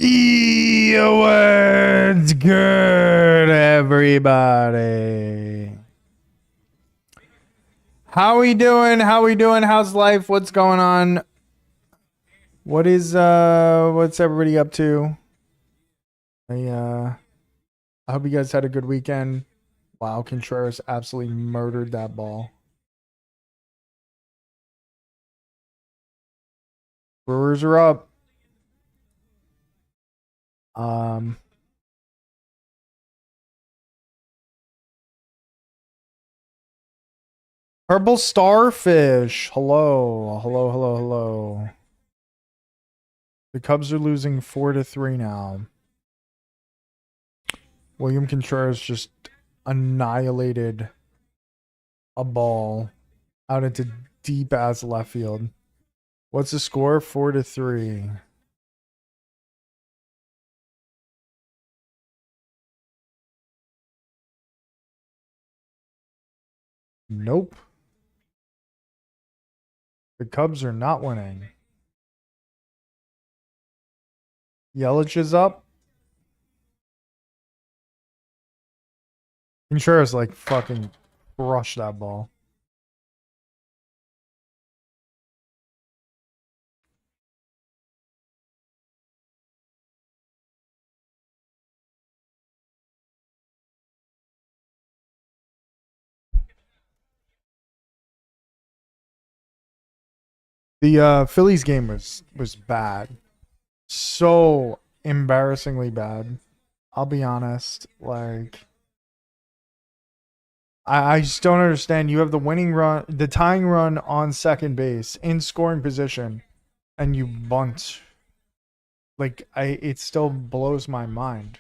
Yo, what's good, everybody? How we doing? How we doing? How's life? What's going on? What's everybody up to? I hope you guys had a good weekend. Wow, Contreras absolutely murdered that ball. Brewers are up. Um Purple Starfish. Hello. Hello, hello, hello. The Cubs are losing 4-3 now. William Contreras just annihilated a ball out into deep ass left field. What's the score? 4-3. Nope. The Cubs are not winning. Yelich is up. Contreras like fucking crushed that ball. The Phillies game was bad. So embarrassingly bad. I'll be honest. Like I just don't understand. You have the winning run, the tying run on second base in scoring position, and you bunt. Like it still blows my mind.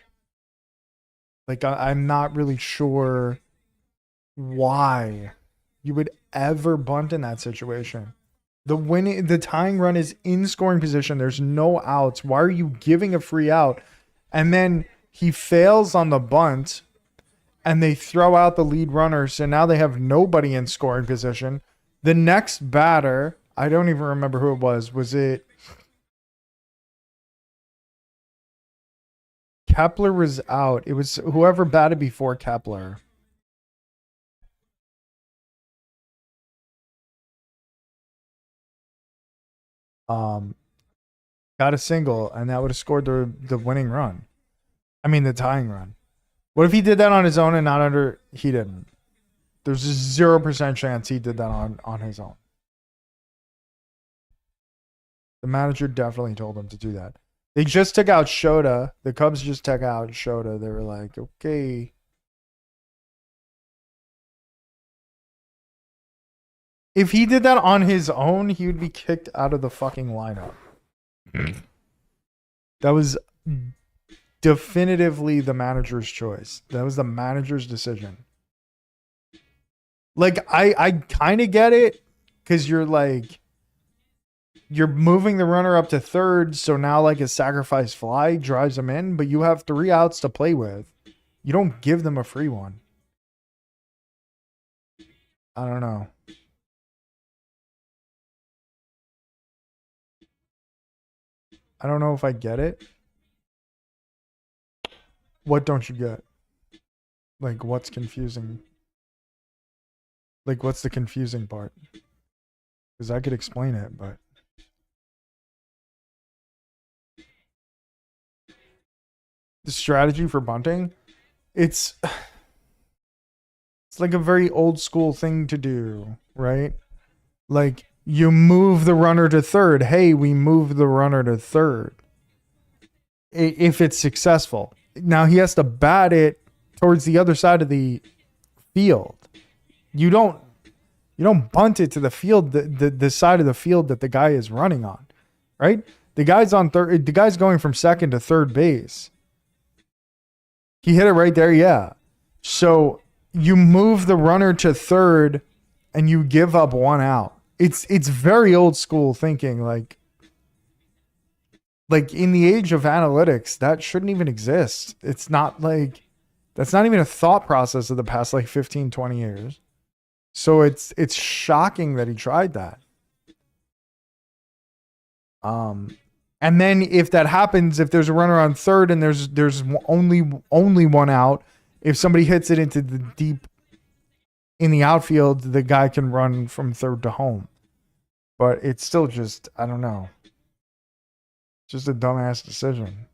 Like I'm not really sure why you would ever bunt in that situation. The tying run is in scoring position. There's no outs. Why are you giving a free out? And then he fails on the bunt, and they throw out the lead runner, so now they have nobody in scoring position. The next batter, I don't even remember who it was. Was it Kepler was out? It was whoever batted before Kepler. Um, got a single, and that would have scored the winning run. I mean, the tying run. What if he did that on his own and not under? He didn't. There's a 0% chance he did that on his own. The manager definitely told him to do that. They just took out Shota. The Cubs just took out Shota. They were like, okay. If he did that on his own, he would be kicked out of the fucking lineup. That was definitively the manager's choice. That was the manager's decision. Like, I kind of get it, because you're moving the runner up to third, so now like a sacrifice fly drives them in, but you have 3 outs to play with. You don't give them a free one. I don't know. I don't know if I get it. What don't you get? Like, what's confusing? Like, what's the confusing part? Because I could explain it, but the strategy for bunting, it's like a very old school thing to do, right? Like, you move the runner to third. Hey, we move the runner to third. If it's successful. Now he has to bat it towards the other side of the field. You don't bunt it to the field, the side of the field that the guy is running on, right? The guy's on third. The guy's going from second to third base. He hit it right there, yeah. So you move the runner to third, and you give up 1 out. It's very old school thinking. Like in the age of analytics, that shouldn't even exist. It's not like that's not even a thought process of the past like 15, 20 years. So it's shocking that he tried that. And then if that happens, if there's a runner on third and there's only one out, if somebody hits it into the deep in the outfield, the guy can run from third to home. But it's still just, I don't know. Just a dumbass decision.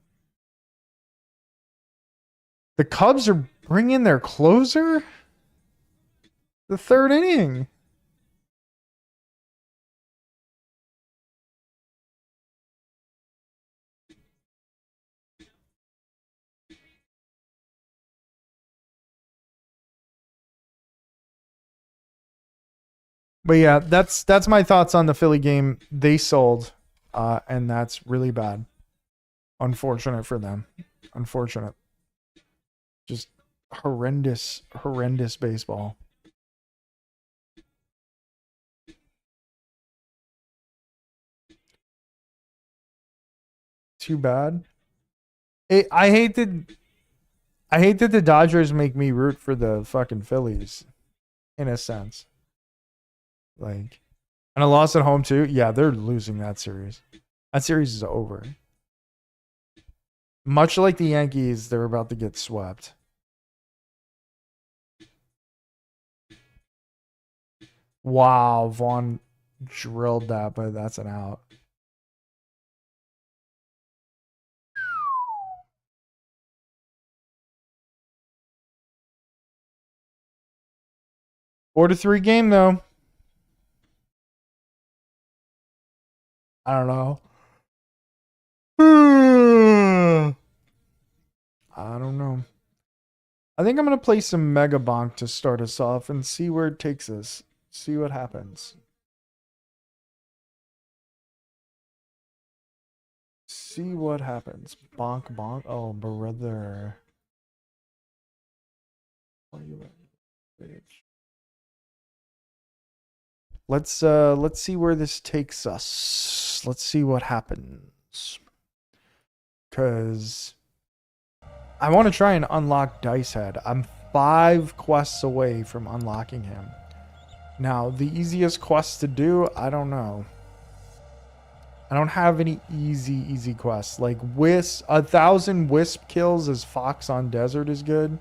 The Cubs are bringing their closer? The third inning. But yeah, that's my thoughts on the Philly game. They sold, and that's really bad. Unfortunate for them. Unfortunate. Just horrendous baseball. Too bad. I hate that the Dodgers make me root for the fucking Phillies, in a sense. Like, and a loss at home too. Yeah, they're losing that series. That series is over. Much like the Yankees, they're about to get swept. Wow, Vaughn drilled that, but that's an out. Four to 3 game though. I don't know. I don't know. I think I'm going to play some Mega Bonk to start us off and see where it takes us. See what happens. See what happens. Bonk, bonk. Oh, brother. Where you at, bitch? Let's see where this takes us. Let's see what happens. Cause I want to try and unlock Dicehead. I'm 5 quests away from unlocking him. Now, the easiest quest to do, I don't know. I don't have any easy quests. Like 1,000 wisp kills as Fox on Desert is good.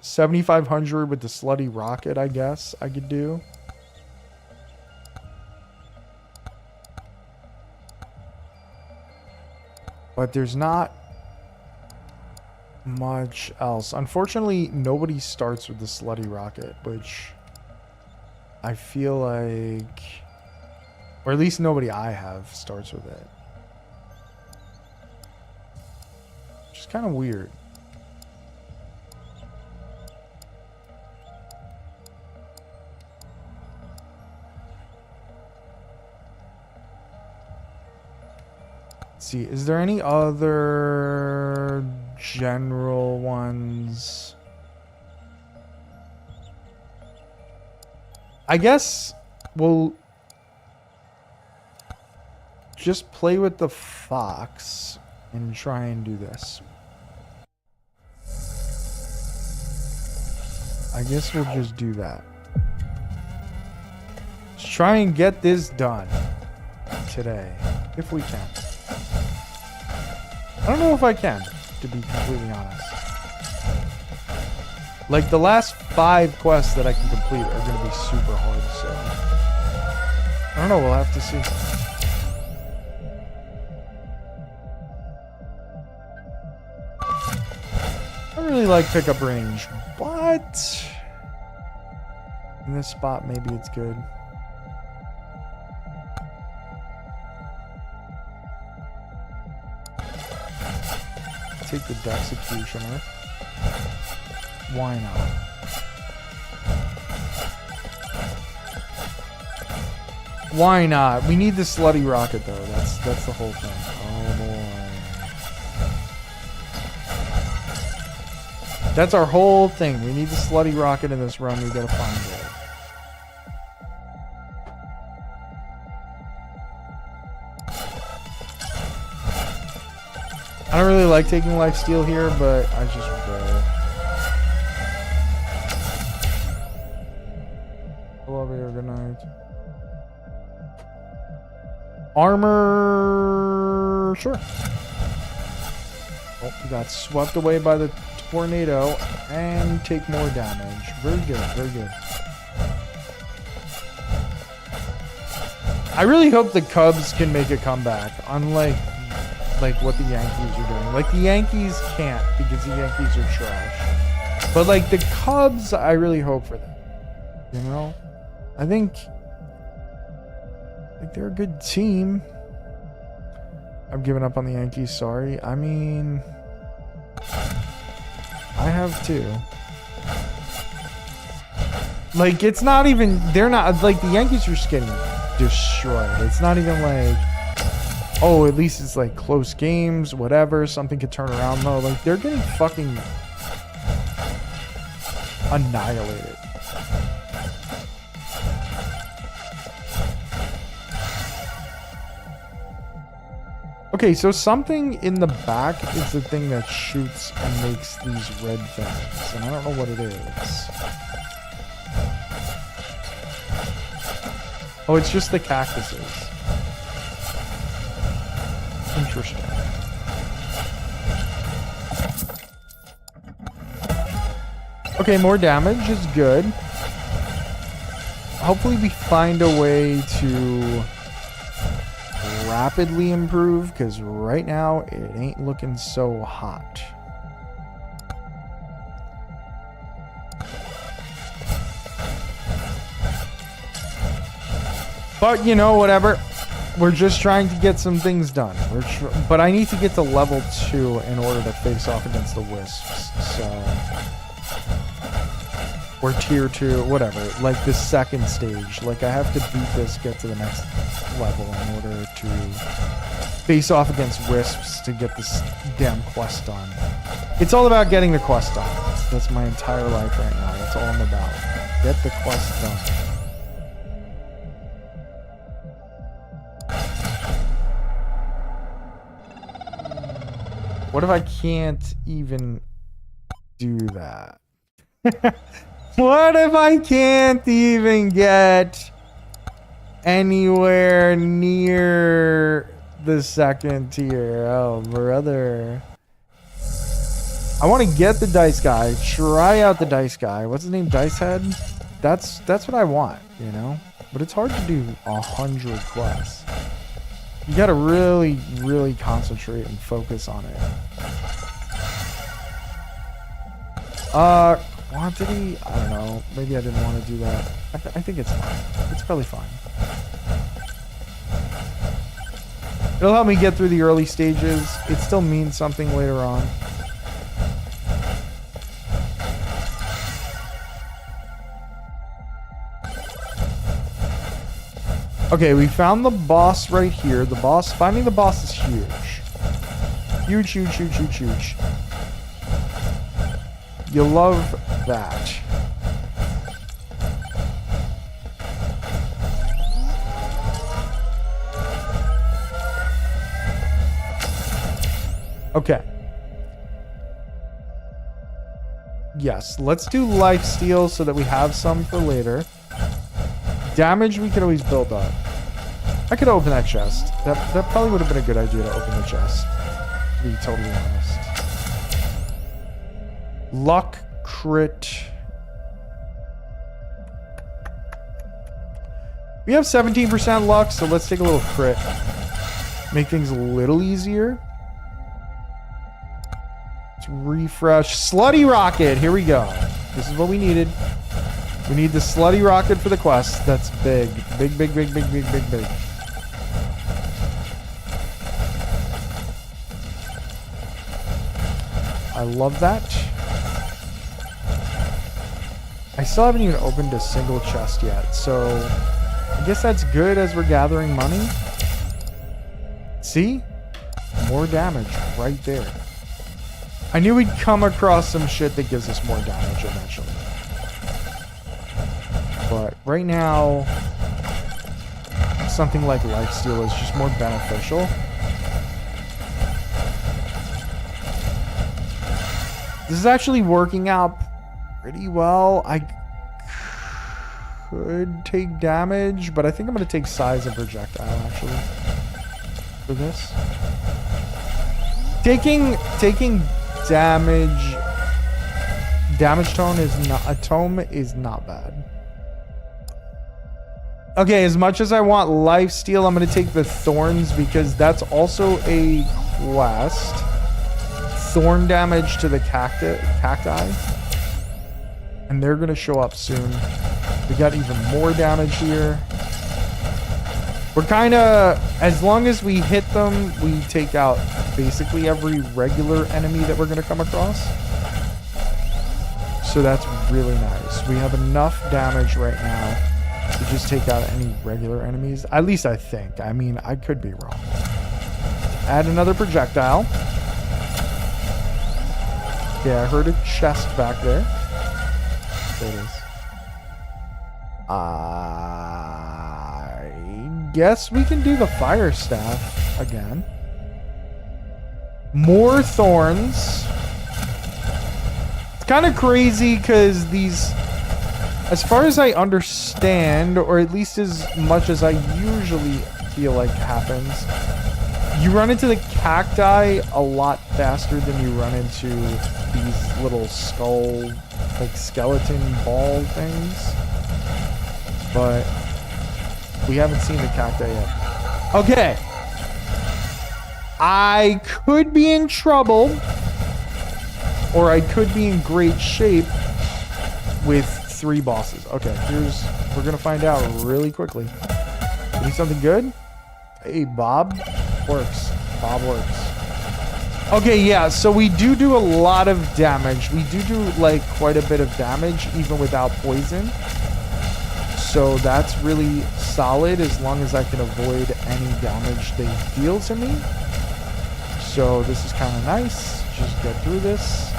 7,500 with the slutty rocket, I guess I could do. But there's not much else. Unfortunately, nobody starts with the slutty rocket, which I feel like, or at least nobody I have starts with it. Which is kind of weird. Let's see, is there any other general ones? I guess we'll just play with the Fox and try and do this. I guess we'll just do that. Let's try and get this done today, if we can. I don't know if I can, to be completely honest. Like, the last 5 quests that I can complete are going to be super hard, so I don't know, we'll have to see. I don't really like pickup range, but in this spot, maybe it's good. Take the Dexecutioner. Why not? Why not? We need the slutty rocket though. That's the whole thing. Oh boy. That's our whole thing. We need the slutty rocket in this run. We gotta find it. I don't really like taking lifesteal here, but I just will. Hello, here. Good night. Armor. Sure. Oh, we got swept away by the tornado and take more damage. Very good. Very good. I really hope the Cubs can make a comeback, unlike what the Yankees are doing. Like, the Yankees can't because the Yankees are trash. But, like, the Cubs, I really hope for them. You know? I think they're a good team. I've given up on the Yankees, sorry. I mean, I have too. Like, it's not even, they're not, like, the Yankees are just getting destroyed. It's not even like, oh, at least it's like close games, whatever, something could turn around. No, like, they're getting fucking annihilated. Okay, so something in the back is the thing that shoots and makes these red things, and I don't know what it is. Oh, it's just the cactuses. Interesting. Okay, more damage is good. Hopefully we find a way to rapidly improve, because right now it ain't looking so hot. But, you know, whatever. We're just trying to get some things done. But I need to get to level 2 in order to face off against the wisps. So, or tier 2, whatever. Like the second stage. Like, I have to beat this, get to the next level in order to face off against wisps to get this damn quest done. It's all about getting the quest done. That's my entire life right now. That's all I'm about. Get the quest done. What if I can't even do that? What if I can't even get anywhere near the second tier? Oh, brother. I want to get the dice guy, try out the dice guy. What's his name? Dicehead? That's what I want, you know? But it's hard to do 100 quests. You gotta really, really concentrate and focus on it. Quantity? I don't know. Maybe I didn't want to do that. I think it's fine. It's probably fine. It'll help me get through the early stages. It still means something later on. Okay, we found the boss right here. The boss, finding the boss is huge. Huge, huge, huge, huge, huge. You love that. Okay. Yes, let's do lifesteal so that we have some for later. Damage we could always build up. I could open that chest. That probably would have been a good idea to open the chest, to be totally honest. Luck, crit. We have 17% luck, so let's take a little crit. Make things a little easier. Let's refresh. Slutty rocket, here we go. This is what we needed. We need the slutty rocket for the quest. That's big. Big, big, big, big, big, big, big. I love that. I still haven't even opened a single chest yet, so I guess that's good as we're gathering money. See? More damage right there. I knew we'd come across some shit that gives us more damage eventually. But right now, something like lifesteal is just more beneficial. This is actually working out pretty well. I could take damage, but I think I'm going to take size and projectile, actually. for this. Taking damage tome is not bad. Okay, as much as I want lifesteal, I'm gonna take the thorns because that's also a quest. Thorn damage to the cacti. And they're gonna show up soon. We got even more damage here. We're kinda, as long as we hit them, we take out basically every regular enemy that we're gonna come across. So that's really nice. We have enough damage right now to just take out any regular enemies. At least I think. I mean, I could be wrong. Add another projectile. Yeah, I heard a chest back there. There it is. I guess we can do the fire staff again. More thorns. It's kind of crazy because these, as far as I understand, or at least as much as I usually feel like happens, you run into the cacti a lot faster than you run into these little skull, like skeleton ball things. But we haven't seen the cacti yet. Okay. I could be in trouble, or I could be in great shape with 3 bosses. Okay, we're gonna find out really quickly. Need something good? Hey, Bob works. Bob works. Okay, yeah, so we do a lot of damage. We do like quite a bit of damage even without poison. So that's really solid as long as I can avoid any damage they deal to me. So this is kind of nice. Just get through this.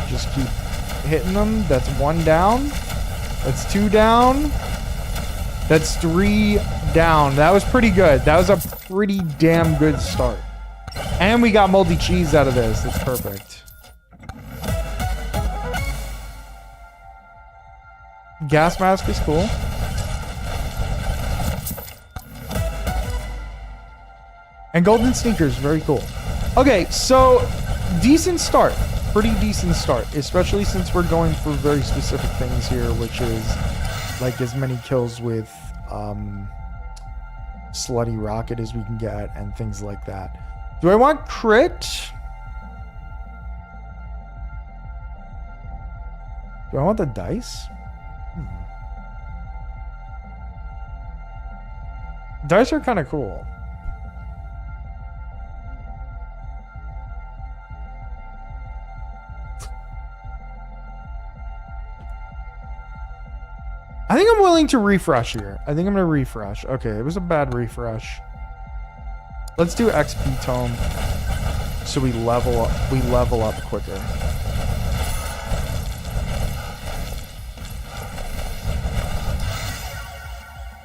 Just keep hitting them. That's 1 down. That's 2 down. That's 3 down. That was pretty good. That was a pretty damn good start. And we got moldy cheese out of this. That's perfect. Gas mask is cool. And golden sneakers, very cool. Okay, so decent start. Pretty decent start, especially since we're going for very specific things here, which is like as many kills with Slutty Rocket as we can get and things like that. Do I want crit? Do I want the dice? Dice are kind of cool. I think I'm willing to refresh here. I think I'm going to refresh. Okay, it was a bad refresh. Let's do XP tome so we level up quicker.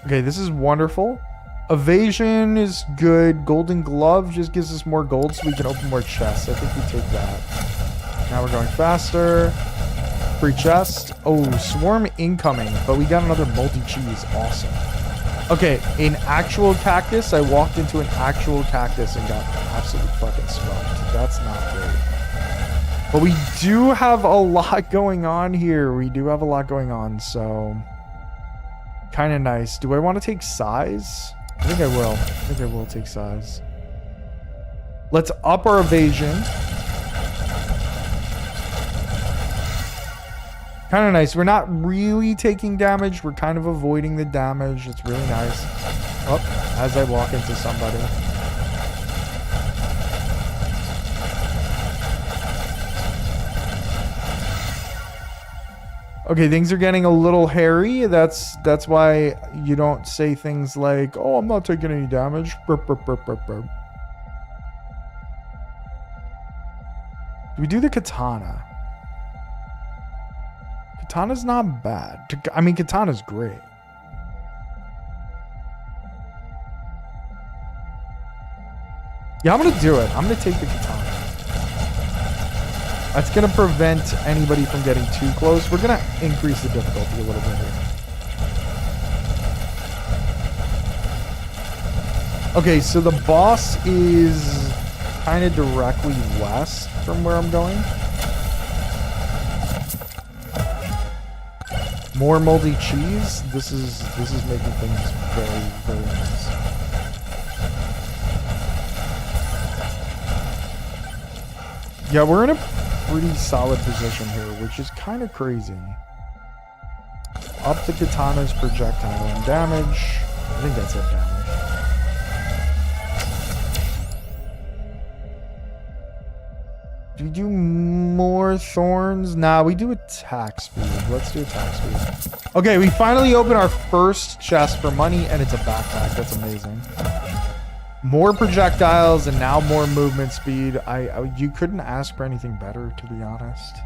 Okay, this is wonderful. Evasion is good. Golden glove just gives us more gold so we can open more chests. I think we take that. Now we're going faster. Free chest. Oh, swarm incoming, but we got another moldy cheese. Awesome. Okay, an actual cactus. I walked into an actual cactus and got absolutely fucking smoked. That's not great. But we do have a lot going on here. We do have a lot going on, so kind of nice. Do I want to take size? I think I will. I think I will take size. Let's up our evasion. Kind of nice. We're not really taking damage. We're kind of avoiding the damage. It's really nice. Oh, as I walk into somebody. Okay, things are getting a little hairy. That's why you don't say things like, "Oh, I'm not taking any damage." Burp, burp, burp, burp, burp. Do we do the katana? Katana's not bad. I mean, katana's great. Yeah, I'm gonna do it. I'm gonna take the katana. That's gonna prevent anybody from getting too close. We're gonna increase the difficulty a little bit here. Okay, so the boss is kind of directly west from where I'm going. More moldy cheese. This is making things very, very nice. Yeah, we're in a pretty solid position here, which is kind of crazy. Up the katana's projectile and damage. I think that's it, damage. Do we do more thorns? Nah, we do attack speed. Let's do attack speed. Okay, we finally open our first chest for money, and it's a backpack. That's amazing. More projectiles and now more movement speed. You couldn't ask for anything better, to be honest.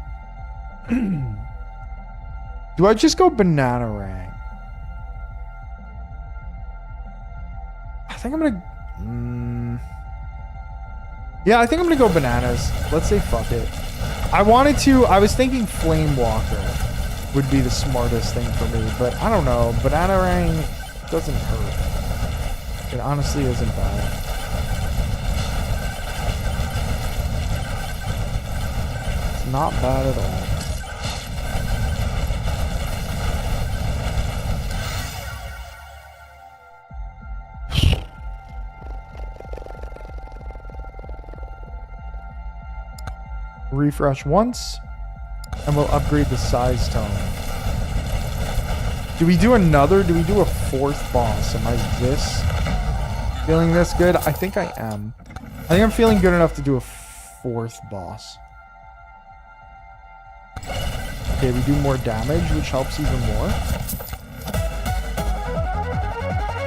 Do I just go Bananarang? I think I'm gonna... Yeah, I think I'm gonna go bananas. Let's say fuck it. I was thinking Flame Walker would be the smartest thing for me, but I don't know. Bananarang doesn't hurt. It honestly isn't bad. It's not bad at all. Refresh once, and we'll upgrade the size tone. Do we do another? Do we do a fourth boss? Am I feeling this good? I think I am. I think I'm feeling good enough to do a fourth boss. Okay, we do more damage, which helps even more.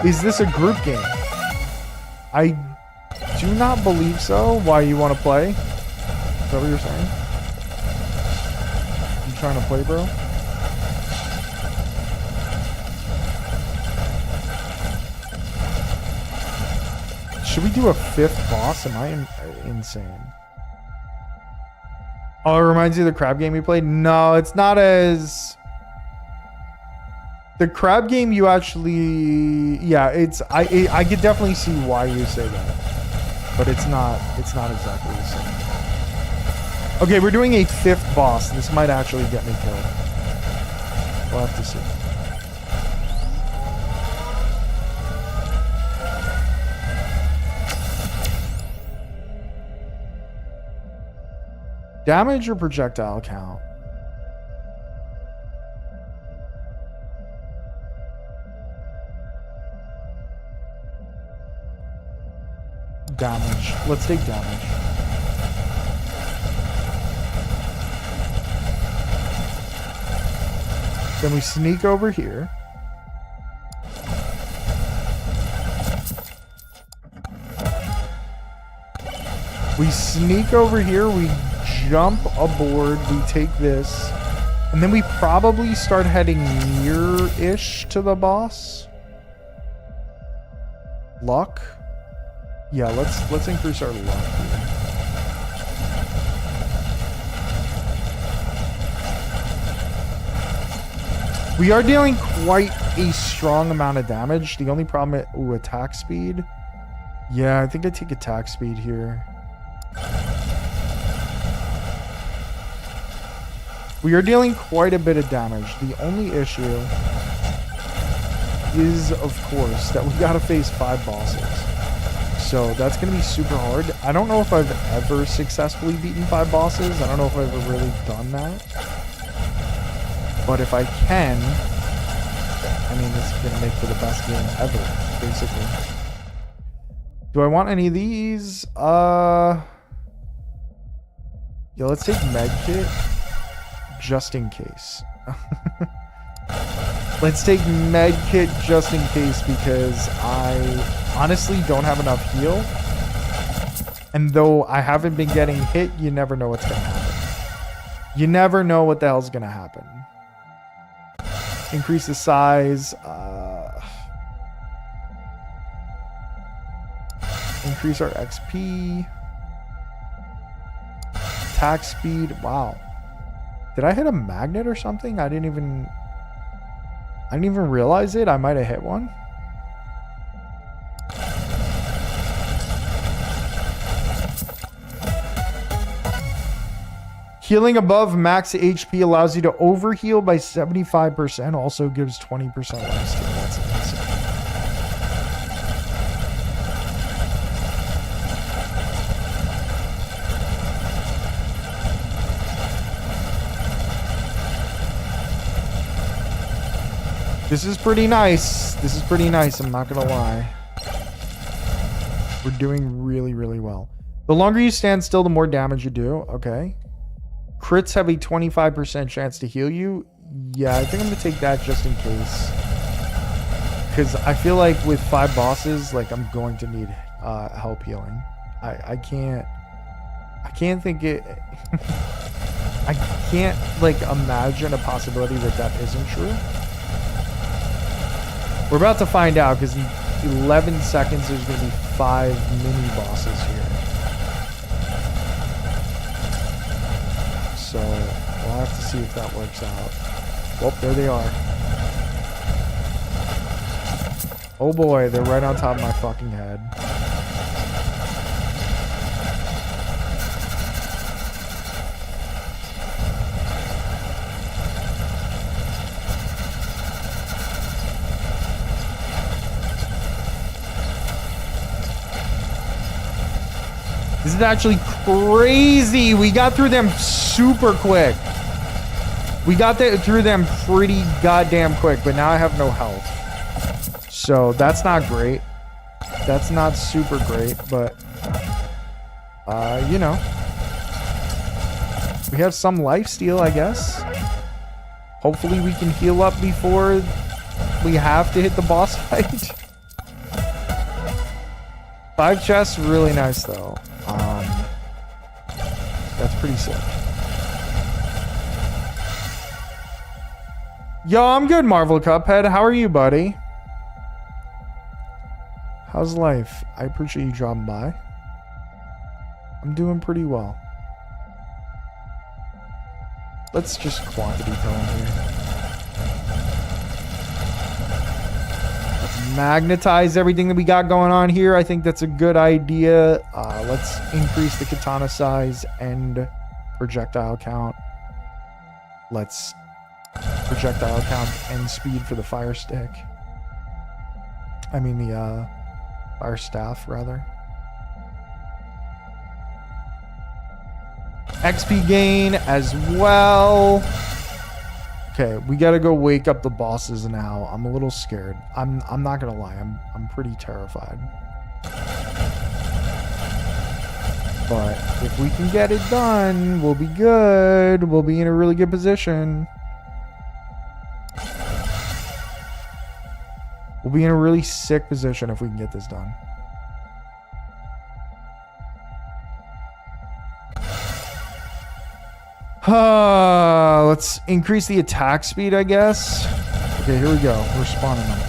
Is this a group game? I do not believe so. Why, you want to play? Is that what you're saying? You trying to play, bro? Should we do a fifth boss? Am I insane? Oh, it reminds you of the crab game we played? No, it's not as... The crab game you actually... Yeah, I could definitely see why you say that. But it's not exactly the same. Okay, we're doing a fifth boss. This might actually get me killed. We'll have to see. Damage or projectile count? Damage. Let's take damage. Then we sneak over here. We sneak over here. We jump aboard. We take this. And then we probably start heading near-ish to the boss. Luck. Yeah, let's increase our luck here. We are dealing quite a strong amount of damage. The only problem is attack speed. Yeah, I think I take attack speed here. We are dealing quite a bit of damage. The only issue is, of course, that we gotta face 5 bosses. So that's gonna be super hard. I don't know if I've ever successfully beaten 5 bosses. I don't know if I've ever really done that. But if I can, I mean, this is gonna make for the best game ever, basically. Do I want any of these? Yeah, let's take medkit. Just in case. Let's take medkit just in case, because I honestly don't have enough heal. And though I haven't been getting hit, you never know what's gonna happen. You never know what the hell's gonna happen. Increase the size. Increase our XP. Attack speed. Wow. Did I hit a magnet or something? I didn't even realize it. I might have hit one. Healing above max HP allows you to overheal by 75%. Also gives 20% lifesteal. That's insane. This is pretty nice. This is pretty nice, I'm not gonna lie. We're doing really, really well. The longer you stand still, the more damage you do. Okay. Crits have a 25% chance to heal you. Yeah, I think I'm gonna take that just in case. Because I feel like with 5 bosses, like I'm going to need help healing. I can't think it... I can't like imagine a possibility that that isn't true. We're about to find out because in 11 seconds there's going to be 5 mini bosses here. So we'll have to see if that works out. Well, there they are. Oh boy, they're right on top of my fucking head. This is actually crazy. We got through them super quick. We got through them pretty goddamn quick, but now I have no health. So that's not great. That's not super great, but you know. We have some lifesteal, I guess. Hopefully we can heal up before we have to hit the boss fight. 5 chests, really nice though. That's pretty sick. Yo, I'm good, Marvel Cuphead. How are you, buddy? How's life? I appreciate you dropping by. I'm doing pretty well. Let's just quantity tone here. Let's magnetize everything that we got going on here. I think that's a good idea. Let's increase the katana size and projectile count. Let's projectile count and speed for the fire stick. I mean the fire staff, rather. XP gain as well. Okay, we gotta go wake up the bosses now. I'm a little scared. I'm not gonna lie. I'm pretty terrified. But if we can get it done, we'll be good. We'll be in a really good position. We'll be in a really sick position if we can get this done. Let's increase the attack speed, I guess. Okay, here we go. We're spawning them.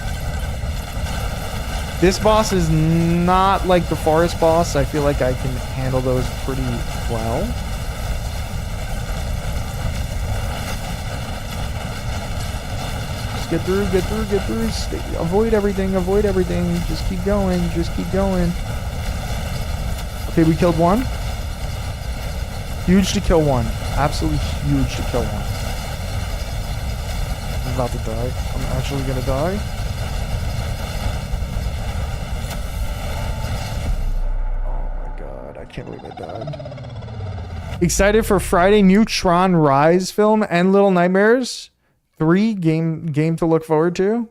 This boss is not like the forest boss. I feel like I can handle those pretty well. Just get through, get through, get through. Avoid everything, avoid everything. Just keep going, just keep going. Okay, we killed one. Huge to kill one. Absolutely huge to kill one. I'm about to die. I'm actually gonna die. Oh my god, I can't believe I died. Excited for Friday new Tron Rise film and Little Nightmares 3 game to look forward to.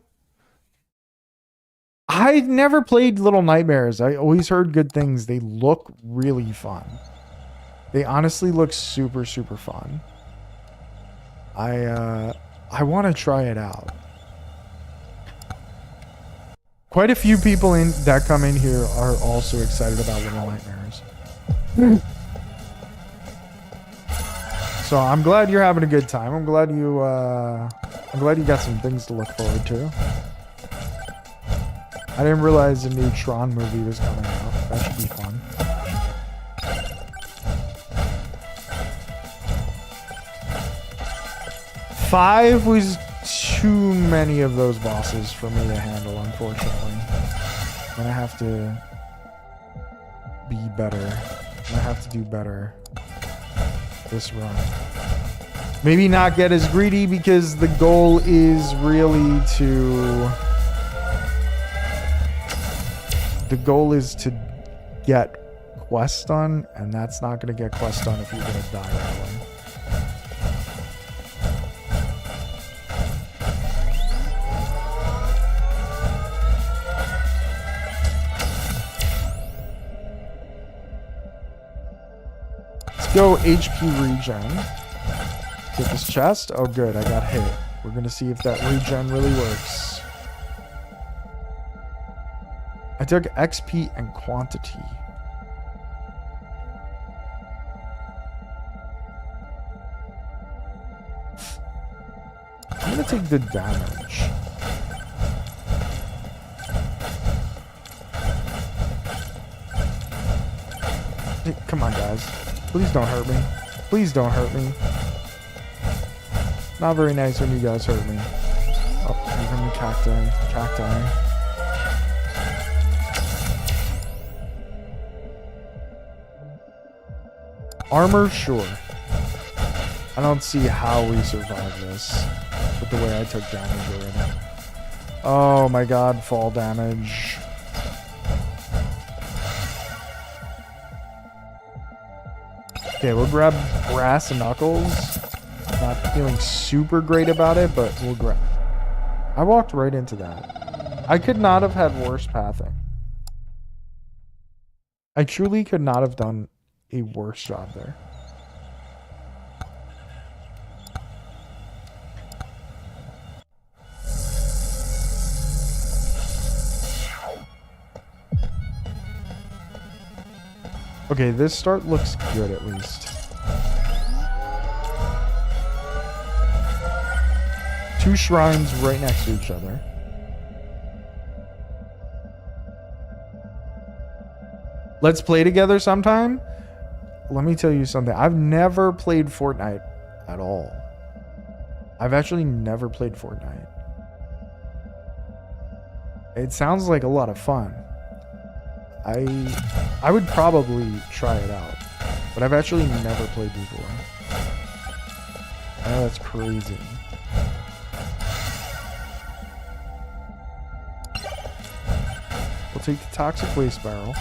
I never played Little Nightmares. I always heard good things. They look really fun. They honestly look super, super fun. I want to try it out. Quite a few people that come in here are also excited about Little Nightmares. So I'm glad you're having a good time. I'm glad you got some things to look forward to. I didn't realize a new Tron movie was coming out. That should be fun. Five was too many of those bosses for me to handle, unfortunately. I'm gonna have to be better. I'm gonna have to do better. this run. Maybe not get as greedy because the goal is really to... The goal is to get quest done, and that's not going to get quest done if you're going to die right away. Let's go HP regen. Get this chest. Oh, good. I got hit. We're going to see if that regen really works. I took XP and quantity. I'm going to take the damage. Hey, come on, guys. Please don't hurt me. Please don't hurt me. Not very nice when you guys hurt me. Oh, even the cacti. Armor, sure. I don't see how we survive this with the way I took damage already. Oh my god, fall damage. Okay, we'll grab brass knuckles. Not feeling super great about it, but we'll grab. I walked right into that. I could not have had worse pathing. I truly could not have done a worse job there. Okay, this start looks good at least. 2 shrines right next to each other. Let's play together sometime. Let me tell you something. I've never played Fortnite at all. I've actually never played Fortnite. It sounds like a lot of fun. I would probably try it out, but I've actually never played before. I know that's crazy. We'll take the toxic waste barrel.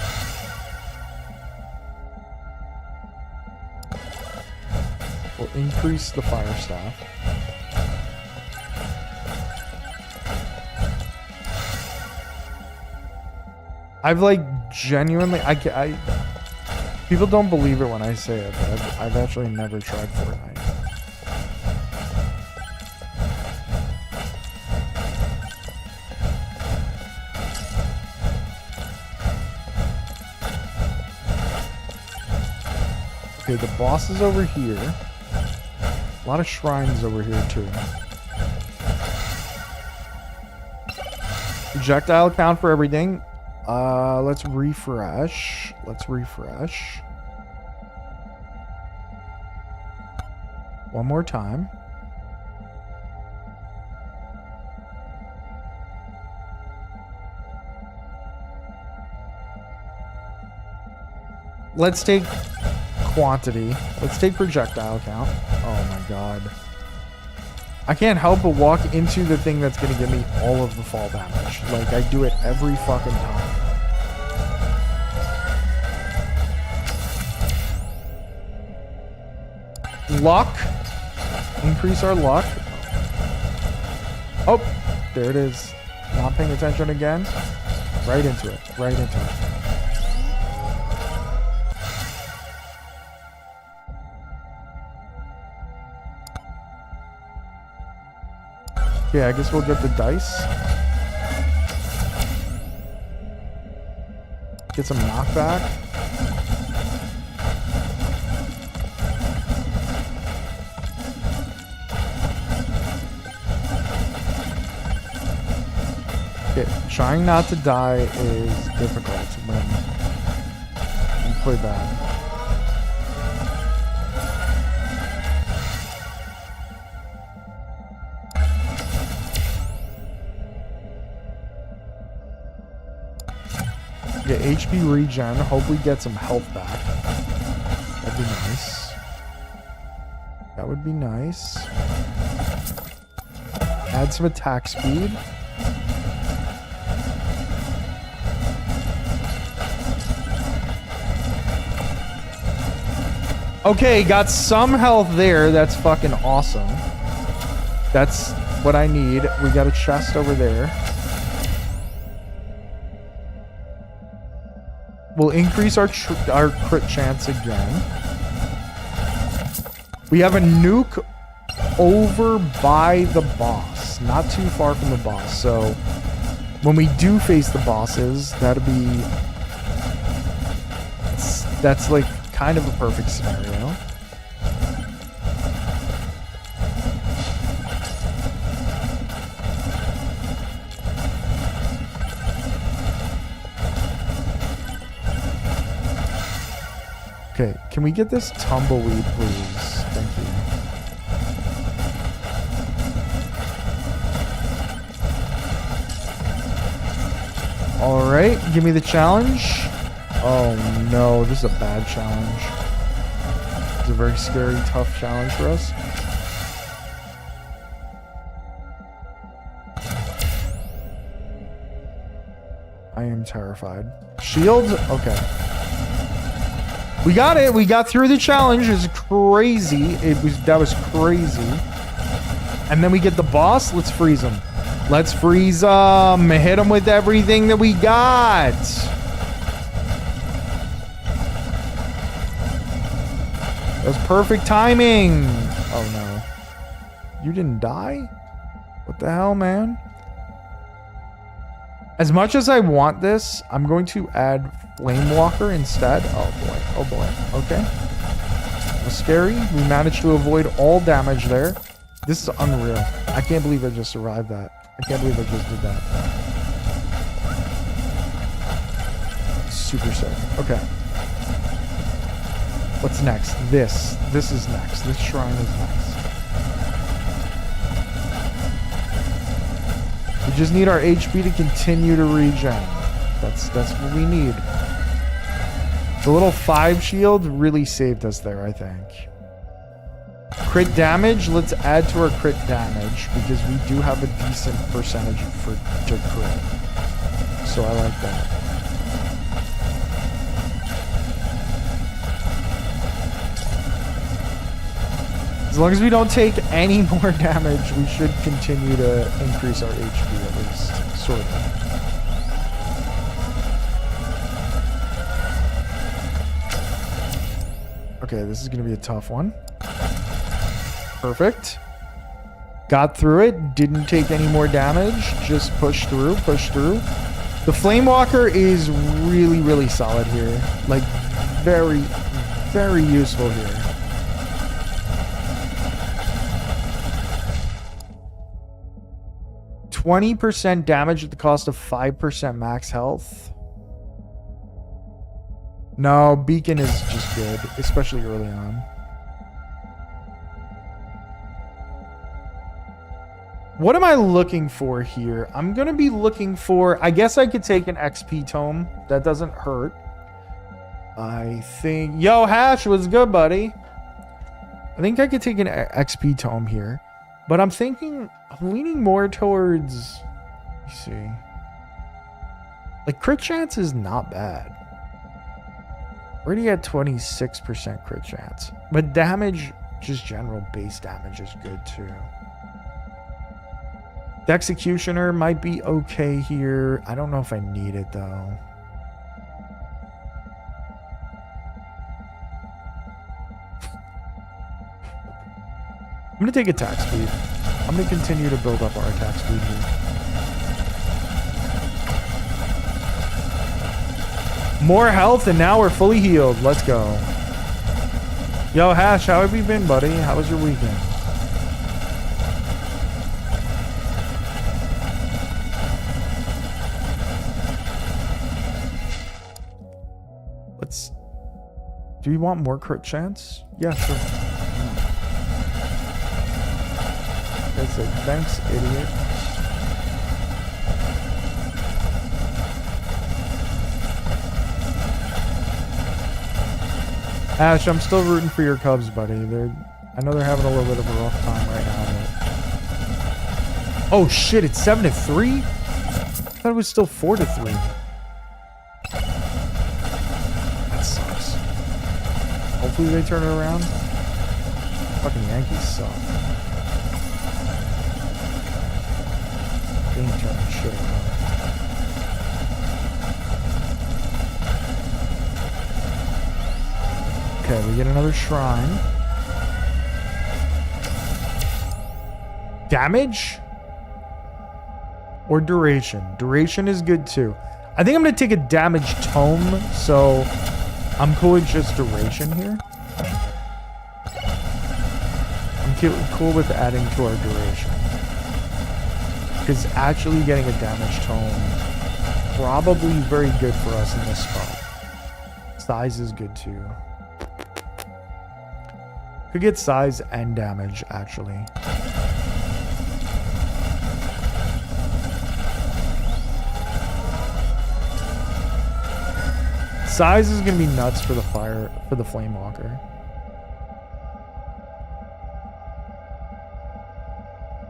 We'll increase the fire staff. I've like genuinely, people don't believe it when I say it, but I've actually never tried Fortnite. Okay, the boss is over here. A lot of shrines over here too. Projectile count for everything. Let's refresh. One more time. Let's take quantity. Let's take projectile count. Oh my god. I can't help but walk into the thing that's going to give me all of the fall damage. Like, I do it every fucking time. Luck. Increase our luck. Oh, there it is. Not paying attention again. Right into it. Right into it. Yeah, I guess we'll get the dice. Get some knockback. Okay, trying not to die is difficult when you play bad. Get HP regen. Hope we get some health back. That'd be nice. would be nice. Add some attack speed. Okay, got some health there. That's fucking awesome. That's what I need. We got a chest over there. We'll increase our crit chance again. We have a nuke over by the boss. Not too far from the boss. So when we do face the bosses, that'll be... That's like kind of a perfect scenario. Okay, can we get this tumbleweed, please? Thank you. All right, give me the challenge. Oh no, this is a bad challenge. It's a very scary, tough challenge for us. I am terrified. Shield? Okay. We got it. We got through the challenge. It's crazy. That was crazy. And then we get the boss. Let's freeze him. Let's freeze him. Hit him with everything that we got. That's perfect timing. Oh no. You didn't die? What the hell, man? As much as I want this, I'm going to add Flame Walker instead. Oh boy. Oh boy. Okay. That was scary. We managed to avoid all damage there. This is unreal. I can't believe I just survived that. I can't believe I just did that. Super sick. Okay. What's next? This. This is next. This shrine is next. We just need our HP to continue to regen. That's what we need. The little 5 shield really saved us there, I think. Crit damage, let's add to our crit damage because we do have a decent percentage to crit. So I like that. As long as we don't take any more damage, we should continue to increase our HP at least, sort of. Okay, this is going to be a tough one. Perfect. Got through it, didn't take any more damage, just push through, push through. The Flame Walker is really, really solid here. Like, very, very useful here. %20 damage at the cost of 5% max health. No, Beacon is just good, especially early on. What am I looking for here? I'm going to be looking for... I guess I could take an XP tome. That doesn't hurt. I think... Yo, Hash, what's good, buddy? I think I could take an XP tome here. But I'm thinking... I'm leaning more towards... Let me see. Like, crit chance is not bad. Already at 26% crit chance. But damage, just general base damage is good too. The Executioner might be okay here. I don't know if I need it though. I'm going to take attack speed. I'm going to continue to build up our attack speed here. More health, and now we're fully healed. Let's go. Yo, Hash, how have you been, buddy? How was your weekend? Let's... Do you want more crit chance? Yeah, sure. That's it. Thanks, idiot. Ash, I'm still rooting for your Cubs, buddy. I know they're having a little bit of a rough time right now. But... Oh shit, it's 7-3? I thought it was still 4-3. That sucks. Hopefully they turn it around. Fucking Yankees suck. They ain't turning shit around. Okay, we get another shrine. Damage? Or duration? Duration is good too. I think I'm going to take a damage tome, so I'm cool with just duration here. I'm cool with adding to our duration. Because actually getting a damage tome probably very good for us in this spot. Size is good too. Could get size and damage actually. Size is gonna be nuts for the flame walker.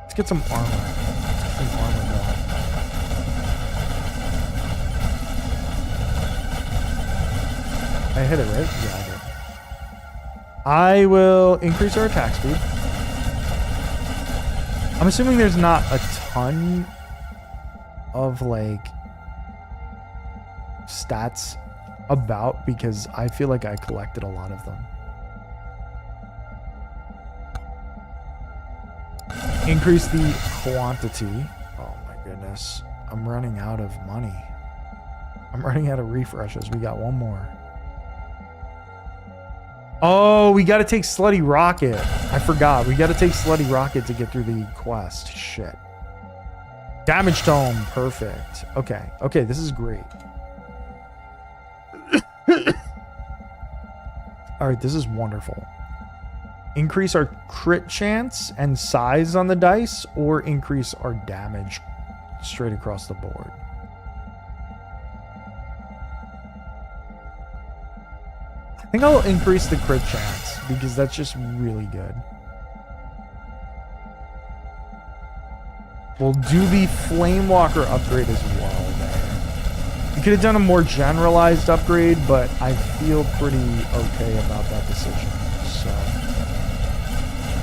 Let's get some armor. I hit it, right? Yeah, I did. I will increase our attack speed. I'm assuming there's not a ton of like stats about because I feel like I collected a lot of them. Increase the quantity. Oh my goodness. I'm running out of money. I'm running out of refreshes. We got one more. Oh, we got to take Slutty Rocket. I forgot. We got to take Slutty Rocket to get through the quest. Shit. Damage Tome. Perfect. Okay. Okay, this is great. All right, this is wonderful. Increase our crit chance and size on the dice, or increase our damage straight across the board. I think I'll increase the crit chance because that's just really good. We'll do the Flame Walker upgrade as well there. You could have done a more generalized upgrade, but I feel pretty okay about that decision. So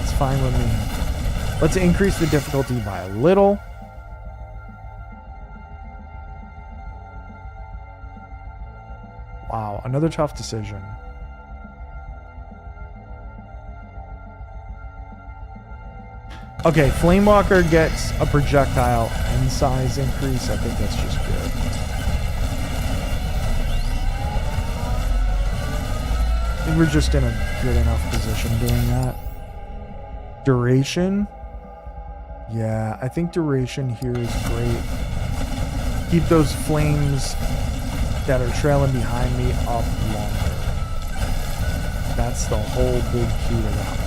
it's fine with me. Let's increase the difficulty by a little. Wow, another tough decision. Okay, Flamewalker gets a projectile and size increase. I think that's just good. I think we're just in a good enough position doing that. Duration. Yeah, I think duration here is great. Keep those flames that are trailing behind me up longer. That's the whole big key to that one.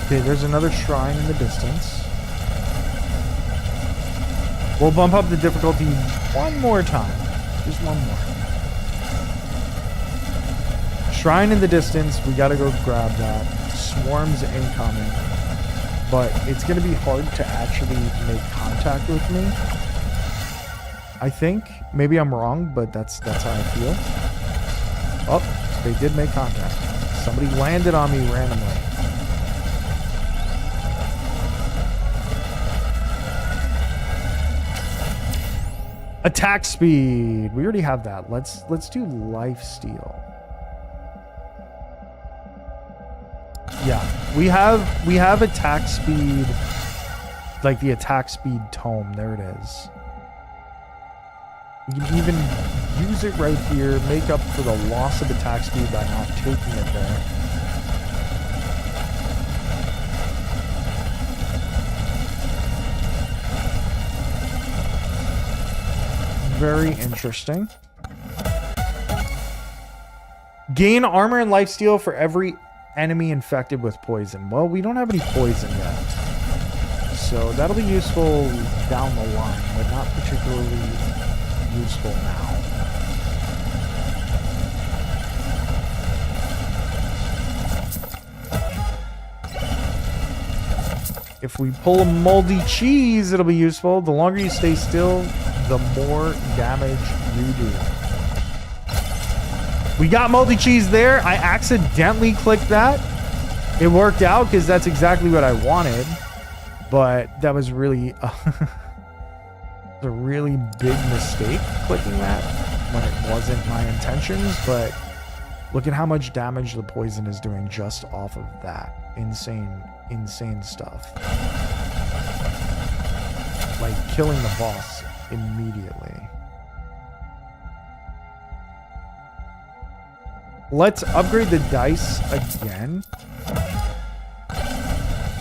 Okay, there's another shrine in the distance. We'll bump up the difficulty one more time. Just one more. Shrine in the distance. We gotta go grab that. Swarms incoming. But it's gonna be hard to actually make contact with me. I think. Maybe I'm wrong, but that's how I feel. Oh, they did make contact. Somebody landed on me randomly. Attack speed. We already have that. Let's do lifesteal. Yeah, we have attack speed, like the attack speed tome. There it is. We can even use it right here, make up for the loss of attack speed by not taking it there. Very interesting. Gain armor and lifesteal for every enemy infected with poison. Well, we don't have any poison yet. So that'll be useful down the line, but not particularly useful now. If we pull a moldy cheese, it'll be useful. The longer you stay still, the more damage you do. We got moldy cheese there. I accidentally clicked that. It worked out because that's exactly what I wanted. But that was really a really big mistake clicking that when it wasn't my intentions. But look at how much damage the poison is doing just off of that. Insane stuff. Like killing the boss immediately. Let's upgrade the dice again.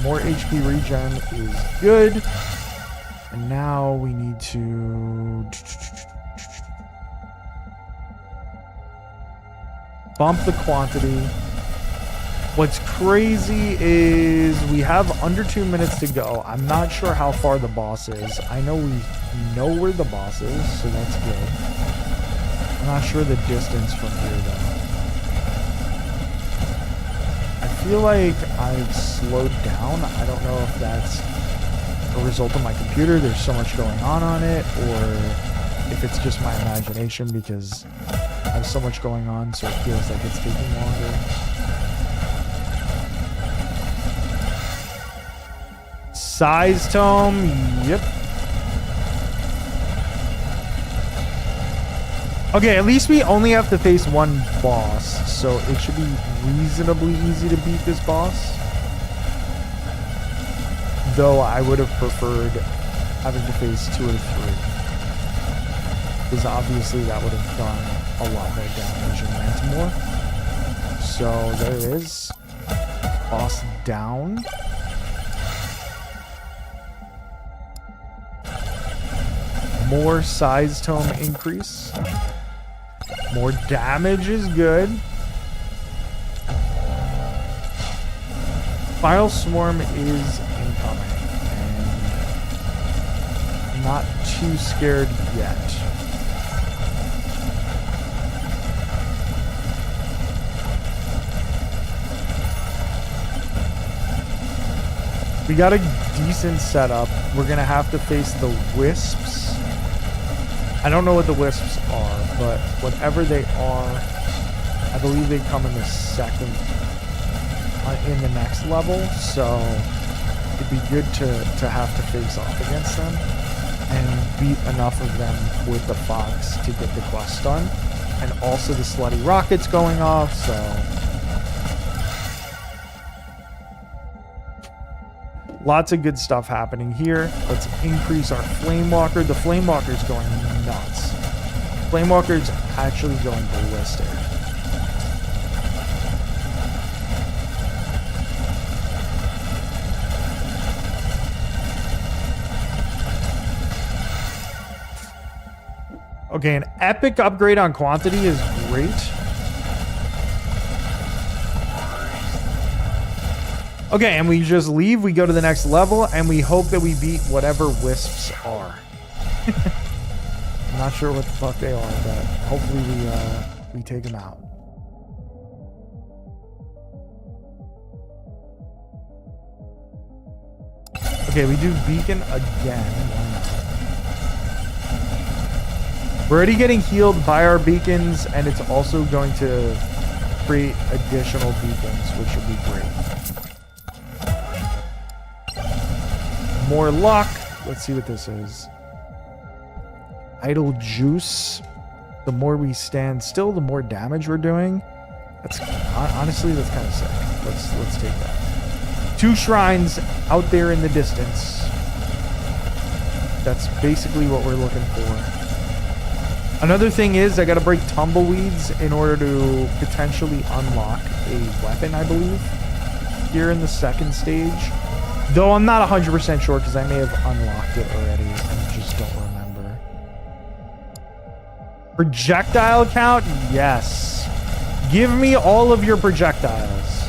More HP regen is good. And now we need to bump the quantity. What's crazy is we have under 2 minutes to go. I'm not sure how far the boss is. I know we know where the boss is, so that's good. I'm not sure the distance from here, though. I feel like I've slowed down. I don't know if that's a result of my computer. There's so much going on it, or if it's just my imagination because I have so much going on, so it feels like it's taking longer. Size tome, yep. Okay, at least we only have to face one boss, so it should be reasonably easy to beat this boss. Though I would have preferred having to face 2 or 3. Because obviously that would have done a lot more damage and meant more. So there it is. Boss down. More size tome increase. More damage is good. Final swarm is incoming. And I'm not too scared yet. We got a decent setup. We're gonna have to face the wisps. I don't know what the wisps are, but whatever they are, I believe they come in the in the next level, so it'd be good to have to face off against them and beat enough of them with the fox to get the quest done. And also the slutty rockets going off, so lots of good stuff happening here. Let's increase our Flame Walker. The Flame Walker's going nuts. Flame Walker's actually going ballistic. Okay, an epic upgrade on quantity is great. Okay, and we just leave, we go to the next level, and we hope that we beat whatever wisps are. I'm not sure what the fuck they are, but hopefully we take them out. Okay, we do beacon again. We're already getting healed by our beacons, and it's also going to create additional beacons, which will be great. More luck. Let's see what this is. Idle juice. The more we stand still, the more damage we're doing. That's honestly, that's kind of sick. Let's take that. 2 shrines out there in the distance. That's basically what we're looking for. Another thing is I got to break tumbleweeds in order to potentially unlock a weapon, I believe, here in the second stage. Though I'm not 100% sure because I may have unlocked it already and just don't remember. Projectile count? Yes. Give me all of your projectiles.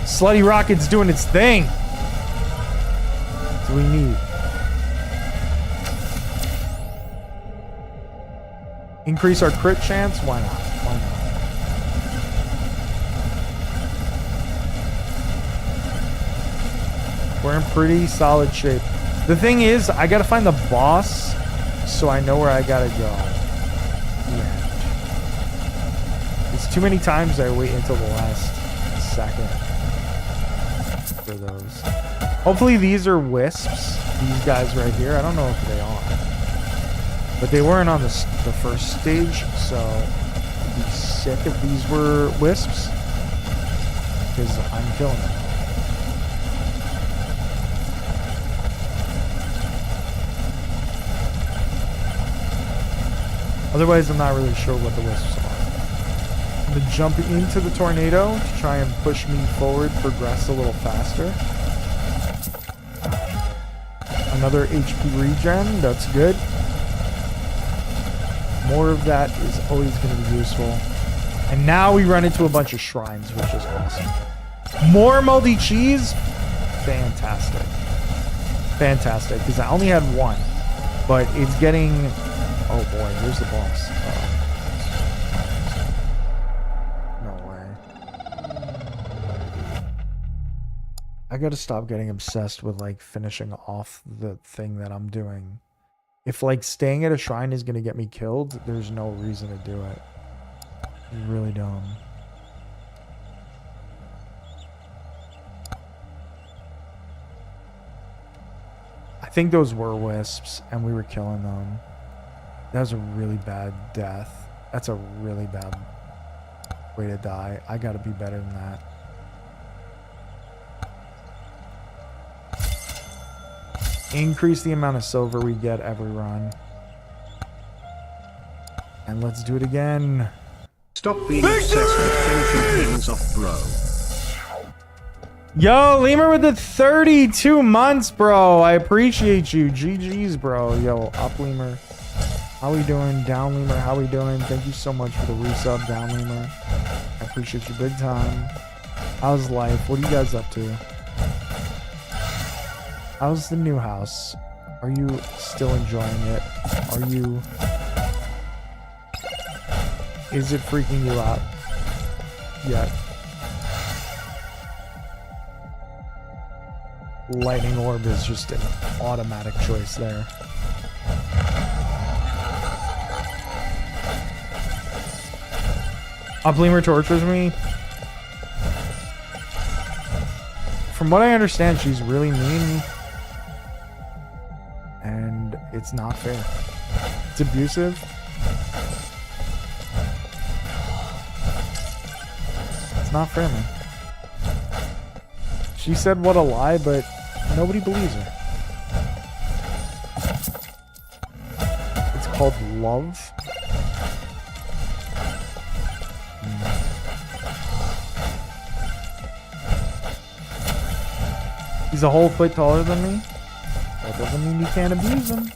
Slutty Rocket's doing its thing. That's what we need. Increase our crit chance? Why not? Why not? We're in pretty solid shape. The thing is, I gotta find the boss so I know where I gotta go. Yeah. It's too many times I wait until the last second for those. Hopefully these are wisps. These guys right here. I don't know if they are. But they weren't on the first stage, so I'd be sick if these were wisps. Because I'm killing them. Otherwise, I'm not really sure what the wisps are. I'm going to jump into the tornado to try and push me forward, progress a little faster. Another HP regen, that's good. More of that is always going to be useful. And now we run into a bunch of shrines, which is awesome. More moldy cheese? Fantastic. Fantastic, because I only had one. But it's getting... Oh boy, here's the boss. No way. I gotta stop getting obsessed with like finishing off the thing that I'm doing. If like staying at a shrine is gonna get me killed, there's no reason to do it. It's really dumb. I think those were wisps and we were killing them. That was a really bad death. That's a really bad way to die. I gotta be better than that. Increase the amount of silver we get every run. And let's do it again. Stop being obsessed with finishing things off, bro. Yo, Lemur with the 32 months, bro. I appreciate you. GG's, bro. Yo, up, Lemur. How we doing? Down, Lemur. How we doing? Thank you so much for the resub, Down, Lemur. I appreciate you big time. How's life? What are you guys up to? How's the new house? Are you still enjoying it? Are you... Is it freaking you out yet? Lightning orb is just an automatic choice there. Upleamer tortures me. From what I understand, she's really mean. And it's not fair. It's abusive. It's not fair, man. She said what a lie, but nobody believes her. It's called love. He's a whole foot taller than me. That doesn't mean you can't abuse him.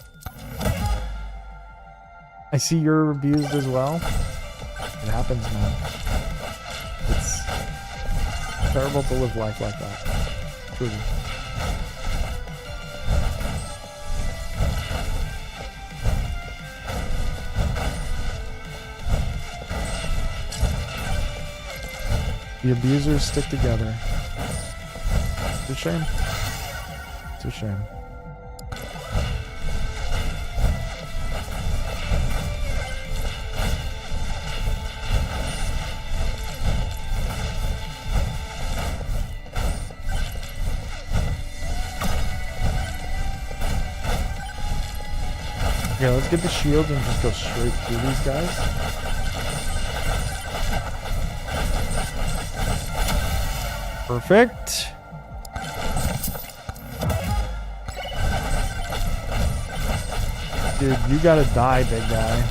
I see you're abused as well. It happens, man. It's terrible to live life like that. Truly. The abusers stick together. It's a shame. It's a shame. Okay, let's get the shield and just go straight through these guys. Perfect. Dude, you gotta die, big guy.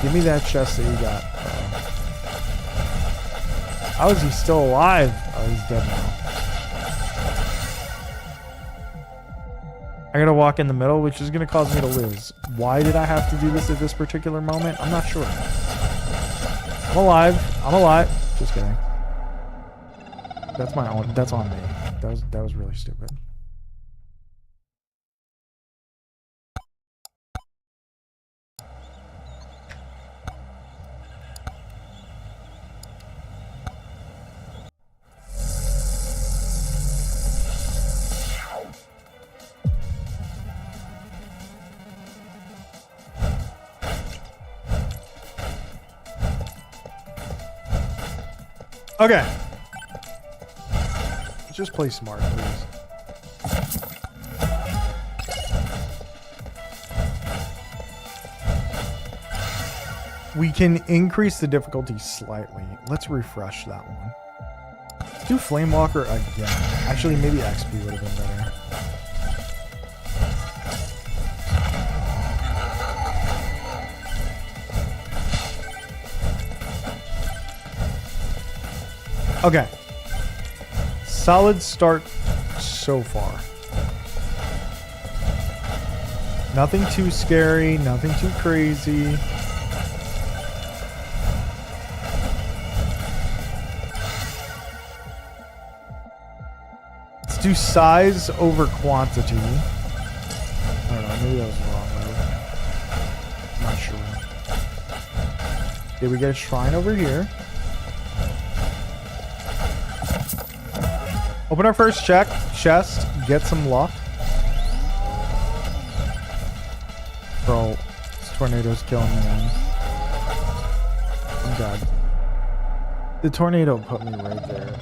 Give me that chest that you got. How is he still alive? Oh, he's dead now. I gotta walk in the middle, which is gonna cause me to lose. Why did I have to do this at this particular moment? I'm not sure. I'm alive. I'm alive. Just kidding. That's my own. That's on me. That was really stupid. Okay. Just play smart, please. We can increase the difficulty slightly. Let's refresh that one. Let's do Flamewalker again. Actually, maybe XP would have been better. Okay. Solid start so far. Nothing too scary, nothing too crazy. Let's do size over quantity. I don't know, maybe that was the wrong move. I'm not sure. Okay, we get a shrine over here. Open our first chest, get some luck. Bro, this tornado's killing me, man. I'm dead. The tornado put me right there.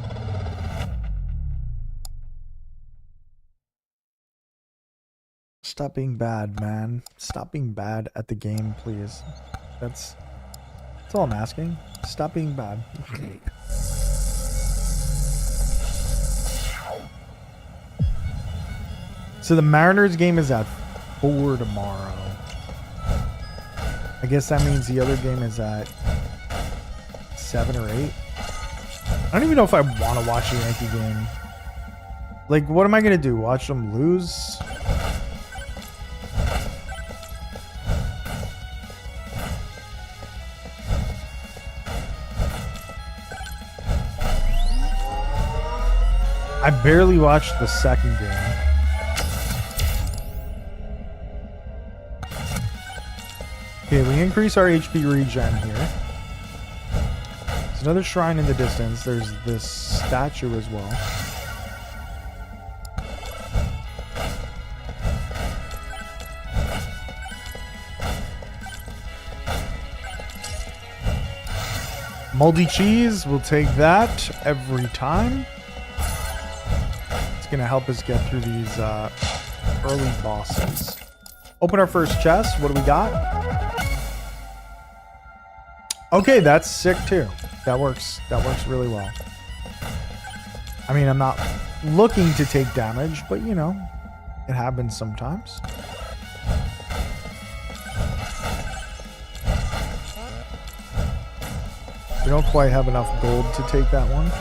Stop being bad, man. Stop being bad at the game, please. That's all I'm asking. Stop being bad. So the Mariners game is at 4 tomorrow. I guess that means the other game is at 7 or 8. I don't even know if I want to watch a Yankee game. Like, what am I going to do? Watch them lose? I barely watched the second game. Okay, we increase our HP regen here. There's another shrine in the distance. There's this statue as well. Moldy cheese, we'll take that every time. It's gonna help us get through these early bosses. Open our first chest. What do we got? Okay, that's sick too. That works really well. I mean, I'm not looking to take damage, but you know, it happens sometimes. We don't quite have enough gold to take that one.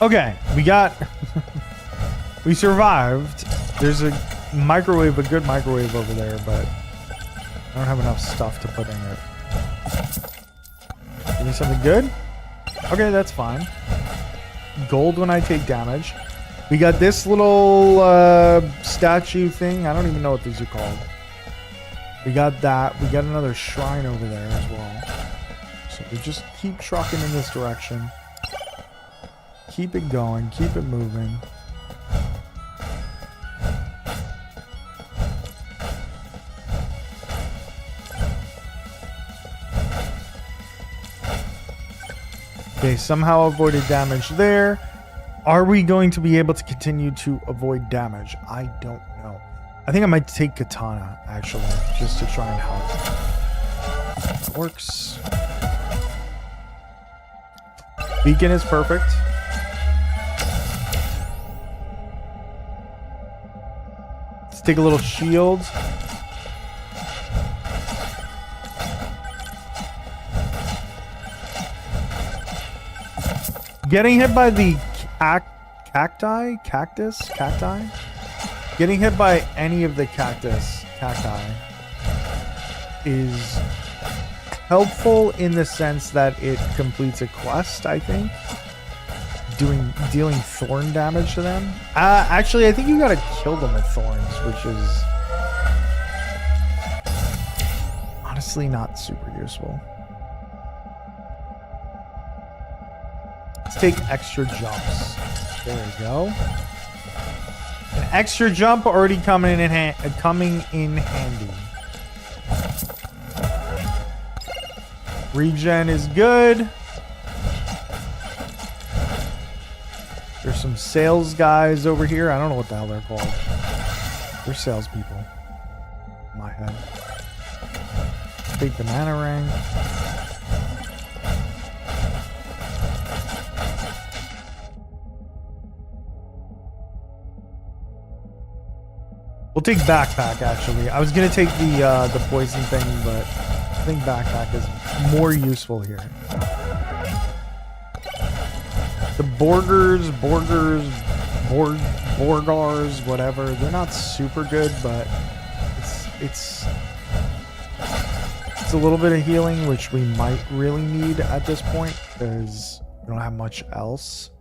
Okay, we survived. There's a microwave, a good microwave over there, but I don't have enough stuff to put in it. Give me something good? Okay, that's fine. Gold when I take damage. We got this little statue thing. I don't even know what these are called. We got that. We got another shrine over there as well. So we just keep trucking in this direction. Keep it going. Keep it moving. Okay, somehow avoided damage there. Are we going to be able to continue to avoid damage? I don't know. I think I might take Katana, actually, just to try and help. That works. Beacon is perfect. Let's take a little shield. Getting hit by the cacti? Getting hit by any of the cacti is helpful in the sense that it completes a quest, I think. Dealing thorn damage to them. Actually, I think you gotta kill them with thorns, which is honestly not super useful. Let's take extra jumps. There we go. An extra jump already coming in handy. Regen is good. There's some sales guys over here. I don't know what the hell they're called. They're salespeople. In my head. Take the mana ring. We'll take backpack actually. I was gonna take the poison thing, but I think backpack is more useful here. The Borgars, whatever, they're not super good, but it's a little bit of healing, which we might really need at this point because we don't have much else.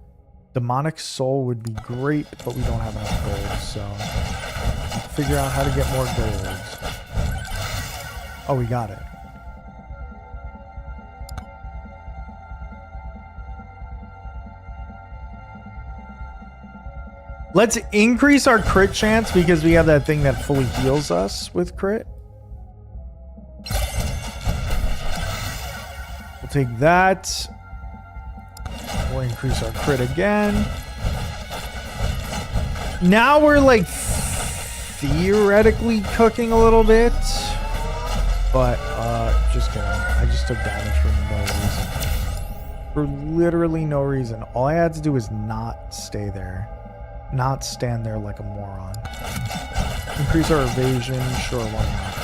Demonic Soul would be great, but we don't have enough gold, so I'll figure out how to get more gold. Oh, we got it. Let's increase our crit chance because we have that thing that fully heals us with crit. We'll take that. We'll increase our crit again. Now we're like theoretically cooking a little bit. But just kidding. I just took damage for no reason. For literally no reason. All I had to do was not stay there. Not stand there like a moron. Increase our evasion. Sure, why not?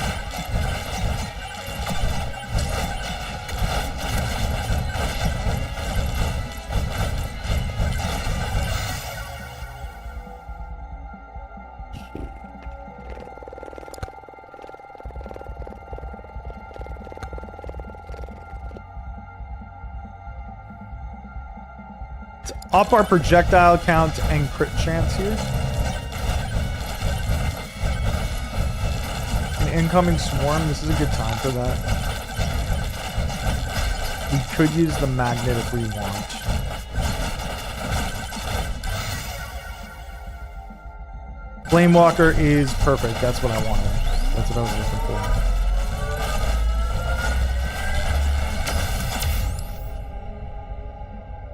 Up our projectile count and crit chance here. An incoming swarm. This is a good time for that. We could use the magnet if we want. Flamewalker is perfect. That's what I wanted. That's what I was looking for.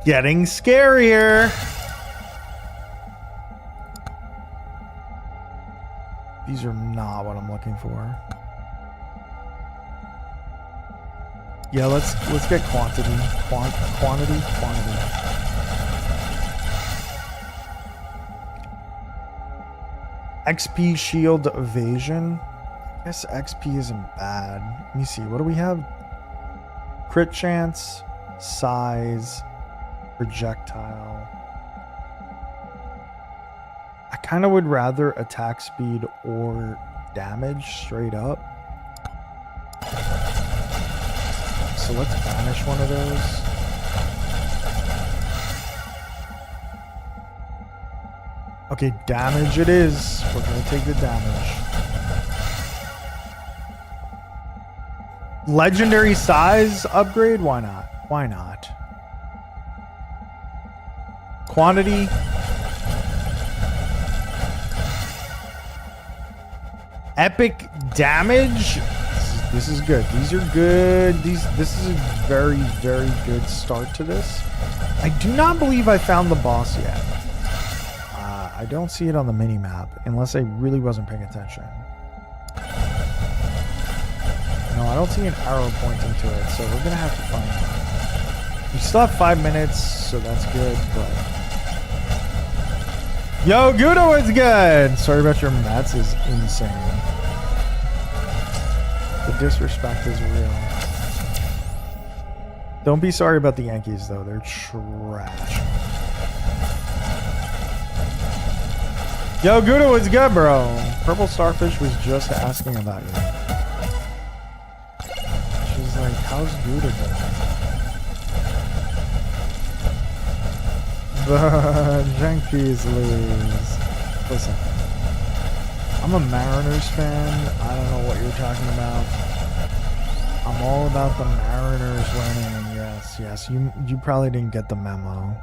Getting scarier. These are not what I'm looking for. Yeah, let's get quantity. Quantity. XP shield evasion. I guess XP isn't bad. Let me see. What do we have? Crit chance, size, projectile. I kind of would rather attack speed or damage straight up. So let's banish one of those. Okay, damage it is. We're going to take the damage. Legendary size upgrade? Why not? Why not? Quantity. Epic damage. This is good. These are good. This is a very, very good start to this. I do not believe I found the boss yet. I don't see it on the mini map unless I really wasn't paying attention. No, I don't see an arrow pointing to it, so we're gonna have to find it. We still have 5 minutes, so that's good, but yo, Guido, what's good? Sorry about your Mets is insane. The disrespect is real. Don't be sorry about the Yankees, though. They're trash. Yo, Guido, what's good, bro? Purple Starfish was just asking about you. She's like, how's Guido doing? The Yankees lose. Listen, I'm a Mariners fan. I don't know what you're talking about. I'm all about the Mariners winning. Yes, yes. You probably didn't get the memo.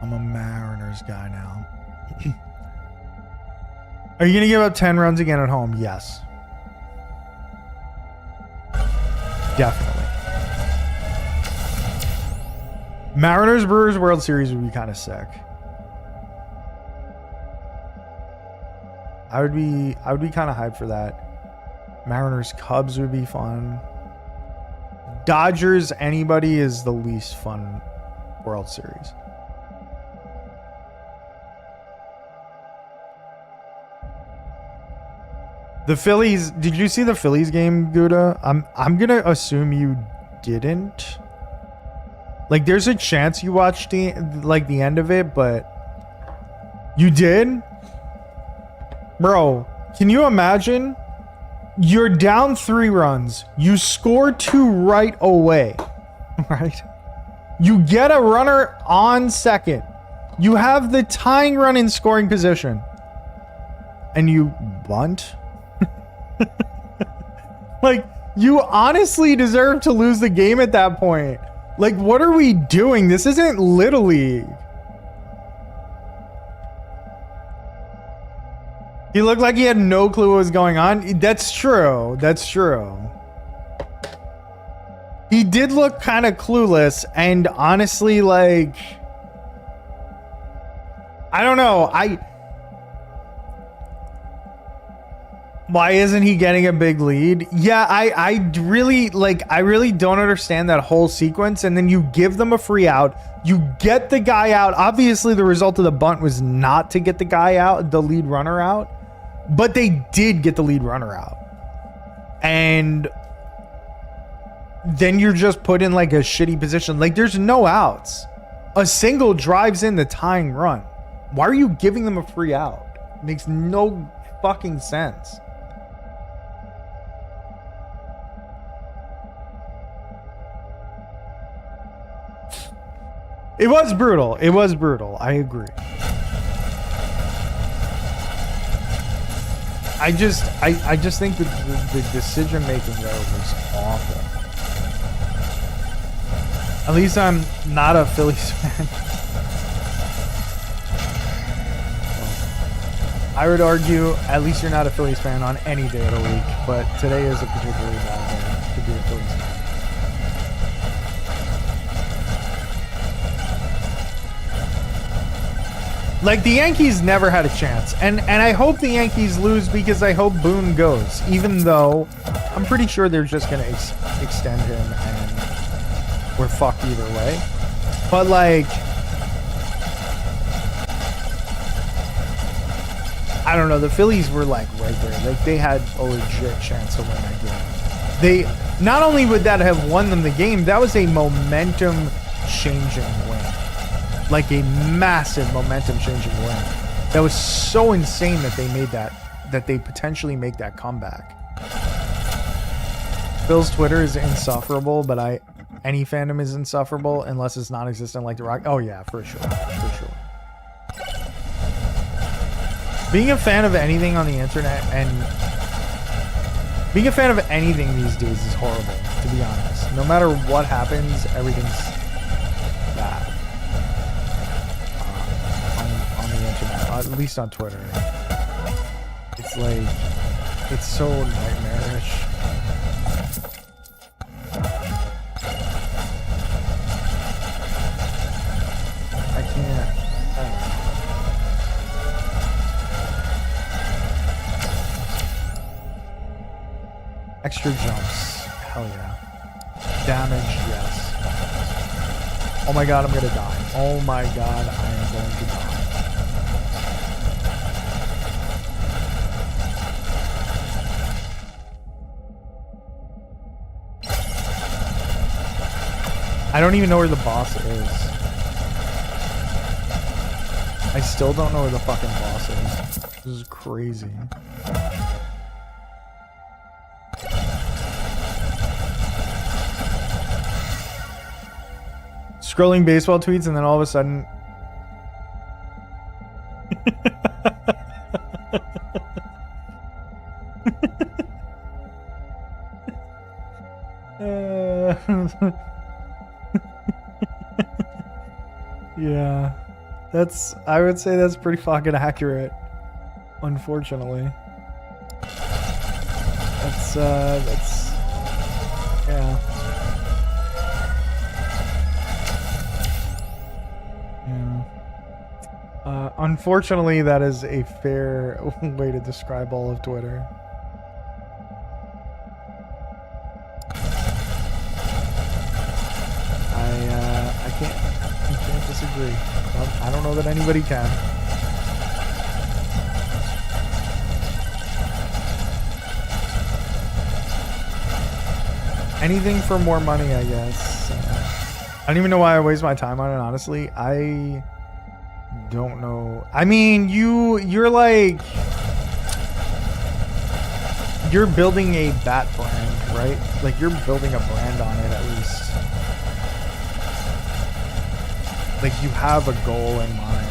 I'm a Mariners guy now. Are you going to give up 10 runs again at home? Yes. Definitely. Mariners Brewers World Series would be kind of sick. I would be kind of hyped for that. Mariners Cubs would be fun. Dodgers anybody is the least fun World Series. The Phillies, did you see the Phillies game, Gouda? I'm going to assume you didn't. Like there's a chance you watched the end of it, but you did? Bro, can you imagine? You're down 3 runs. You score 2 right away. Right? You get a runner on second. You have the tying run in scoring position. And you bunt? Like, you honestly deserve to lose the game at that point. Like, what are we doing? This isn't Little League. He looked like he had no clue what was going on. That's true. That's true. He did look kind of clueless, and honestly, like, I don't know. Why isn't he getting a big lead? Yeah, I really don't understand that whole sequence. And then you give them a free out. You get the guy out. Obviously, the result of the bunt was not to get the guy out, the lead runner out. But they did get the lead runner out. And then you're just put in like a shitty position. Like there's no outs. A single drives in the tying run. Why are you giving them a free out? It makes no fucking sense. It was brutal. It was brutal. I agree. I just think that the decision making there was awful. At least I'm not a Phillies fan. I would argue at least you're not a Phillies fan on any day of the week, but today is a particularly bad day to be a Phillies fan. Like the Yankees never had a chance, and I hope the Yankees lose because I hope Boone goes. Even though I'm pretty sure they're just gonna extend him, and we're fucked either way. But like, I don't know. The Phillies were like right there. Like they had a legit chance to win that game. They not only would that have won them the game, that was a momentum changing win. Like a massive momentum changing win. That was so insane that they made that they potentially make that comeback. Phil's Twitter is insufferable, but any fandom is insufferable unless it's non-existent like the Rock. Oh yeah, for sure. For sure. Being a fan of anything on the internet and being a fan of anything these days is horrible, to be honest. No matter what happens, everything's bad. On the internet, at least on Twitter. It's like, it's so nightmarish. I can't. I don't know. Extra jumps. Hell yeah. Damage, yes. Oh my god, I'm gonna die. Oh my god, I am going to die. I don't even know where the boss is. I still don't know where the fucking boss is. This is crazy. Scrolling baseball tweets and then all of a sudden Yeah. I would say that's pretty fucking accurate. Unfortunately. That's yeah. Yeah. Unfortunately, that is a fair way to describe all of Twitter. I can't disagree. I don't know that anybody can. Anything for more money, I guess. I don't even know why I waste my time on it, honestly. I don't know. I mean, you're like... You're building a bat brand, right? Like, you're building a brand on it, at least. Like, you have a goal in mind.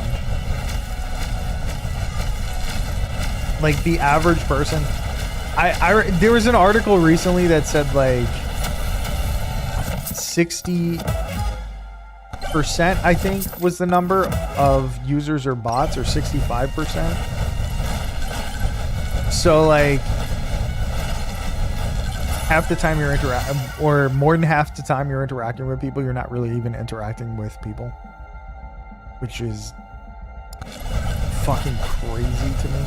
Like, the average person... there was an article recently that said, like... 60%, I think, was the number of users or bots, or 65%. So, like... half the time you're interacting, or more than half the time you're interacting with people, you're not really even interacting with people. Which is fucking crazy to me.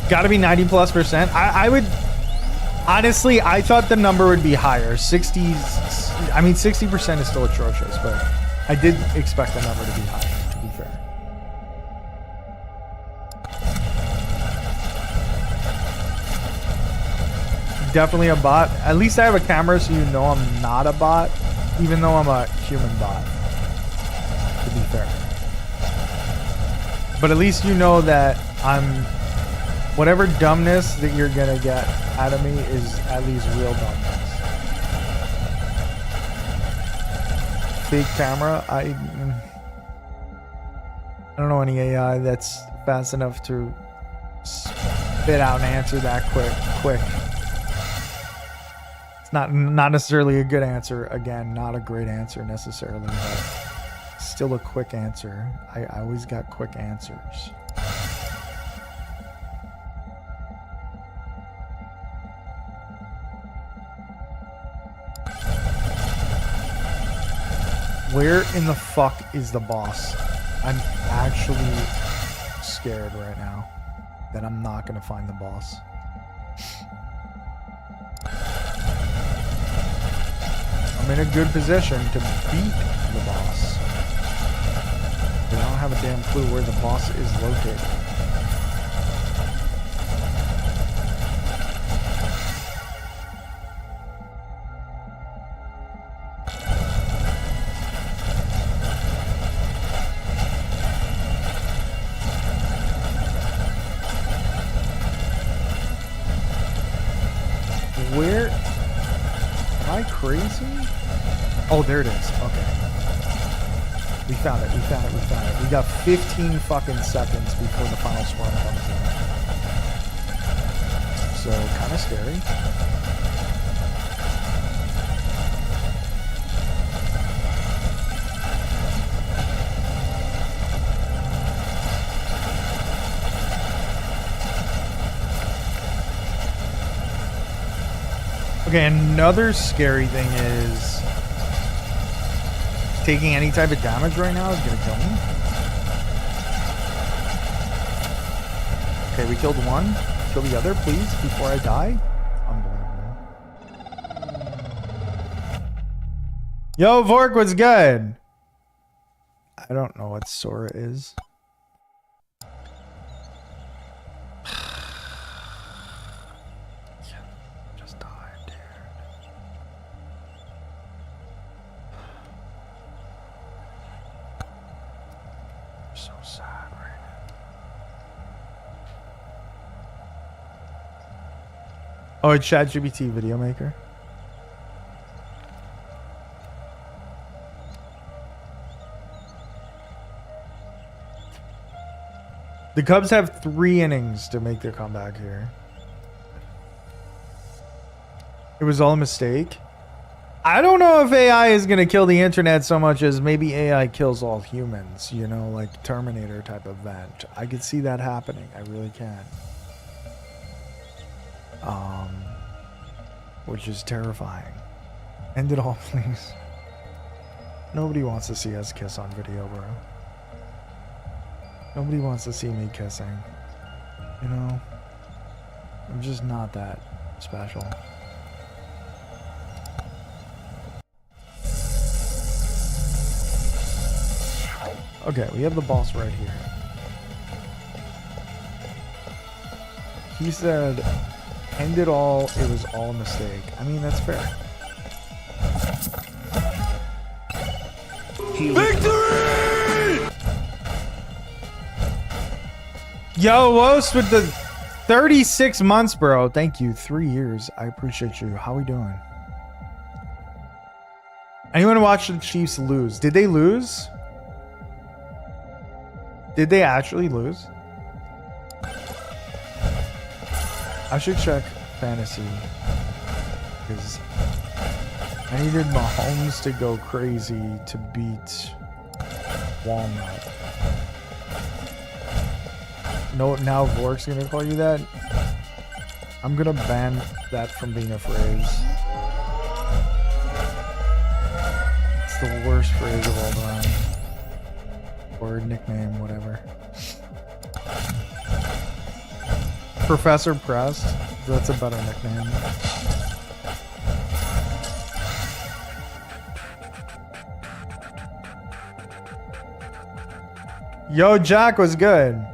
Gotta be 90+%. I would, honestly, I thought the number would be higher. 60s, I mean, 60% is still atrocious, but I did expect the number to be higher, to be fair. Definitely a bot. At least I have a camera so you know I'm not a bot, even though I'm a human bot, to be fair. But at least you know that whatever dumbness that you're gonna get out of me is at least real dumbness. Fake camera, I don't know any AI that's fast enough to spit out an answer that quick. Not necessarily a good answer. Again, not a great answer necessarily, but still a quick answer. I always got quick answers. Where in the fuck is the boss? I'm actually scared right now that I'm not gonna find the boss. I'm in a good position to beat the boss. But I don't have a damn clue where the boss is located. Where? Am I crazy? Oh, there it is. Okay. We found it. We found it. We found it. We got 15 fucking seconds before the final swarm comes in. So, kind of scary. Okay, another scary thing is taking any type of damage right now is gonna kill me. Okay, we killed one. Kill the other, please, before I die. Unbelievable. Yo, Vork, what's good? I don't know what Sora is. Just died, dude. So sad right now. Oh, it's ChatGPT Video Maker. The Cubs have 3 innings to make their comeback here. It was all a mistake. I don't know if AI is going to kill the internet so much as maybe AI kills all humans, you know, like Terminator type event. I could see that happening. I really can. Which is terrifying. End it all, please. Nobody wants to see us kiss on video, bro. Nobody wants to see me kissing. You know? I'm just not that special. Okay, we have the boss right here. He said, end it all, it was all a mistake. I mean, that's fair. Victory! Yo, Wost with the 36 months, bro. Thank you. 3 years. I appreciate you. How we doing? Anyone watch the Chiefs lose? Did they lose? Did they actually lose? I should check fantasy because I needed Mahomes to go crazy to beat Walnut. No, now Vork's gonna call you that. I'm gonna ban that from being a phrase. It's the worst phrase of all time. Or nickname, whatever. Professor Prest. That's a better nickname. Yo, Jack was good.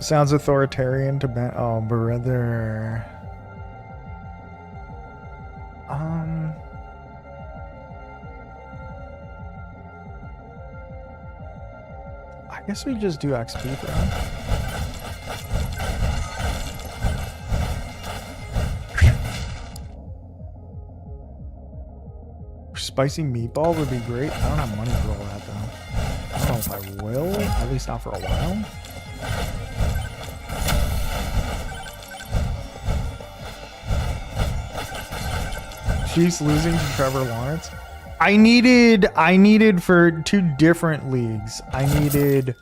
Sounds authoritarian to ban. Oh, brother. I guess we just do XP for him. Spicy meatball would be great. I don't have money for all that though. I don't know if I will. At least not for a while. Chiefs losing to Trevor Lawrence. I needed for 2 different leagues. I needed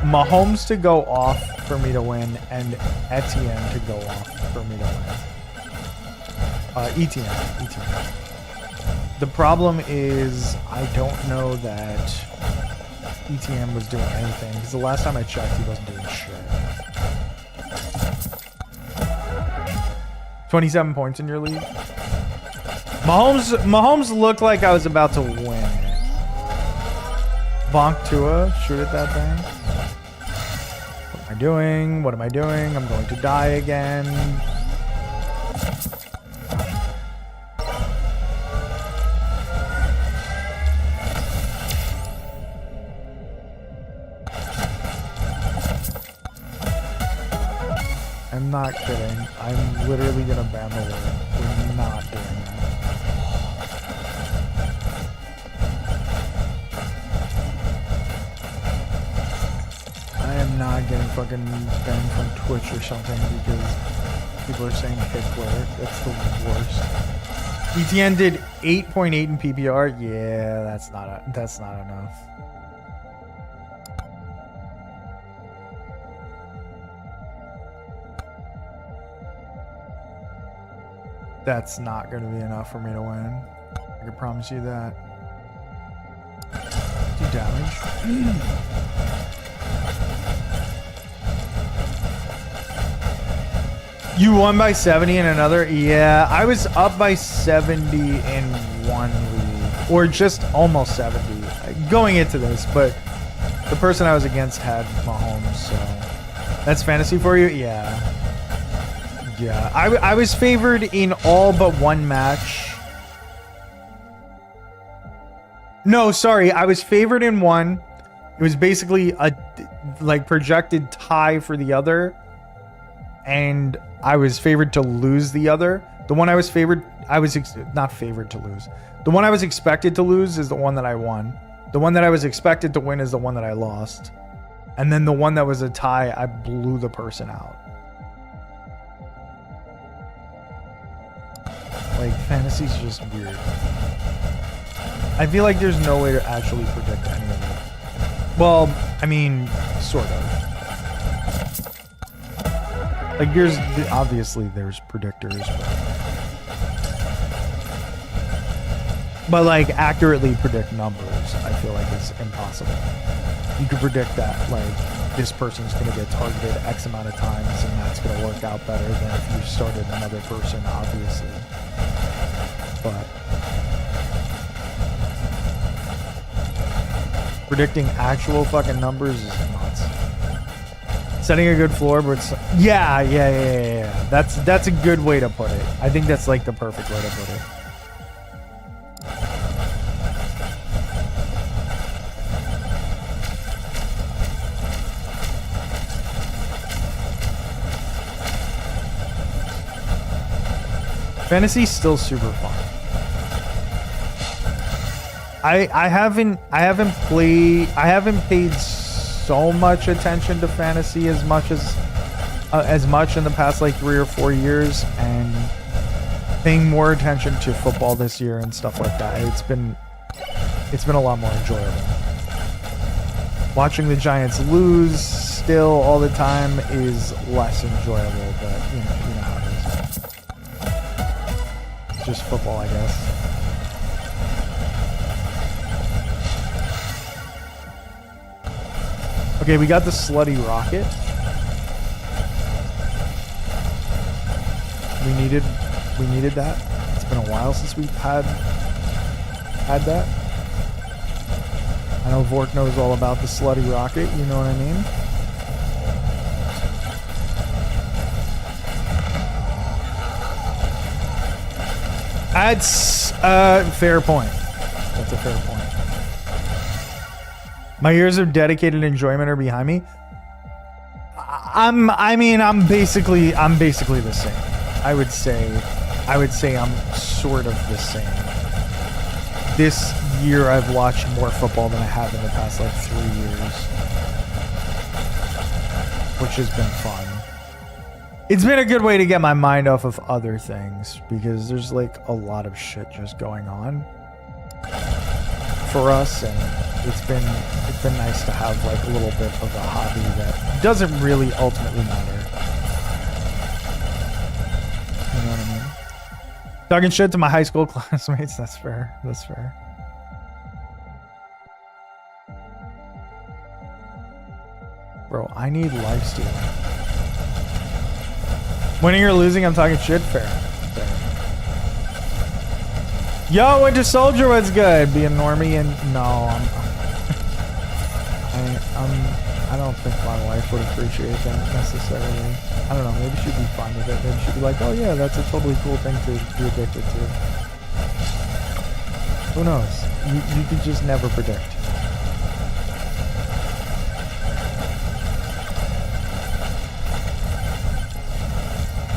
Mahomes to go off for me to win and Etienne to go off for me to win. Etienne. The problem is I don't know that Etienne was doing anything because the last time I checked he wasn't doing shit. 27 points in your league. Mahomes looked like I was about to win it. Bonk Tua, shoot at that thing. What am I doing? What am I doing? I'm going to die again. I'm not kidding. I'm literally gonna ban the word. We're not doing that. I am not getting fucking banned from Twitch or something because people are saying Hitler. That's the worst. ETN did 8.8 in PPR. Yeah, that's not enough. That's not going to be enough for me to win. I can promise you that. Do damage. You won by 70 in another? Yeah, I was up by 70 in one league. Or just almost 70 going into this. But the person I was against had Mahomes, so... That's fantasy for you? Yeah. Yeah, I was favored in all but one match. No, sorry, I was favored in one. It was basically a like projected tie for the other, and I was favored to lose the other. The one I was favored, not favored to lose. The one I was expected to lose is the one that I won. The one that I was expected to win is the one that I lost, and then the one that was a tie, I blew the person out. Like, fantasy's just weird. I feel like there's no way to actually predict any of it. Well, I mean, sort of. Like, obviously there's predictors, but like, accurately predict numbers, I feel like it's impossible. You could predict that, like, this person's going to get targeted X amount of times and that's going to work out better than if you started another person, obviously. But predicting actual fucking numbers is nuts. Setting a good floor, but yeah. That's a good way to put it. I think that's like the perfect way to put it. Fantasy's still super fun. I haven't paid so much attention to fantasy as much in the past like 3 or 4 years, and paying more attention to football this year and stuff like that. It's been a lot more enjoyable. Watching the Giants lose still all the time is less enjoyable, but you know how it is. It's just football, I guess. Okay, we got the slutty rocket. We needed that. It's been a while since we've had that. I know Vork knows all about the slutty rocket, you know what I mean? That's a fair point. That's a fair point. My years of dedicated enjoyment are behind me. I'm basically the same. I would say I'm sort of the same. This year I've watched more football than I have in the past like 3 years, which has been fun. It's been a good way to get my mind off of other things because there's like a lot of shit just going on for us, and it's been nice to have like a little bit of a hobby that doesn't really ultimately matter. You know what I mean? Talking shit to my high school classmates, that's fair. That's fair. Bro, I need lifesteal. Winning or losing, I'm talking shit. Fair. Yo, Winter Soldier, what's good? Being normie and no, I don't think my wife would appreciate that necessarily. I don't know. Maybe she'd be fine with it. Maybe she'd be like, "Oh yeah, that's a totally cool thing to be addicted to." Who knows? You could just never predict.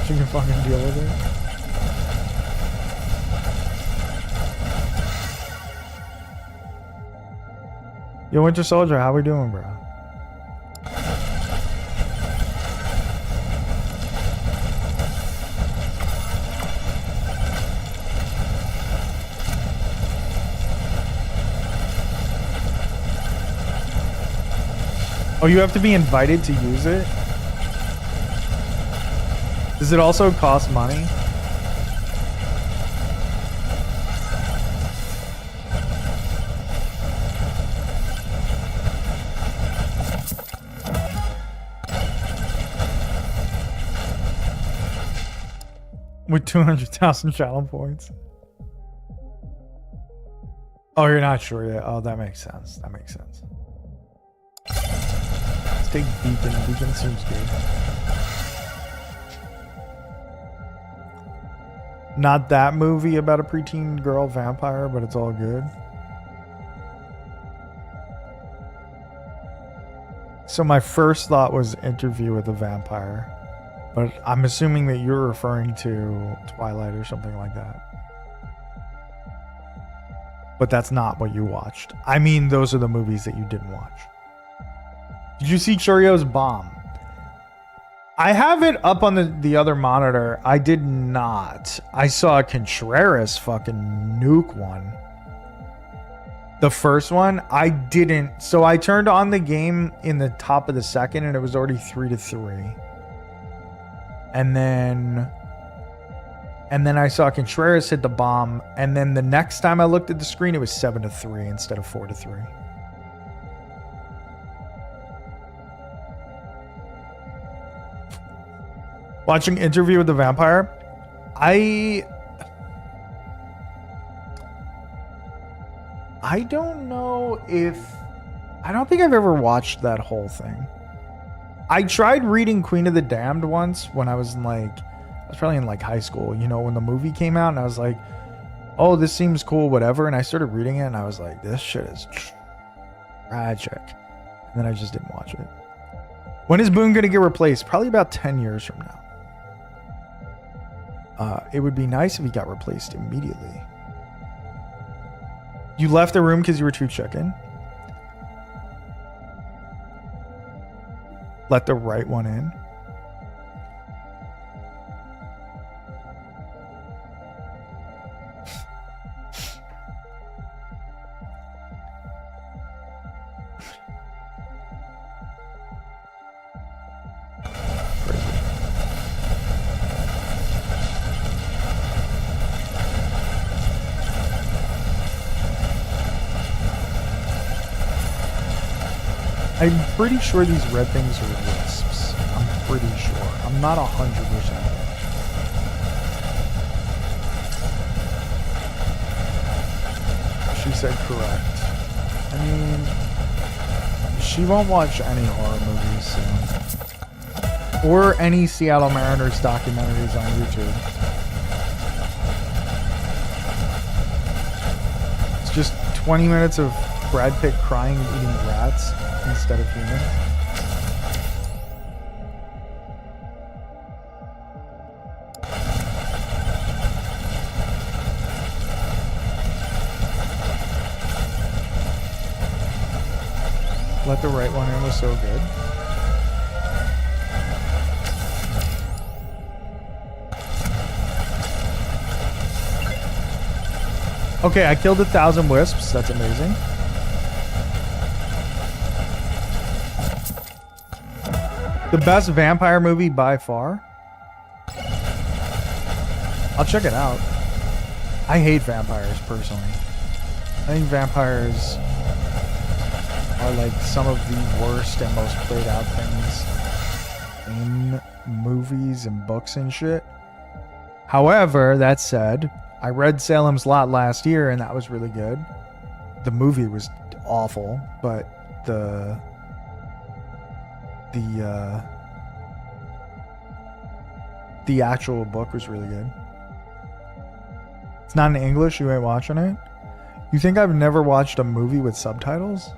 She can fucking deal with it. Yo, Winter Soldier, how we doing, bro? Oh, you have to be invited to use it? Does it also cost money? With 200,000 channel points. Oh, you're not sure yet. Oh, that makes sense. That makes sense. Let's take Beacon. Beacon seems good. Not that movie about a preteen girl vampire, but it's all good. So my first thought was Interview with a Vampire. But I'm assuming that you're referring to Twilight or something like that. But that's not what you watched. I mean, those are the movies that you didn't watch. Did you see Churio's Bomb? I have it up on the other monitor. I did not. I saw a Contreras fucking nuke one. The first one, I didn't. So I turned on the game in the top of the second and it was already 3-3. And then I saw Contreras hit the bomb. And then the next time I looked at the screen, it was 7-3 instead of 4-3. Watching Interview with the Vampire, I don't know if... I don't think I've ever watched that whole thing. I tried reading Queen of the Damned once when I was in I was probably in high school, you know, when the movie came out, and I was like, oh, this seems cool, whatever. And I started reading it and I was like, this shit is tragic. And then I just didn't watch it. When is Boone going to get replaced? Probably about 10 years from now. It would be nice if he got replaced immediately. You left the room because you were too chicken? Let the right one in? I'm pretty sure these red things are wisps. I'm pretty sure. I'm not 100%. She said correct. I mean, she won't watch any horror movies soon. Or any Seattle Mariners documentaries on YouTube. It's just 20 minutes of Brad Pitt crying and eating rats instead of humans. Let the right one in was so good. Okay, I killed 1,000 wisps. That's amazing. The best vampire movie by far. I'll check it out. I hate vampires personally. I think vampires are like some of the worst and most played out things in movies and books and shit. However, that said, I read Salem's Lot last year and that was really good. The movie was awful, but the actual book was really good. It's not in English, you ain't watching it? You think I've never watched a movie with subtitles?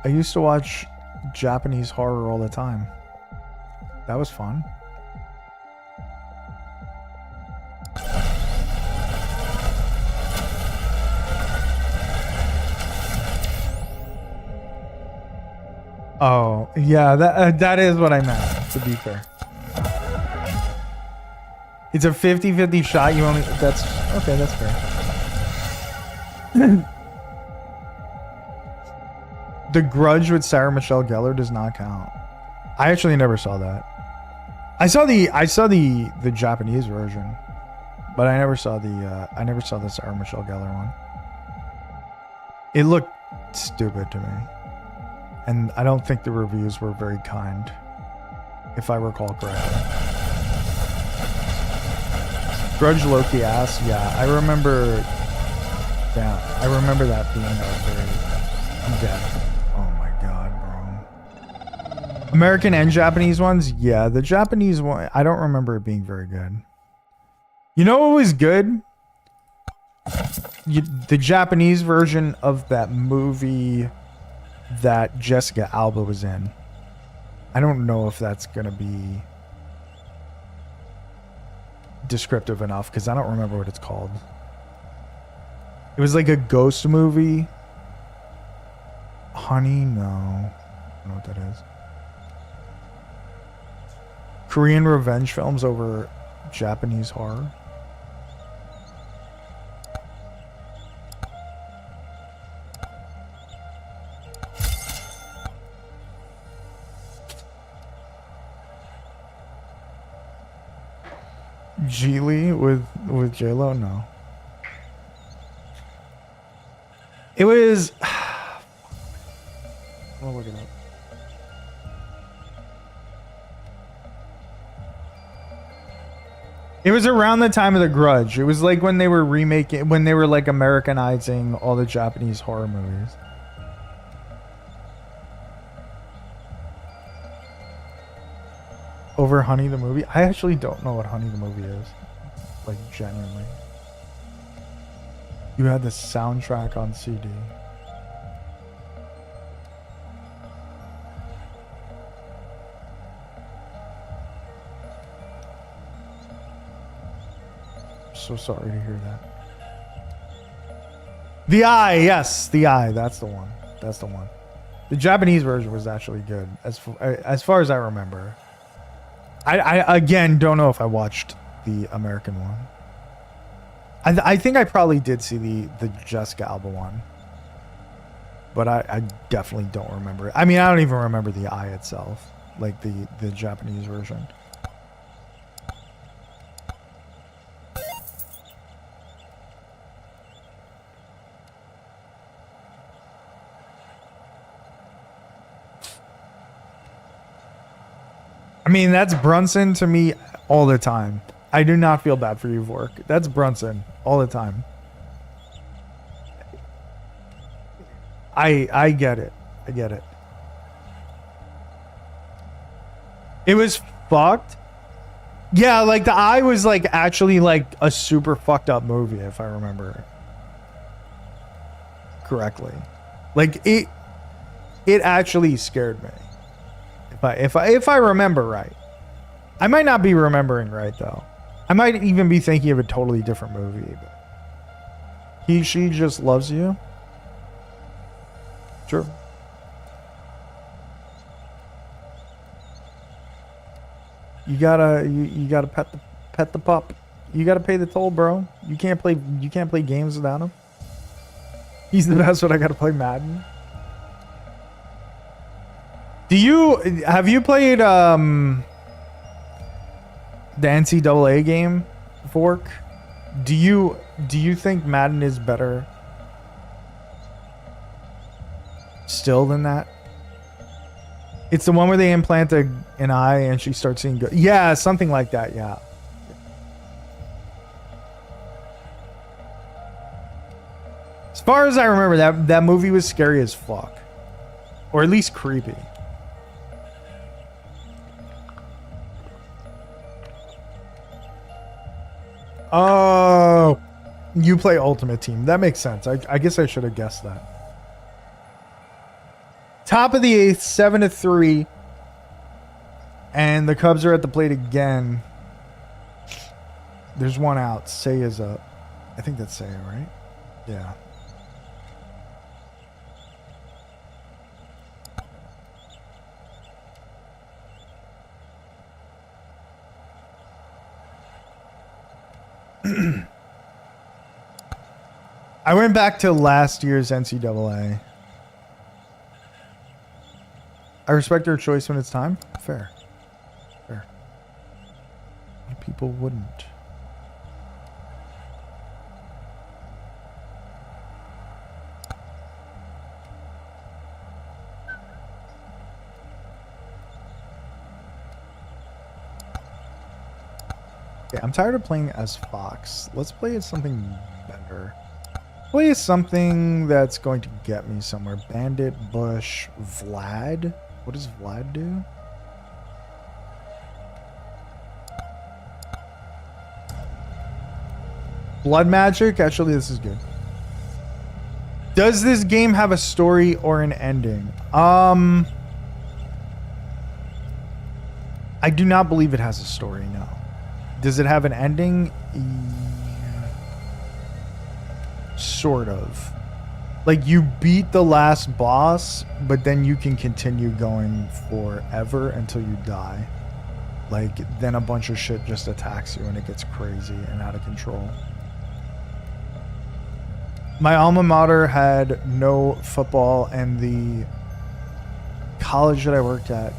I used to watch Japanese horror all the time. That was fun. Oh, yeah, that is what I meant, to be fair. It's a 50-50 shot. You only... That's... Okay, that's fair. The Grudge with Sarah Michelle Gellar does not count. I actually never saw that. I saw the Japanese version, but I never saw the Sarah Michelle Gellar one. It looked stupid to me. And I don't think the reviews were very kind, if I recall correctly. Grudge Loki ass, yeah, I remember that being I'm dead. Oh my god, bro. American and Japanese ones, yeah, the Japanese one, I don't remember it being very good. You know what was good? The Japanese version of that movie that Jessica Alba was in. I don't know if that's gonna be descriptive enough because I don't remember what it's called. It was like a ghost movie. Honey, no. I don't know what that is. Korean revenge films over Japanese horror. Geely with J-Lo? No. It was... I'll look it up. It was around the time of The Grudge. It was like when they were remaking... When they were like Americanizing all the Japanese horror movies. Over Honey the movie? I actually don't know what Honey the movie is. Like, genuinely. You had the soundtrack on CD. So sorry to hear that. The Eye, yes, The Eye. That's the one. That's the one. The Japanese version was actually good, as far as I remember. I again don't know if I watched the American one. I think I probably did see the Jessica Alba one, but I definitely don't remember it. I mean, I don't even remember The Eye itself, like the Japanese version. I mean, that's Brunson to me all the time. I do not feel bad for you, Vork. That's Brunson all the time. I get it. I get it. It was fucked. Yeah, like The Eye was like actually like a super fucked up movie, if I remember correctly. Like it actually scared me. If I remember right. I might not be remembering right though. I might even be thinking of a totally different movie. But she just loves you. Sure. You gotta pet the pup. You gotta pay the toll, bro. You can't play games without him. He's the best when I gotta play Madden. Have you played the NCAA game, Fork? Do you think Madden is better still than that? It's the one where they implant an eye and she starts seeing good. Yeah, something like that. Yeah. As far as I remember, that movie was scary as fuck, or at least creepy. Oh, you play Ultimate Team. That makes sense. I guess I should have guessed that. Top of the 8th, 7-3. And the Cubs are at the plate again. There's one out. Say is up. I think that's Say, right? Yeah. I went back to last year's NCAA. I respect your choice when it's time. Fair. Fair. People wouldn't. Okay, I'm tired of playing as Fox. Let's play as something better. Play as something that's going to get me somewhere. Bandit, Bush, Vlad. What does Vlad do? Blood Magic? Actually, this is good. Does this game have a story or an ending? I do not believe it has a story, no. Does it have an ending? Sort of. Like, you beat the last boss, but then you can continue going forever until you die. Like, then a bunch of shit just attacks you and it gets crazy and out of control. My alma mater had no football, and the college that I worked at,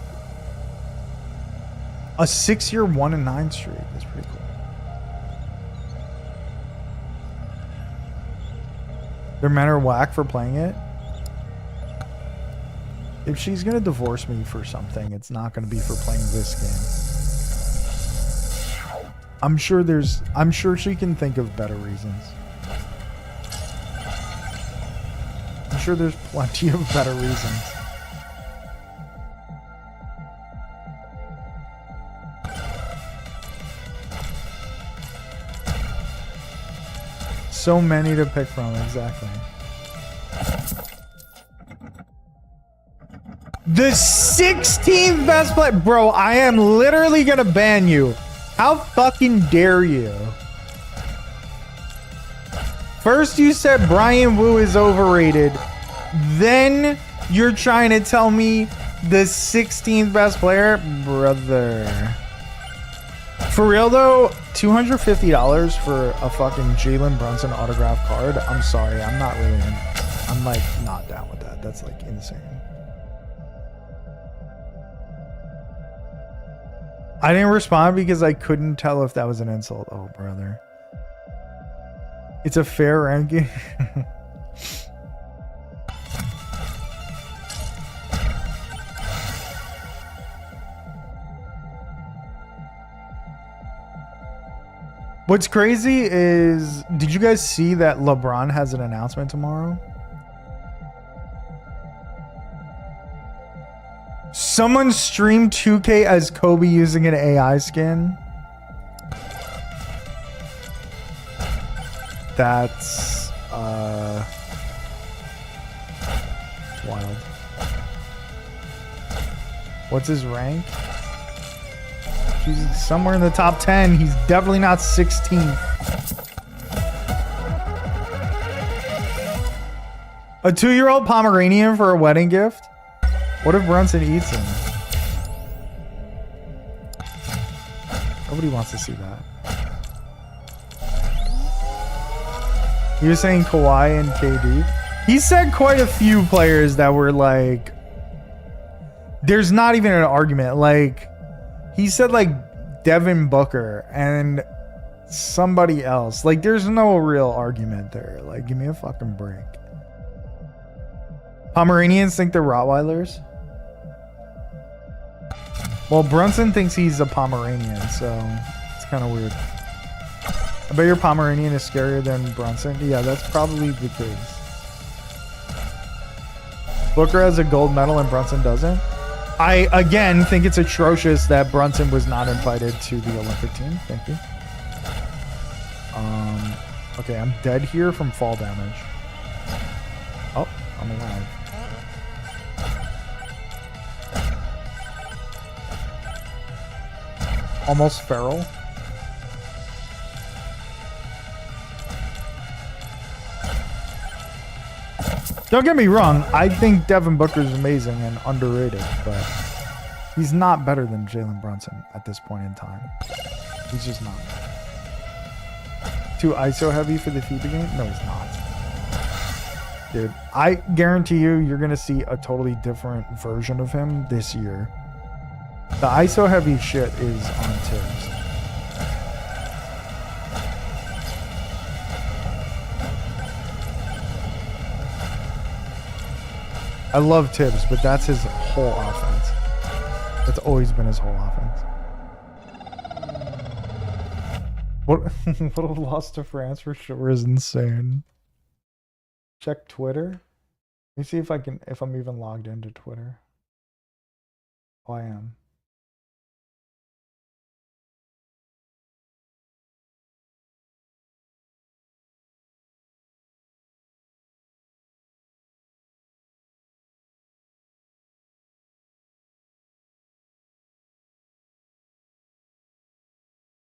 a 6-year 1-9 streak. That's pretty cool. Their men are whack for playing it. If she's gonna divorce me for something, it's not gonna be for playing this game. I'm sure she can think of better reasons. I'm sure there's plenty of better reasons. So many to pick from, exactly. The 16th best player. Bro, I am literally gonna ban you. How fucking dare you? First you said Brian Wu is overrated. Then you're trying to tell me the 16th best player? Brother. For real though, $250 for a fucking Jalen Brunson autograph card. I'm sorry, I'm not really in. I'm like not down with that. That's like insane. I didn't respond because I couldn't tell if that was an insult. Oh, brother. It's a fair ranking. What's crazy is, did you guys see that LeBron has an announcement tomorrow? Someone streamed 2K as Kobe using an AI skin. That's wild. What's his rank? He's somewhere in the top 10. He's definitely not 16. A 2-year-old Pomeranian for a wedding gift? What if Brunson eats him? Nobody wants to see that. He was saying Kawhi and KD. He said quite a few players that were like, there's not even an argument. Like, he said like Devin Booker and somebody else. Like, there's no real argument there. Like, give me a fucking break. Pomeranians think they're Rottweilers. Well, Brunson thinks he's a Pomeranian, so it's kind of weird. I bet your Pomeranian is scarier than Brunson. Yeah, that's probably the case. Booker has a gold medal and Brunson doesn't. I, again, think it's atrocious that Brunson was not invited to the Olympic team. Thank you. Okay, I'm dead here from fall damage. Oh, I'm alive. Almost feral. Don't get me wrong, I think Devin Booker's amazing and underrated, but he's not better than Jalen Brunson at this point in time. He's just not. Too ISO heavy for the FIBA game? No, he's not. Dude, I guarantee you're going to see a totally different version of him this year. The ISO heavy shit is on Tibbs. I love Tibbs, but that's his whole offense. That's always been his whole offense. What a loss to France for sure is insane. Check Twitter. Let me see if I'm even logged into Twitter. Oh, I am.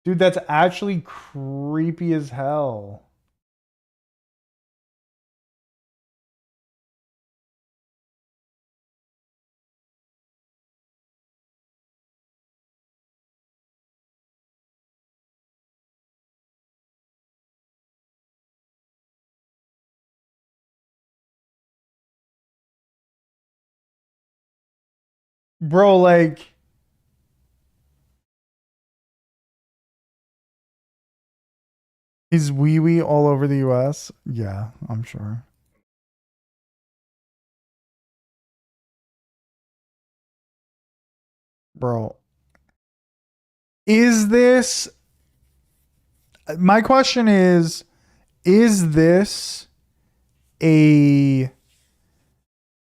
Dude, that's actually creepy as hell. Bro, like, is wee wee all over the US? Yeah, I'm sure. Bro, is this my question is this a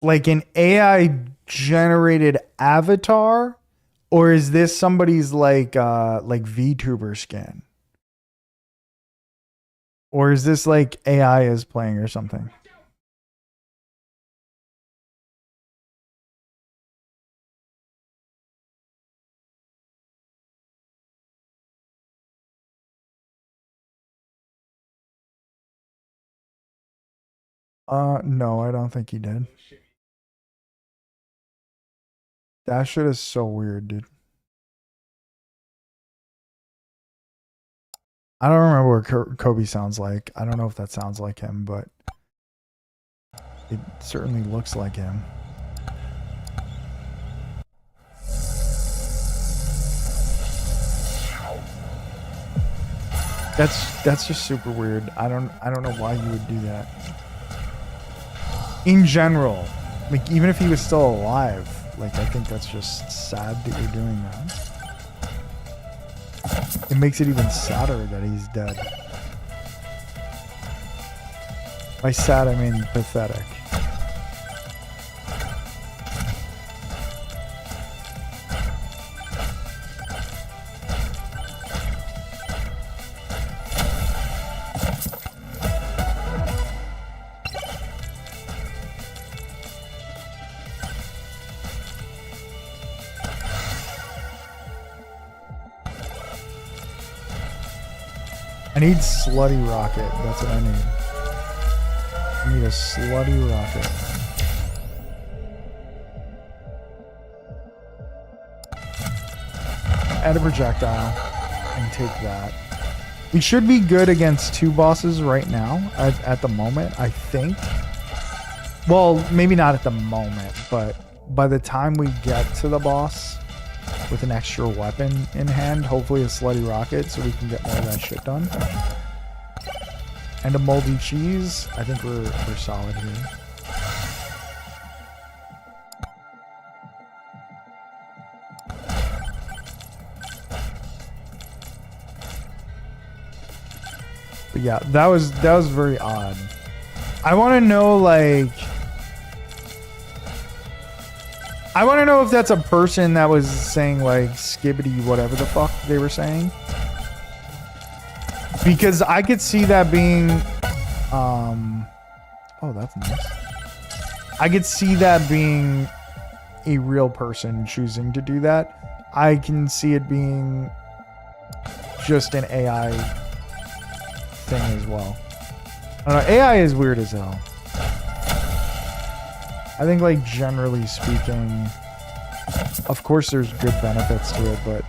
like an AI generated avatar, or is this somebody's like VTuber skin? Or is this like AI is playing or something? No, I don't think he did. That shit is so weird, dude. I don't remember what Kobe sounds like. I don't know if that sounds like him, but it certainly looks like him. That's just super weird. I don't know why you would do that. In general, like even if he was still alive, like I think that's just sad that you're doing that. It makes it even sadder that he's dead. By sad, I mean pathetic. I need slutty rocket. That's what I need. I need a slutty rocket. Add a projectile and take that. We should be good against two bosses right now at the moment, I think. Well, maybe not at the moment, but by the time we get to the boss with an extra weapon in hand, hopefully a slutty rocket so we can get more of that shit done. And a moldy cheese, I think we're solid here. But yeah, that was very odd. I want to know like I want to know if that's a person that was saying like skibbity whatever the fuck they were saying. Because I could see that being oh, that's nice. I could see that being a real person choosing to do that. I can see it being just an AI thing as well. I don't know, AI is weird as hell. I think like generally speaking, of course there's good benefits to it, but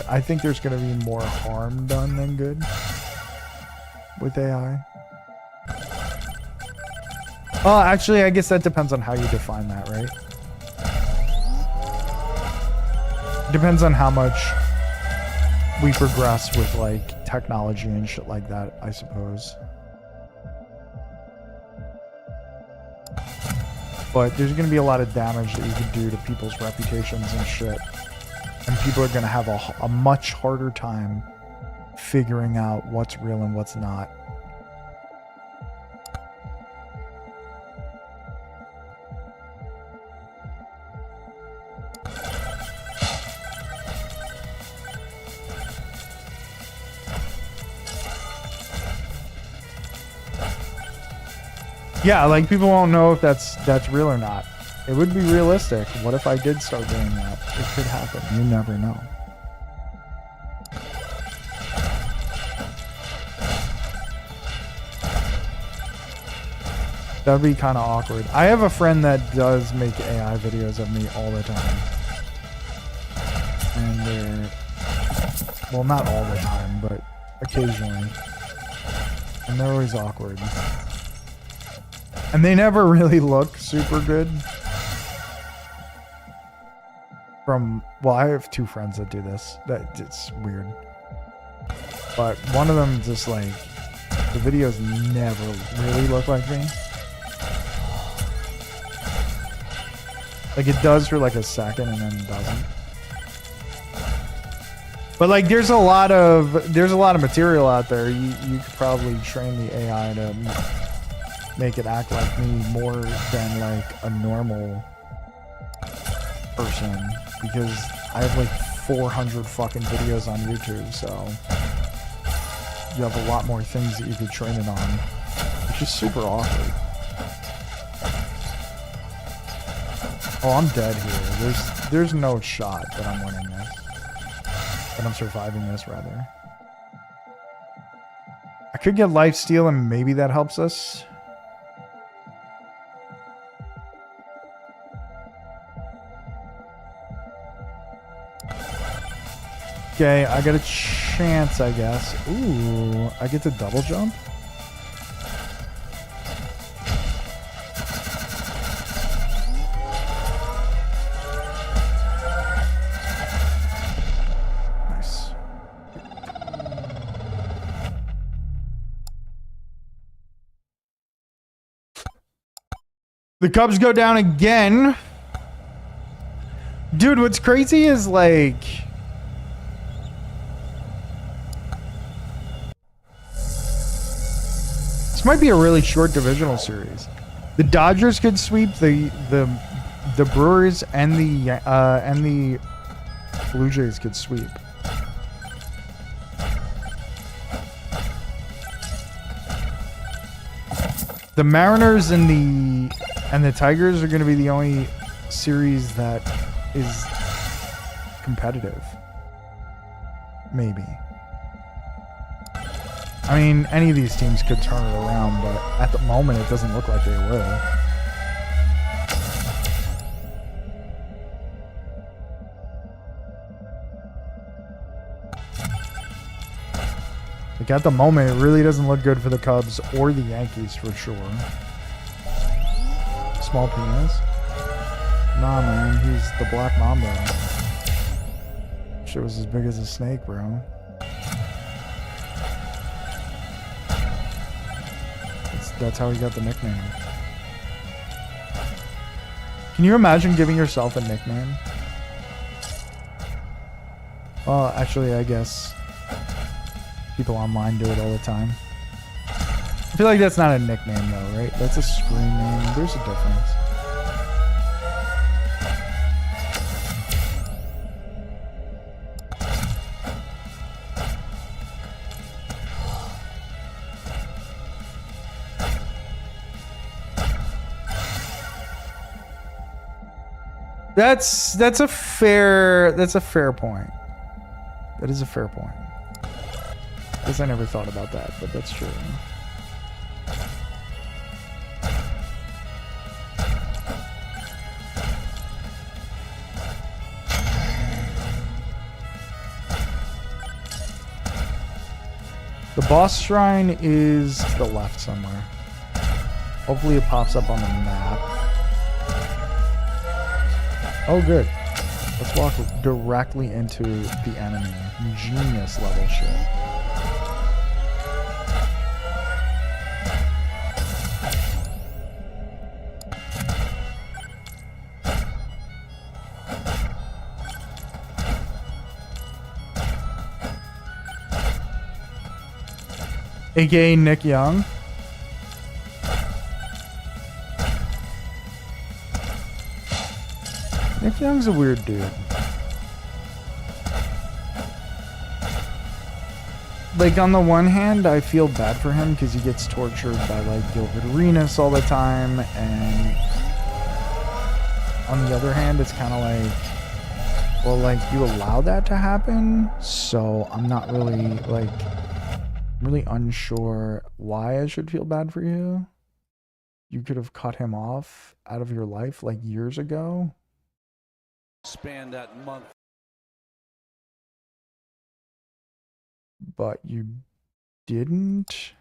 I think there's gonna be more harm done than good with AI. Oh, actually, I guess that depends on how you define that, right? Depends on how much we progress with like technology and shit like that, I suppose. But there's going to be a lot of damage that you can do to people's reputations and shit. And people are going to have a much harder time figuring out what's real and what's not. Yeah, like people won't know if that's real or not. It would be realistic. What if I did start doing that? It could happen. You never know. That'd be kind of awkward. I have a friend that does make AI videos of me all the time. And they're, well, not all the time, but occasionally. And they're always awkward. And they never really look super good. Well, I have 2 friends that do this. That it's weird. But one of them just like, the videos never really look like me. Like it does for like a second and then it doesn't. But like there's a lot of material out there. You could probably train the AI to make it act like me more than like a normal person, because I have like 400 fucking videos on YouTube, so you have a lot more things that you could train it on, which is super awkward. Oh, I'm dead here. There's no shot that I'm winning this. That I'm surviving this, rather. I could get lifesteal and maybe that helps us. Okay, I got a chance, I guess. Ooh, I get to double jump? Nice. The Cubs go down again. Dude, what's crazy is like... This might be a really short divisional series. The Dodgers could sweep the Brewers, and the Blue Jays could sweep. The Mariners and the Tigers are going to be the only series that is competitive. Maybe. I mean, any of these teams could turn it around, but at the moment, it doesn't look like they will. Like, at the moment, it really doesn't look good for the Cubs or the Yankees, for sure. Small penis? Nah, man, he's the Black Mamba. Shit was as big as a snake, bro. That's how he got the nickname. Can you imagine giving yourself a nickname? Well, actually, I guess people online do it all the time. I feel like that's not a nickname, though, right? That's a screen name. There's a difference. That's a fair point. That is a fair point. Guess I never thought about that, but that's true. The boss shrine is to the left somewhere. Hopefully it pops up on the map. Oh, good. Let's walk directly into the enemy. Genius level shit. AKA Nick Young. Nick Young's a weird dude. Like, on the one hand, I feel bad for him because he gets tortured by, like, Gilbert Arenas all the time, and on the other hand, it's kind of like, well, like, you allow that to happen, so I'm not really, like, really unsure why I should feel bad for you. You could have cut him off out of your life, like, years ago. Span that month. But you didn't.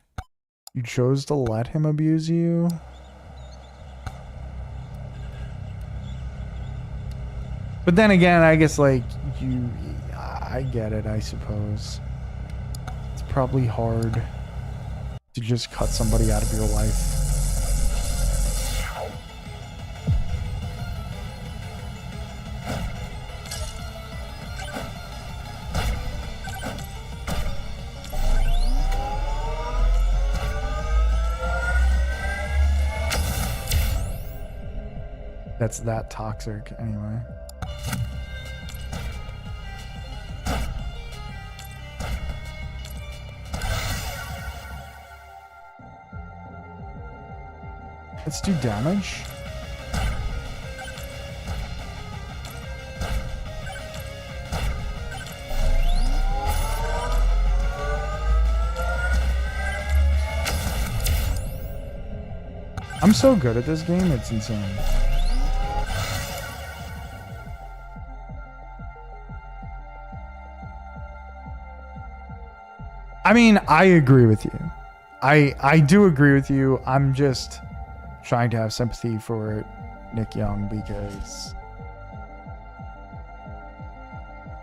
You chose to let him abuse you. But then again, I guess like I get it, I suppose. It's probably hard to just cut somebody out of your life. That's that toxic anyway. Let's do damage. I'm so good at this game, it's insane. I mean, I agree with you. I do agree with you. I'm just trying to have sympathy for Nick Young because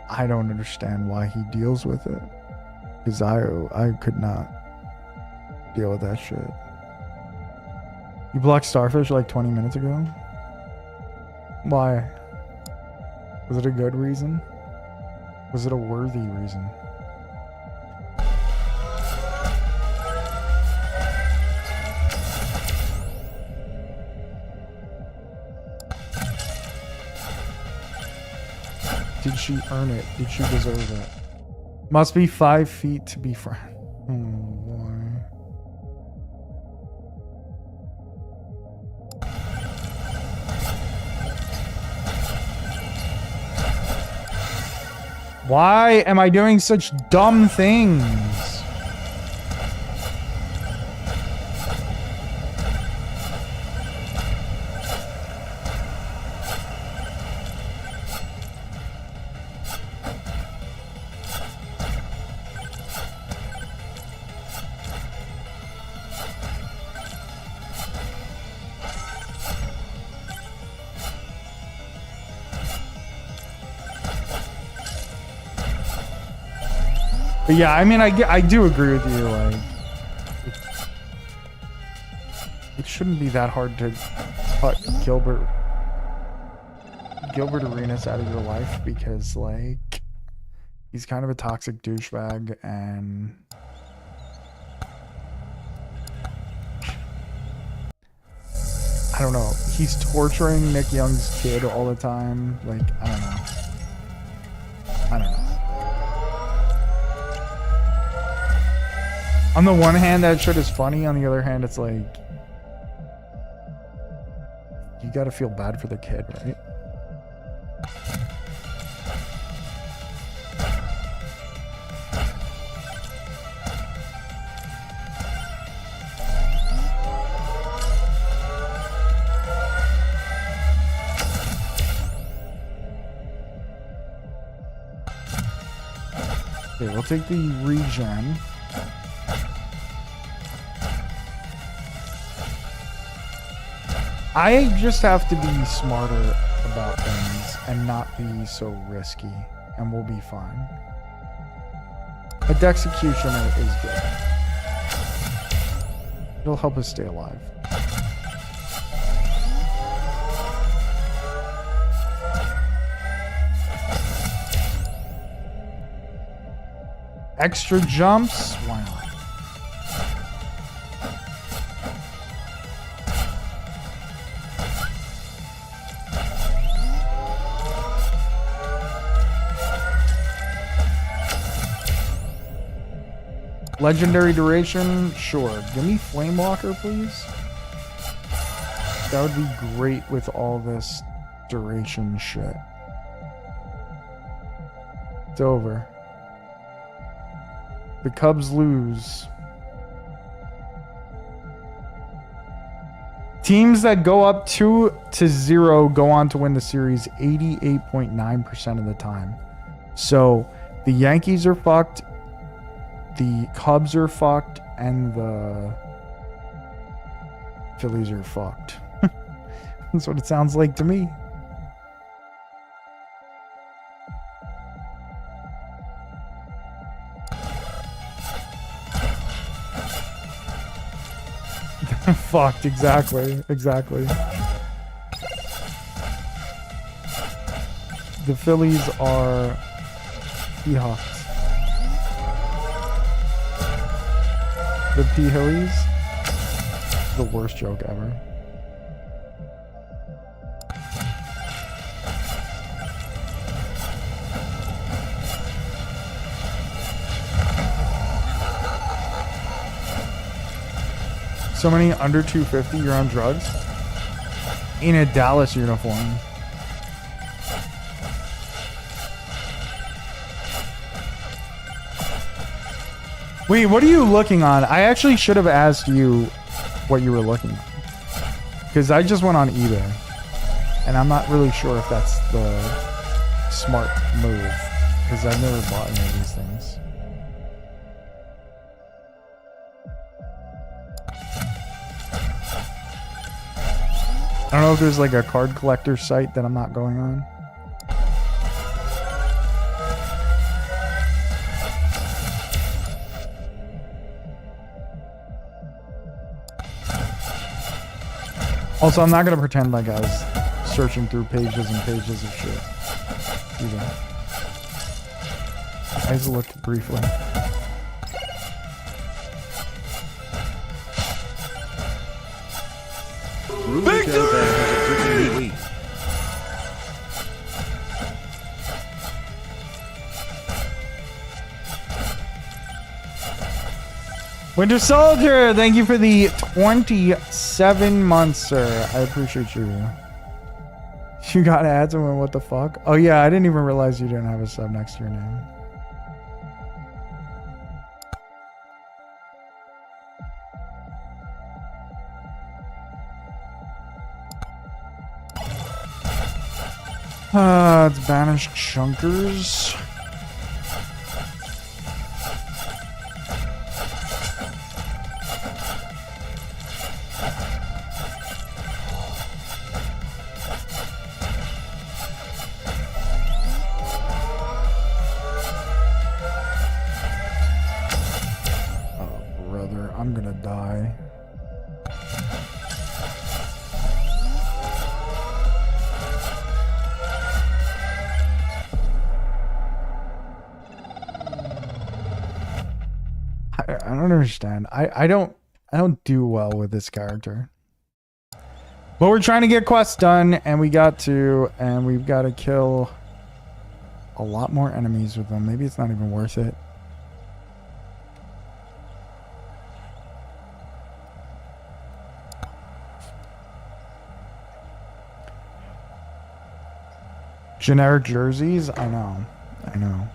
I don't understand why he deals with it. Because I could not deal with that shit. You blocked Starfish like 20 minutes ago? Why? Was it a good reason? Was it a worthy reason? Did she earn it? Did she deserve it? Must be 5 feet to be friend. Oh boy. Why am I doing such dumb things? But yeah, I mean, I do agree with you. Like, it shouldn't be that hard to cut Gilbert Arenas out of your life because, like, he's kind of a toxic douchebag, and I don't know. He's torturing Nick Young's kid all the time. Like, I don't know. I don't know. On the one hand, that shit is funny. On the other hand, it's like, you gotta feel bad for the kid, right? Okay, we'll take the regen. I just have to be smarter about things and not be so risky, and we'll be fine. A Dexecutioner is good. It'll help us stay alive. Extra jumps? Why not? Legendary duration? Sure. Give me Flamewalker, please. That would be great with all this duration shit. It's over. The Cubs lose. Teams that go up 2-0 go on to win the series 88.9% of the time. So the Yankees are fucked. The Cubs are fucked, and the Phillies are fucked. That's what it sounds like to me. fucked. Exactly. Exactly. The Phillies are Seahawks. The P-Hillies? The worst joke ever. So many under 250, you're on drugs? In a Dallas uniform. Wait, what are you looking on? I actually should have asked you what you were looking at. Because I just went on eBay. And I'm not really sure if that's the smart move. Because I've never bought any of these things. I don't know if there's like a card collector site that I'm not going on. Also, I'm not going to pretend like I was searching through pages and pages of shit. Either. I just looked briefly. Victory! Winter Soldier, thank you for the 27 months, sir. I appreciate you. You got ads and what the fuck? Oh yeah, I didn't even realize you didn't have a sub next to your name. It's banished chunkers. I'm gonna die. I don't understand. I don't do well with this character. But we're trying to get quests done, and we got to, and we've got to kill a lot more enemies with them. Maybe it's not even worth it. Generic jerseys? I know. I know.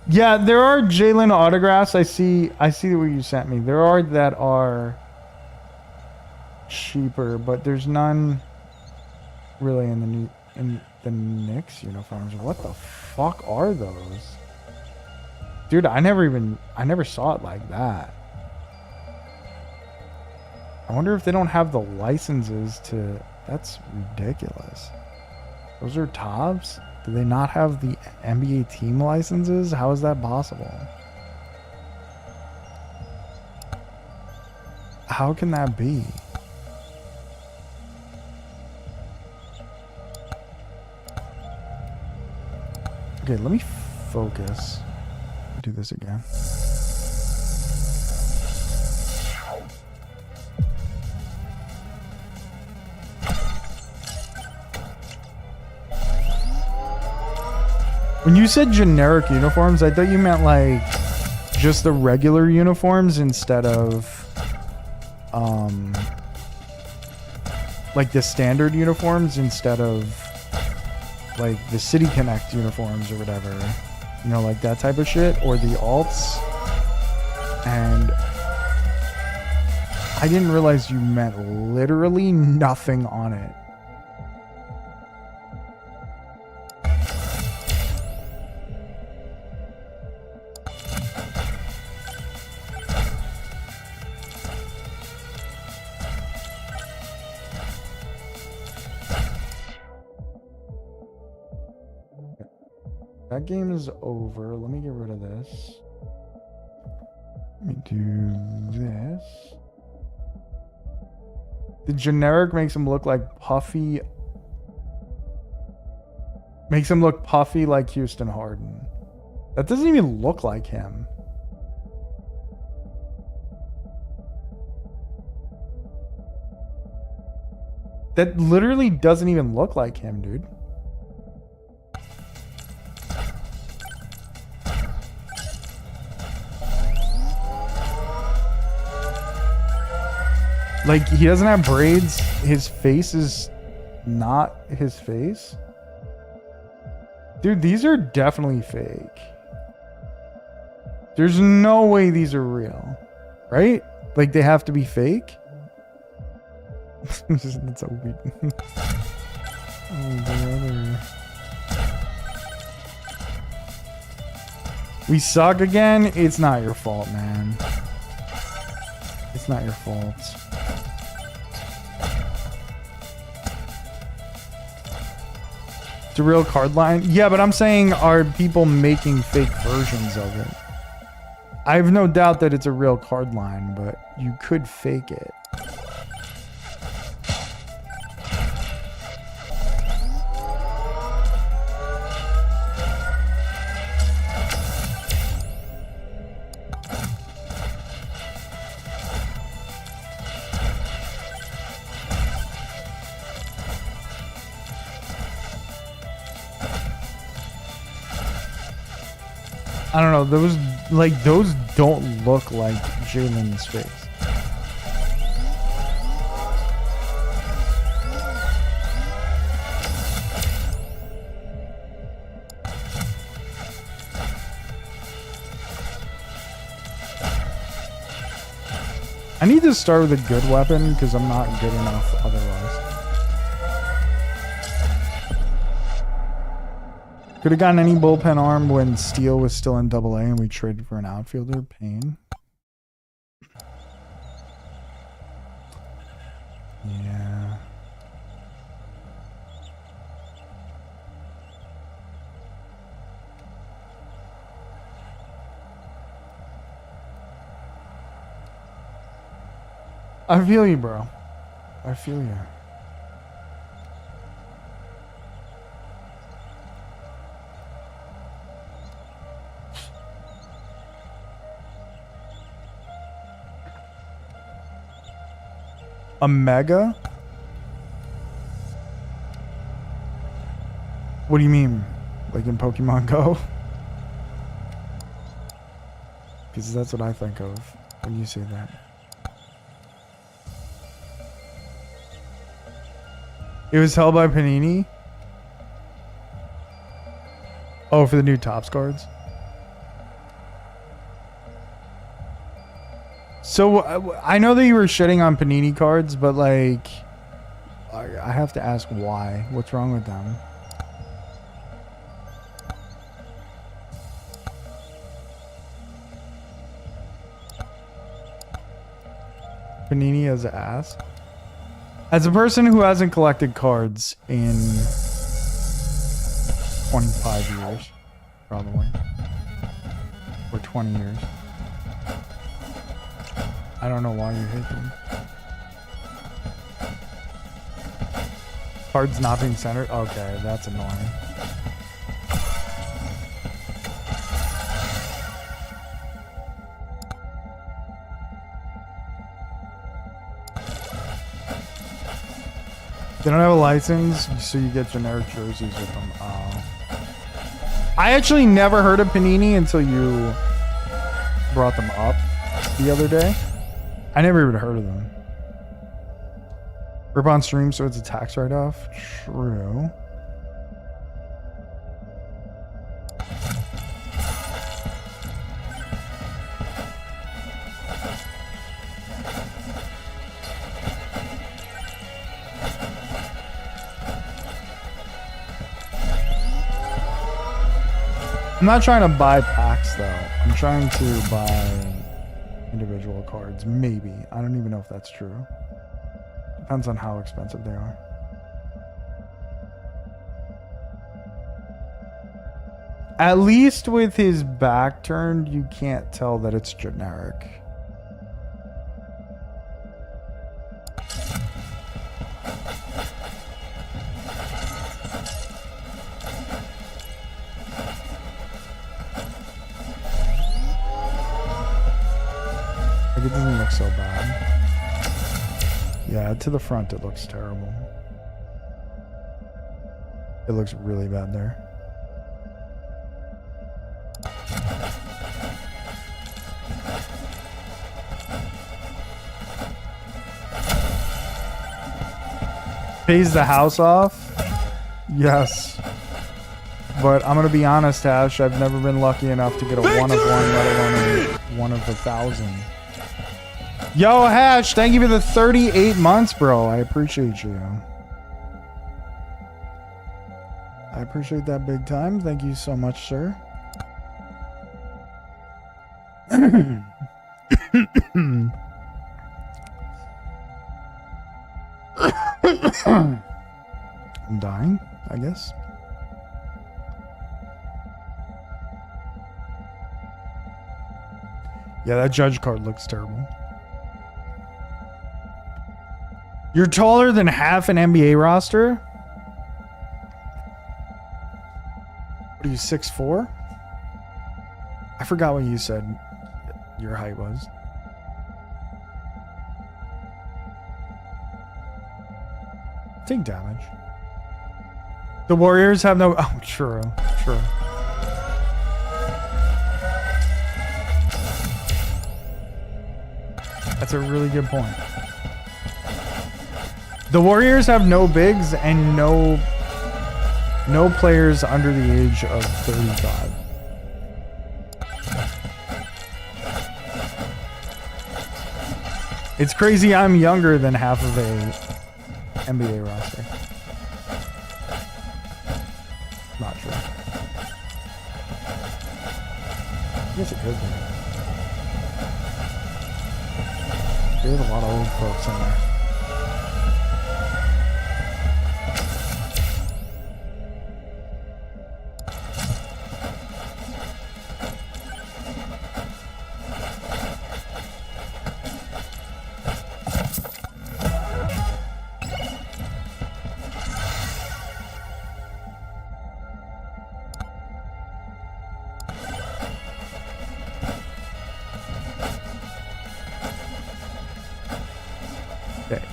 Yeah, there are Jalen autographs. I see what you sent me. There are that are cheaper, but there's none really in the Knicks uniforms. What the fuck are those? Dude, I never saw it like that. I wonder if they don't have the licenses to... That's ridiculous. Those are tops? Do they not have the NBA team licenses? How is that possible? How can that be? Okay, let me focus. Do this again. When you said generic uniforms, I thought you meant like just the regular uniforms instead of like the standard uniforms instead of like the City Connect uniforms or whatever. You know, like that type of shit, or the alts. And I didn't realize you meant literally nothing on it. That game is over. Let me get rid of this. Let me do this. The generic makes him look like puffy. Makes him look puffy like Houston Harden. That doesn't even look like him. That literally doesn't even look like him, dude. Like, he doesn't have braids. His face is not his face. Dude, these are definitely fake. There's no way these are real. Right? Like, they have to be fake? That's so weird. Oh, brother. We suck again? It's not your fault, man. It's not your fault. It's a real card line? Yeah, but I'm saying, are people making fake versions of it? I have no doubt that it's a real card line, but you could fake it. I don't know, those don't look like Jalen's face. I need to start with a good weapon because I'm not good enough otherwise. Could have gotten any bullpen arm when Steele was still in AA and we traded for an outfielder. Pain. Yeah. I feel you, bro. I feel you. A mega? What do you mean? Like in Pokemon Go? Because that's what I think of when you say that. It was held by Panini? Oh, for the new Topps cards? So I know that you were shitting on Panini cards, but like, I have to ask why. What's wrong with them? Panini as an ass. As a person who hasn't collected cards in 25 years, probably, or 20 years. I don't know why you hate them. Cards not being centered? Okay, that's annoying. They don't have a license, so you get generic jerseys with them. I actually never heard of Panini until you brought them up the other day. I never even heard of them. Rip on stream, so it's a tax write-off. True. I'm not trying to buy packs though. I'm trying to buy individual cards. Maybe. I don't even know if that's true. Depends on how expensive they are. At least with his back turned, you can't tell that it's generic. Like, it doesn't look so bad. Yeah, to the front it looks terrible. It looks really bad there. Pays the house off? Yes. But I'm gonna be honest, Hash, I've never been lucky enough to get a 1 of 1, let alone a 1 of 1,000. Yo, Hash, thank you for the 38 months, bro. I appreciate you. I appreciate that big time. Thank you so much, sir. I'm dying, I guess. Yeah, that judge card looks terrible. You're taller than half an NBA roster? What are you, 6'4"? I forgot what you said your height was. Take damage. The Warriors have no... Oh, true. True. That's a really good point. The Warriors have no bigs and no players under the age of 35. It's crazy I'm younger than half of a NBA roster. Not true. I guess it could be. There's a lot of old folks in there.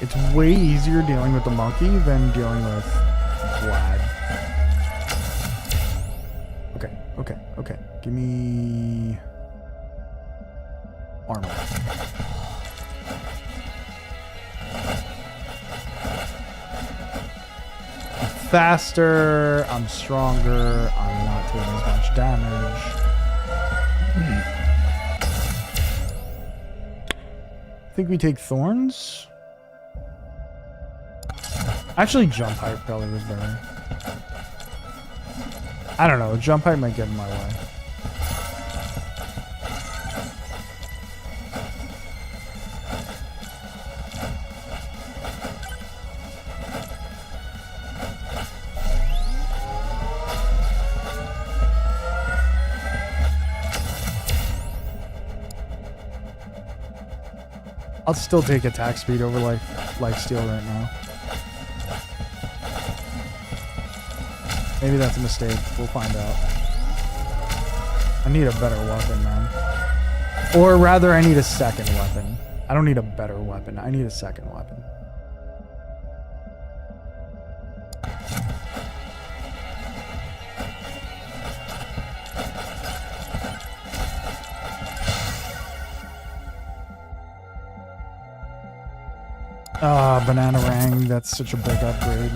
It's way easier dealing with the monkey than dealing with Vlad. Okay. Give me armor. I'm faster, I'm stronger, I'm not taking as much damage. I think we take thorns. Actually, jump height probably was better. I don't know. Jump height might get in my way. I'll still take attack speed over life steal right now. Maybe that's a mistake. We'll find out. I need a better weapon, man. Or rather, I need a second weapon. I don't need a better weapon. I need a second weapon. Ah, banana rang. That's such a big upgrade.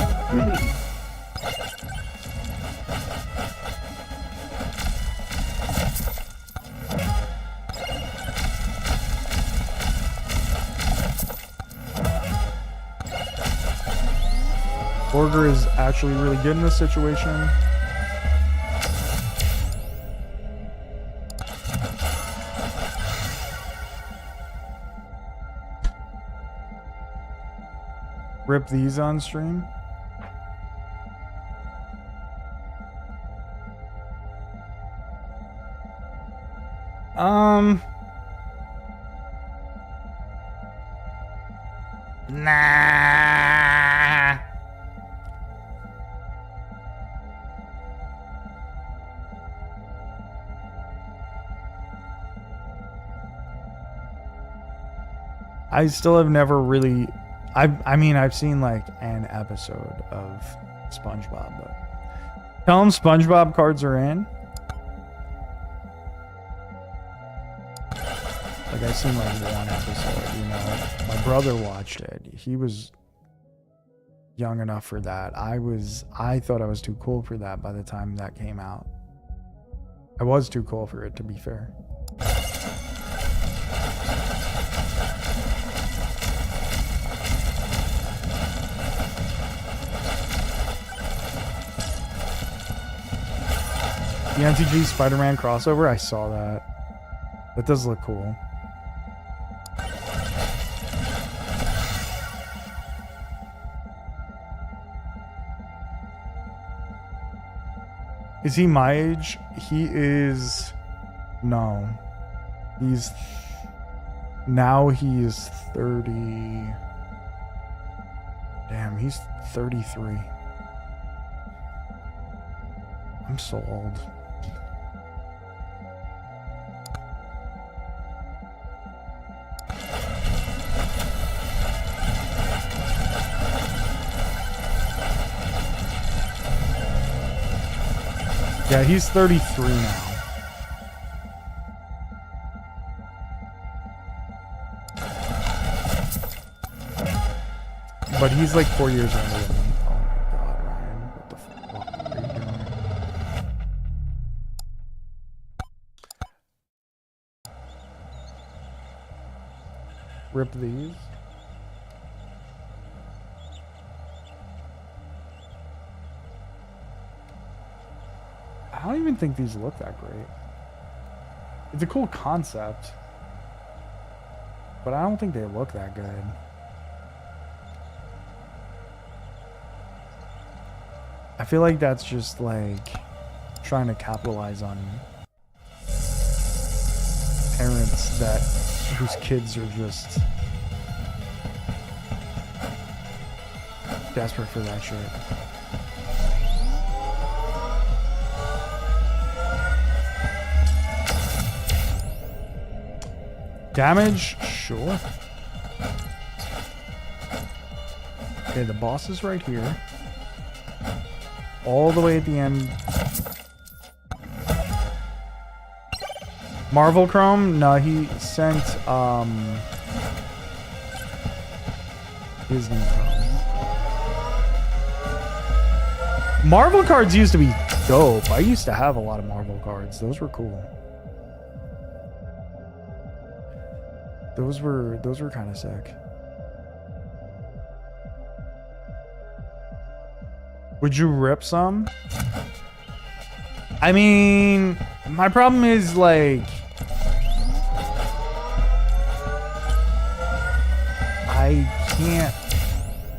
Orger is actually really good in this situation. Rip these on stream. Nah. I still have never really. I mean, I've seen like an episode of SpongeBob, but tell them SpongeBob cards are in. Like I seen like one episode, you know. My brother watched it. He was young enough for that. I thought I was too cool for that by the time that came out. I was too cool for it, to be fair. The MTG Spider-Man crossover, I saw that. That does look cool. Is he my age? He is... No. He's... Now he is 30... Damn, he's 33. I'm so old. Yeah, he's 33 now. But he's like 4 years older than me. Oh my god, Ryan. What the fuck are you doing? Rip these. I don't even think these look that great. It's a cool concept, but I don't think they look that good. I feel like that's just like trying to capitalize on parents whose kids are just desperate for that shit. Damage? Sure. Okay, the boss is right here. All the way at the end. Marvel Chrome? No, he sent Disney Chrome. Marvel cards used to be dope. I used to have a lot of Marvel cards. Those were cool. Those were kind of sick. Would you rip some? I mean, my problem is like I can't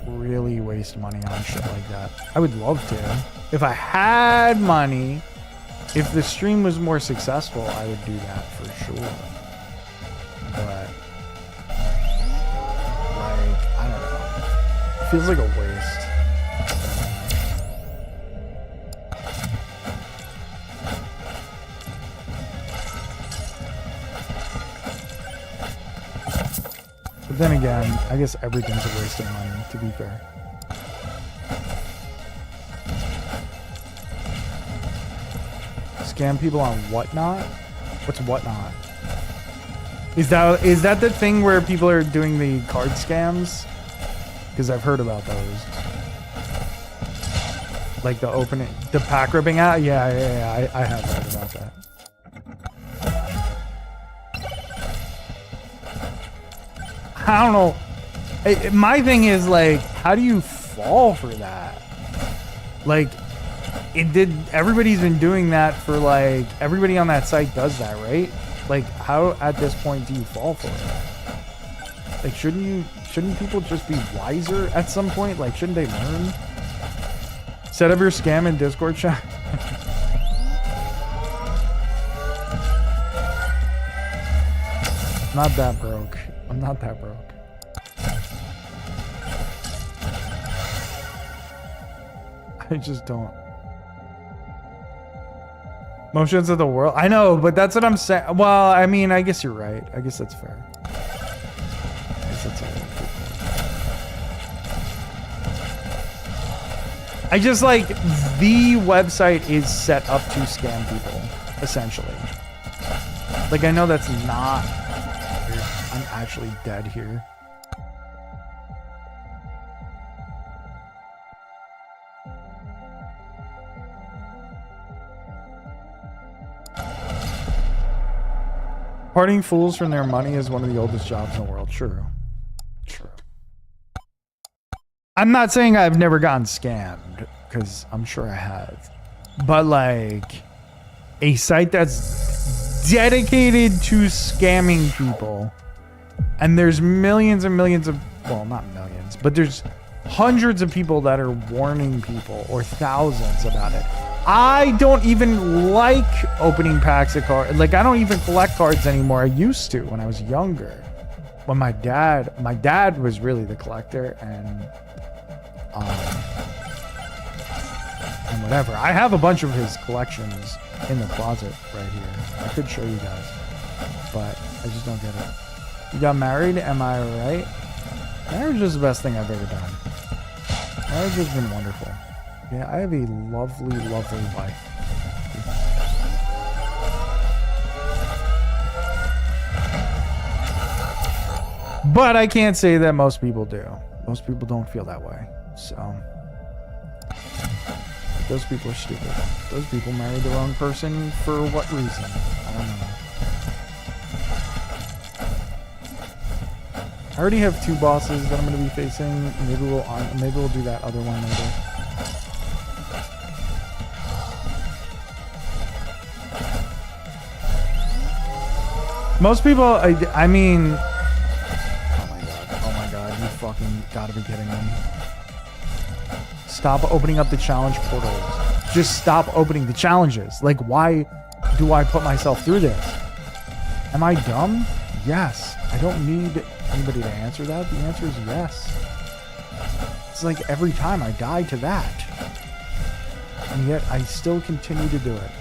really waste money on shit like that. I would love to. If I had money, if the stream was more successful, I would do that for sure. But I don't know. It feels like a waste. But then again, I guess everything's a waste of money, to be fair. Scam people on Whatnot? What's Whatnot? Is that the thing where people are doing the card scams? Because I've heard about those. Like the opening, the pack ripping out? Yeah, I have heard about that. I don't know. My thing is like, how do you fall for that? Like, everybody's been doing that for like, everybody on that site does that, right? Like, how at this point do you fall for it? Like, shouldn't people just be wiser at some point? Like, shouldn't they learn? Set up your scam in Discord chat. Not that broke. I'm not that broke. I just don't. Motions of the world. I know, but that's what I'm saying. Well, I mean, I guess you're right. I guess that's fair. I guess that's a really good point. I just like the website is set up to scam people, essentially. Like, I know that's not. I'm actually dead here. Parting fools from their money is one of the oldest jobs in the world. True. True. I'm not saying I've never gotten scammed, because I'm sure I have. But like, a site that's dedicated to scamming people, and there's millions and millions of, well, not millions, but there's hundreds of people that are warning people, or thousands about it. I don't even like opening packs of cards. Like, I don't even collect cards anymore. I used to when I was younger. When my dad was really the collector, and whatever. I have a bunch of his collections in the closet right here. I could show you guys, but I just don't get it. You got married? Am I right? Marriage is the best thing I've ever done. Marriage has been wonderful. Yeah, I have a lovely, lovely wife. But I can't say that most people do. Most people don't feel that way. So, those people are stupid. Those people married the wrong person for what reason? I don't know. I already have 2 bosses that I'm going to be facing. Maybe we'll do that other one later. Most people, I mean, oh my god, you fucking gotta be kidding me. Stop opening up the challenge portals. Just stop opening the challenges. Like, why do I put myself through this? Am I dumb? Yes. I don't need anybody to answer that. The answer is yes. It's like every time I die to that. And yet I still continue to do it.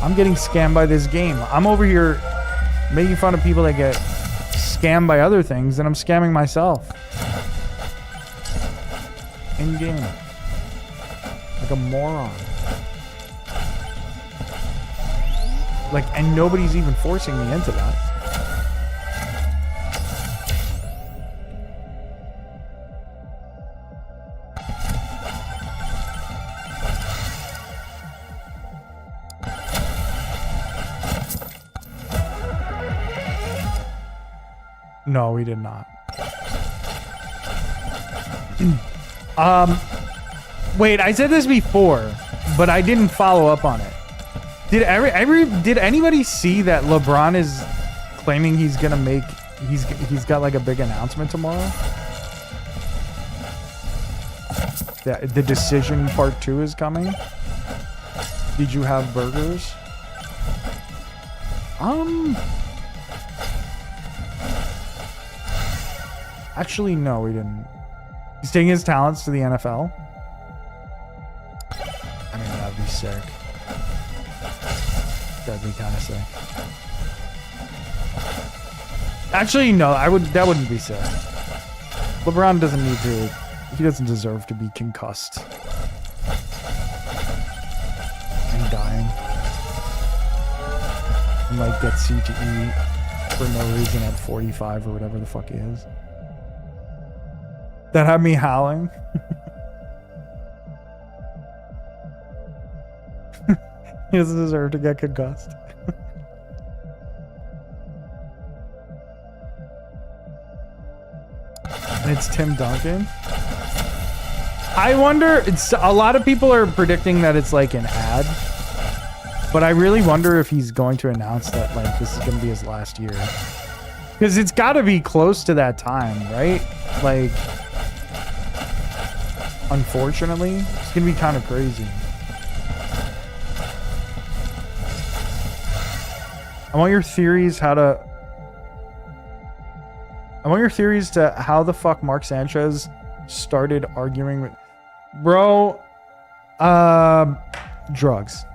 I'm getting scammed by this game. I'm over here making fun of people that get scammed by other things, and I'm scamming myself. In game. Like a moron. Like, and nobody's even forcing me into that. No, we did not. Wait, I said this before, but I didn't follow up on it. Did anybody see that LeBron is claiming he's gonna make he's got like a big announcement tomorrow? That the decision part 2 is coming. Did you have burgers? Actually, no, we didn't. He's taking his talents to the NFL. I mean, that'd be sick. That'd be kind of sick. Actually, no, that wouldn't be sick. LeBron doesn't need to. He doesn't deserve to be concussed and dying, and like get CTE for no reason at 45 or whatever the fuck he is. That had me howling. He doesn't deserve to get concussed. And it's Tim Duncan. I wonder, a lot of people are predicting that it's like an ad, but I really wonder if he's going to announce that like this is going to be his last year, because it's got to be close to that time, right? Like, unfortunately, it's going to be kind of crazy. I want your theories how to I want your theories to how the fuck Mark Sanchez started arguing with... Bro, drugs.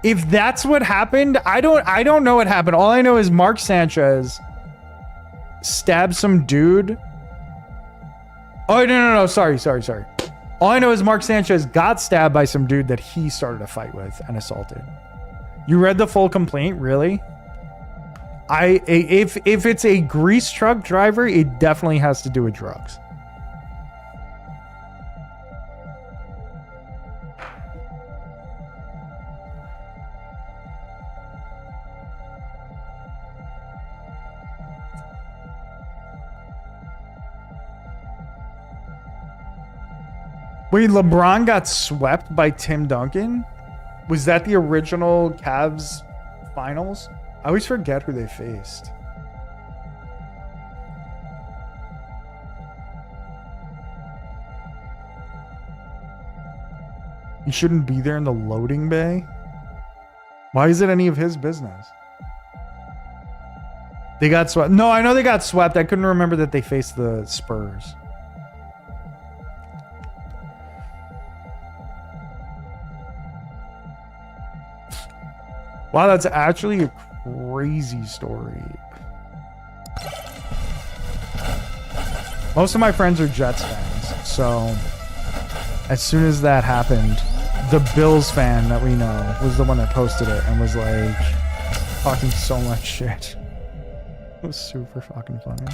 If that's what happened, I don't know what happened. All I know is Mark Sanchez stabbed some dude. Oh, no. Sorry. All I know is Mark Sanchez got stabbed by some dude that he started a fight with and assaulted. You read the full complaint? Really? If it's a grease truck driver, it definitely has to do with drugs. Wait, LeBron got swept by Tim Duncan? Was that the original Cavs finals? I always forget who they faced. You shouldn't be there in the loading bay? Why is it any of his business? They got swept. No, I know they got swept. I couldn't remember that they faced the Spurs. Wow, that's actually a crazy story. Most of my friends are Jets fans, so as soon as that happened, the Bills fan that we know was the one that posted it and was like talking so much shit. It was super fucking funny.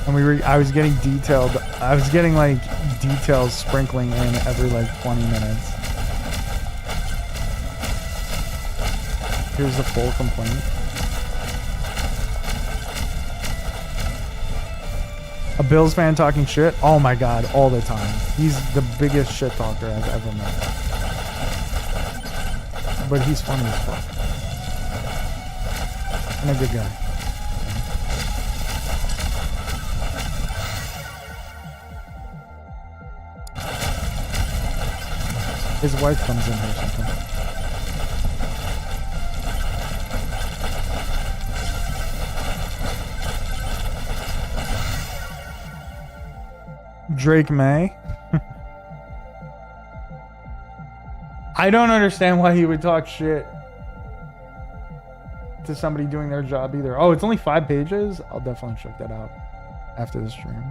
And I was getting like details sprinkling in every like 20 minutes. Here's the full complaint. A Bills fan talking shit? Oh my god, all the time. He's the biggest shit talker I've ever met. But he's funny as fuck. And a good guy. His wife comes in here sometimes. Drake May. I don't understand why he would talk shit to somebody doing their job either. Oh, it's only 5 pages? I'll definitely check that out after the stream.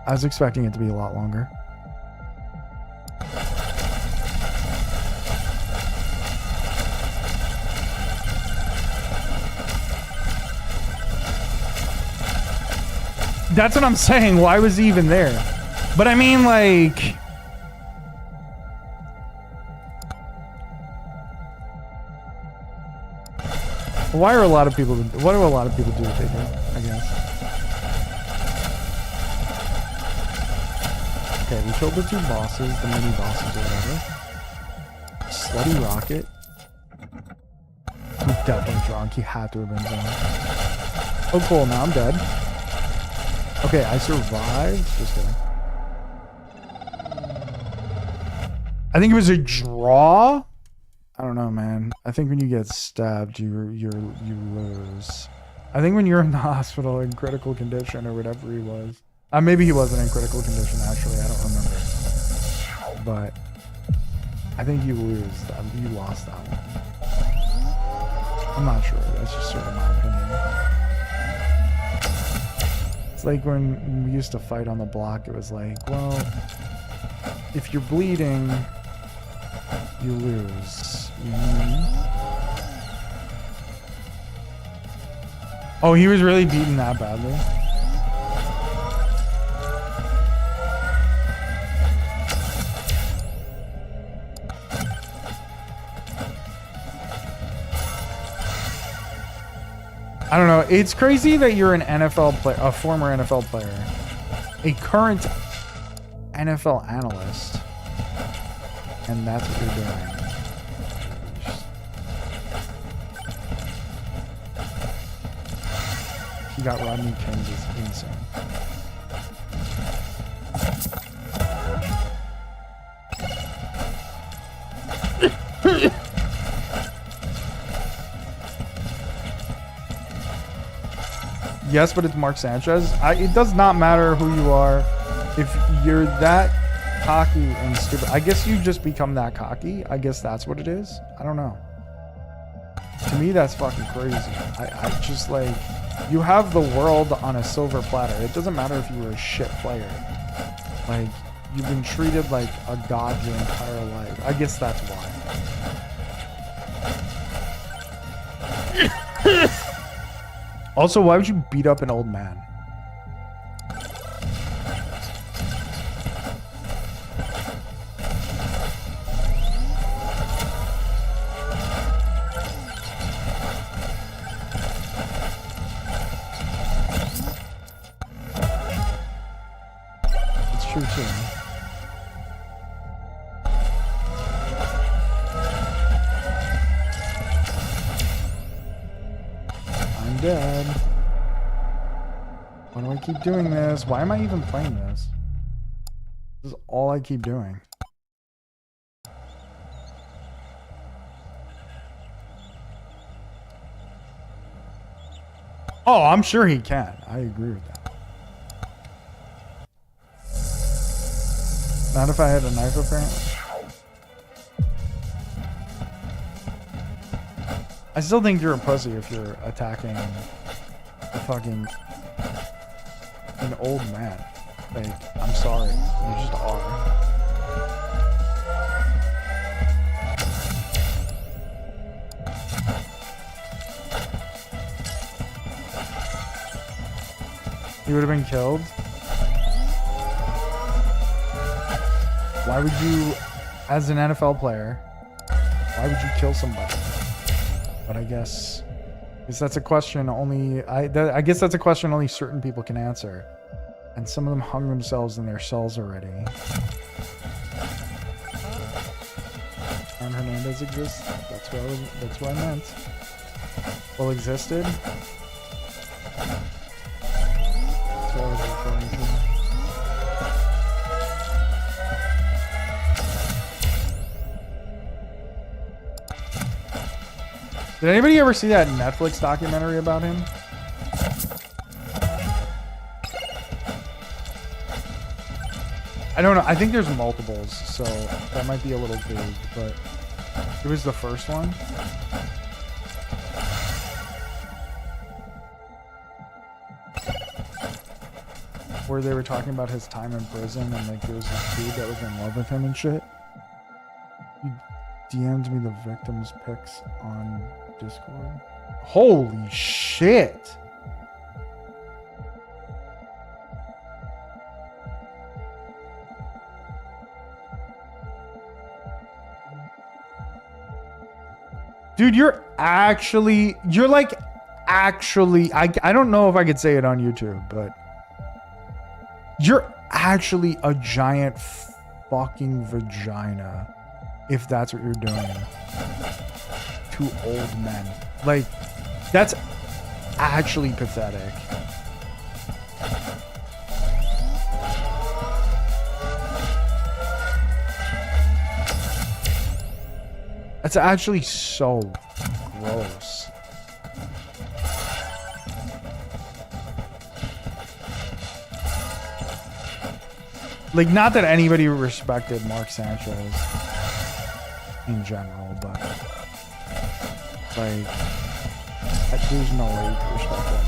I was expecting it to be a lot longer. That's what I'm saying. Why was he even there? But I mean, like... Why are a lot of people... What do a lot of people do what they do, I guess? Okay, we killed the 2 bosses, the mini bosses or whatever. Slutty Rocket. He's definitely drunk. He had to have been drunk. Oh, cool. Now I'm dead. Okay, I survived. Just kidding. I think it was a draw. I don't know, man. I think when you get stabbed, you lose. I think when you're in the hospital in critical condition or whatever he was. Maybe he wasn't in critical condition, actually. I don't remember. But I think you lose. You lost that one. I'm not sure. That's just sort of my opinion. It's like when we used to fight on the block, it was like, well, if you're bleeding, you lose. Oh, he was really beaten that badly? I don't know. It's crazy that you're an NFL player, a former NFL player, a current NFL analyst, and that's what you're doing. He got Rodney King's is insane. Yes, but it's Mark Sanchez. It does not matter who you are. If you're that cocky and stupid, I guess you just become that cocky. I guess that's what it is. I don't know. To me, that's fucking crazy. I just like, you have the world on a silver platter. It doesn't matter if you were a shit player. Like, you've been treated like a god your entire life. I guess that's why. Also, why would you beat up an old man? It's true too. I'm dead. Why do I keep doing this? Why am I even playing this? This is all I keep doing. Oh, I'm sure he can. I agree with that. Not if I had a knife, apparently. I still think you're a pussy if you're attacking a fucking an old man. Like, I'm sorry. You just are. He would have been killed. Why would you, as an NFL player, why would you kill somebody? But I guess that's a question only I guess that's a question only certain people can answer, and some of them hung themselves in their cells already. Aaron Hernandez exists. That's what I meant. Well, existed. That's what I was referring to. Did anybody ever see that Netflix documentary about him? I don't know. I think there's multiples, so that might be a little vague, but it was the first one. Where they were talking about his time in prison, and like there was this dude that was in love with him and shit. He DM'd me the victim's pics on Discord. Holy shit! Dude, you're like actually, I don't know if I could say it on YouTube, but you're actually a giant fucking vagina if that's what you're doing to old men. Like, that's actually pathetic. That's actually so gross. Like, not that anybody respected Mark Sanchez in general, but like, there's no way you can respect that.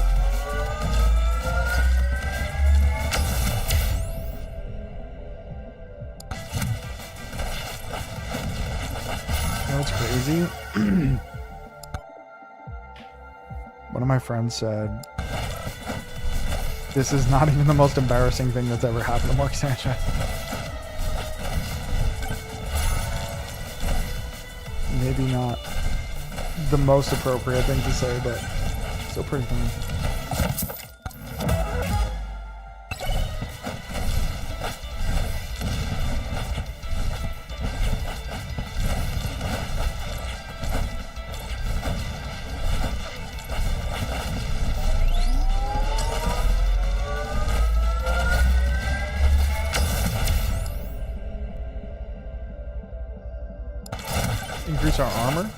You know what's crazy? One of my friends said, this is not even the most embarrassing thing that's ever happened to Mark Sanchez. Maybe not the most appropriate thing to say, but still pretty funny. Increase our armor.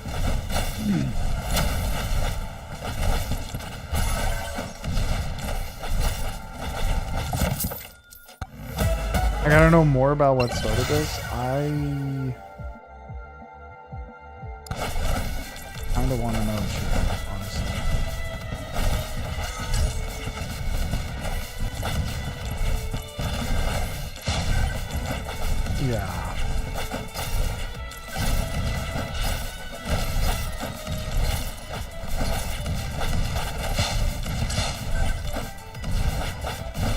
I gotta know more about what started this. I kind of want to know too, honestly. Yeah.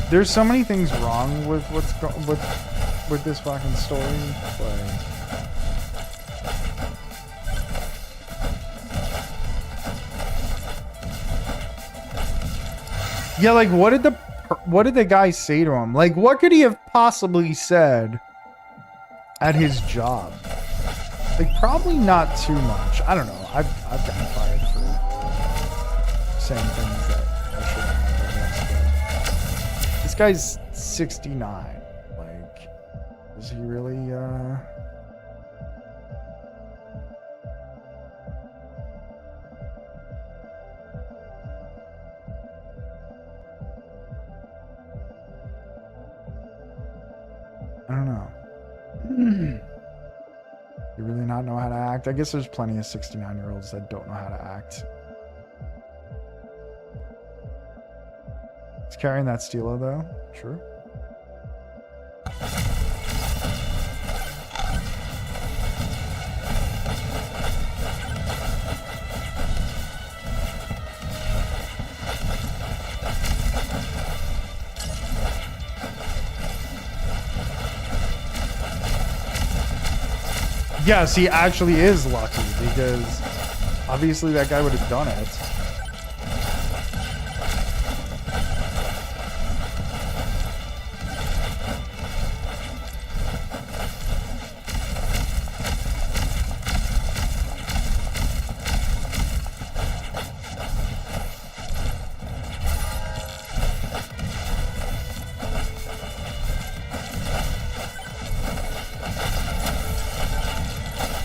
There's so many things wrong with with this fucking story. Like, yeah, like what did the guy say to him? Like, what could he have possibly said at his job? Like, probably not too much. I don't know. I've gotten fired for saying things that I shouldn't have, I guess, but this guy's 69. Like, is he really I don't know. You really not know how to act? I guess there's plenty of 69-year-olds that don't know how to act. He's carrying that stilo though. Sure. Yes, he actually is lucky because obviously that guy would have done it.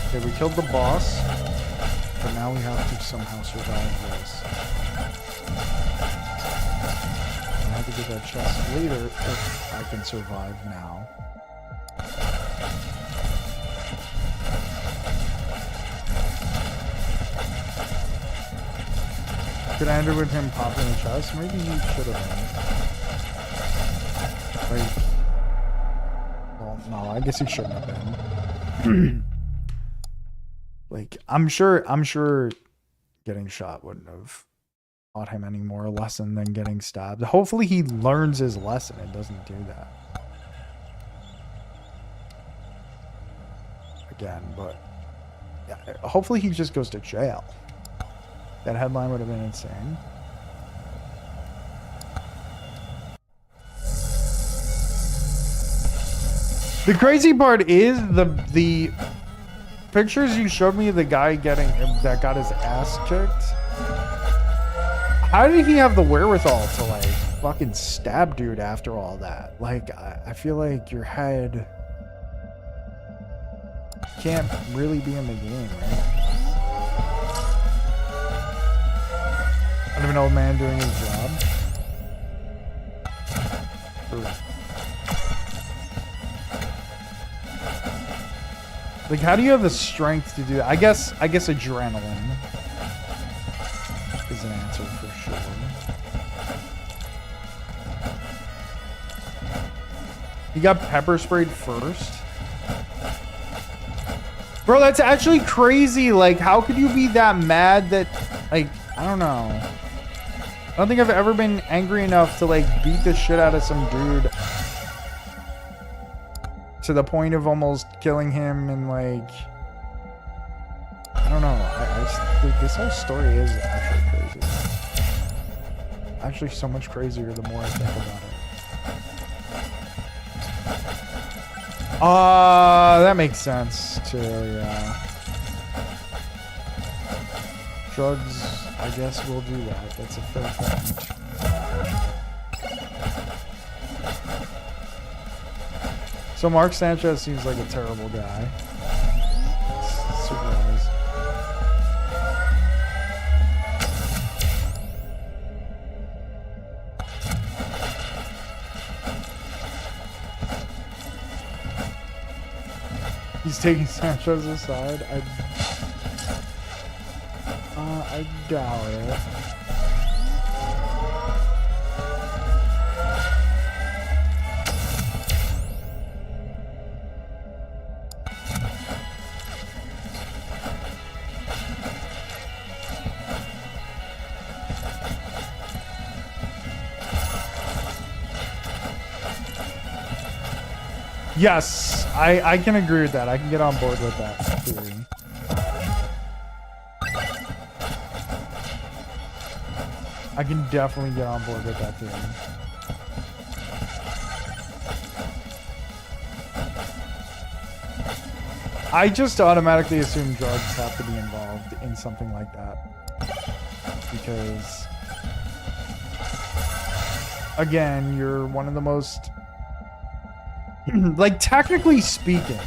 Okay, we killed the boss, but now we have to somehow survive this. I have to get that chest later if I can survive now. Could I end it with him popping the chest? Maybe he should have been. Like, well, no, I guess he shouldn't have been. Like, I'm sure getting shot wouldn't have taught him any more lesson than getting stabbed. Hopefully he learns his lesson and doesn't do that again, but yeah, hopefully he just goes to jail. That headline would have been insane. The crazy part is the pictures you showed me of the guy that got his ass kicked. How did he have the wherewithal to like fucking stab dude after all that? Like, I feel like your head can't really be in the game, right? Kind of an old man doing his job. Like, how do you have the strength to do that? I guess adrenaline is an answer for sure. He got pepper sprayed first. Bro, that's actually crazy. Like, how could you be that mad that, like, I don't know. I don't think I've ever been angry enough to, like, beat the shit out of some dude to the point of almost killing him, and like, I don't know. I just think this whole story is actually crazy. Actually, so much crazier the more I think about it. That makes sense too. Yeah. Drugs, I guess, will do that. That's a fair point. So Mark Sanchez seems like a terrible guy. Surprise. He's taking Sanchez aside. I doubt it. Yes, I can agree with that. I can get on board with that theory. I can definitely get on board with that theory. I just automatically assume drugs have to be involved in something like that. Because, again, you're one of the most... like, technically speaking,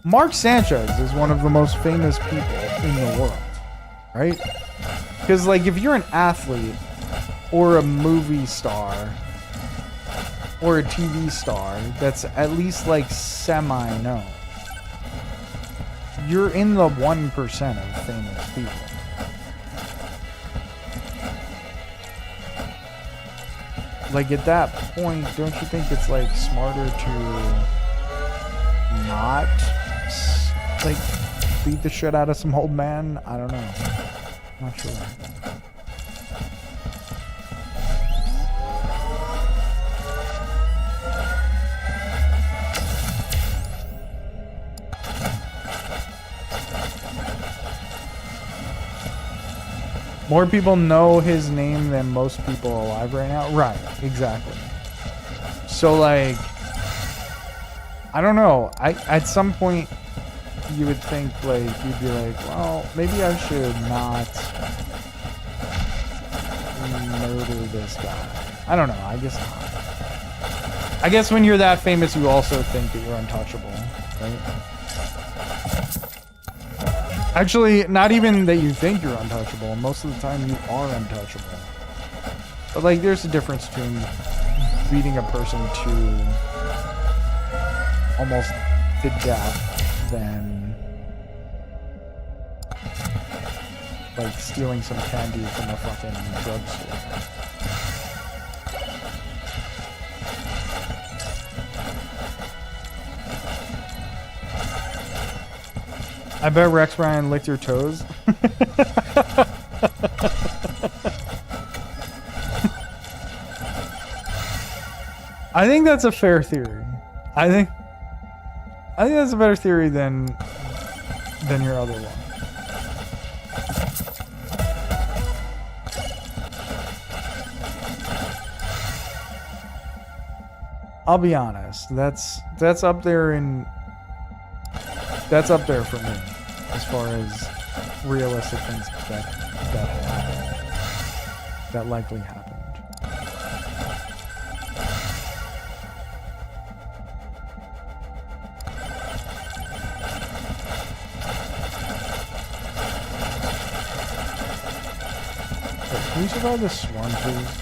Mark Sanchez is one of the most famous people in the world, right? Because, like, if you're an athlete or a movie star or a TV star that's at least, like, semi-known, you're in the 1% of famous people. Like, at that point, don't you think it's, like, smarter to not, like, beat the shit out of some old man? I don't know. Not sure. More people know his name than most people alive right now. Right, exactly. So, like, I don't know. At some point, you would think, like, you'd be like, well, maybe I should not murder this guy. I don't know. I guess not. I guess when you're that famous, you also think that you're untouchable, right? Actually, not even that you think you're untouchable. Most of the time, you are untouchable. But, like, there's a difference between beating a person to almost to death than, like, stealing some candy from a fucking drugstore. I bet Rex Ryan licked your toes. I think that's a fair theory. I think that's a better theory than your other one. I'll be honest. That's up there in. That's up there for me, as far as realistic things that happened, that likely happened. Wait, can we survive the swarm, please?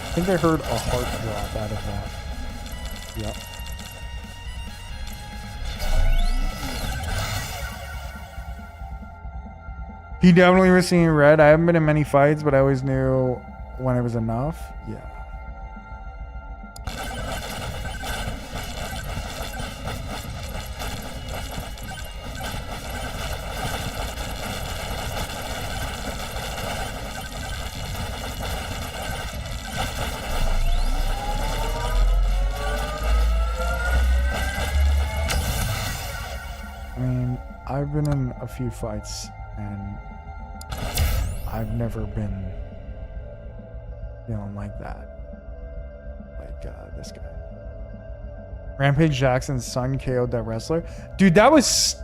I think I heard a heart drop out of that. Yep. He definitely was seeing red. I haven't been in many fights, but I always knew when it was enough. Yeah. I've been in a few fights and I've never been feeling like that. Like this guy. Rampage Jackson's son KO'd that wrestler. Dude, that was...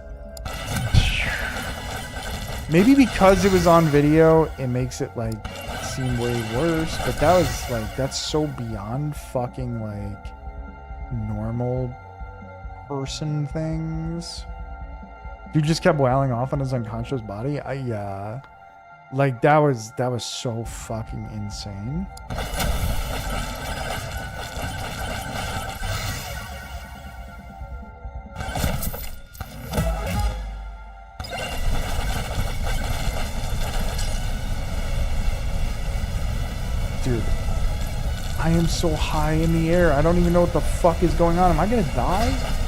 Maybe because it was on video, it makes it like seem way worse. But that was like, that's so beyond fucking like normal person things. Dude just kept wailing off on his unconscious body. Like that was so fucking insane. Dude, I am so high in the air. I don't even know what the fuck is going on. Am I gonna die?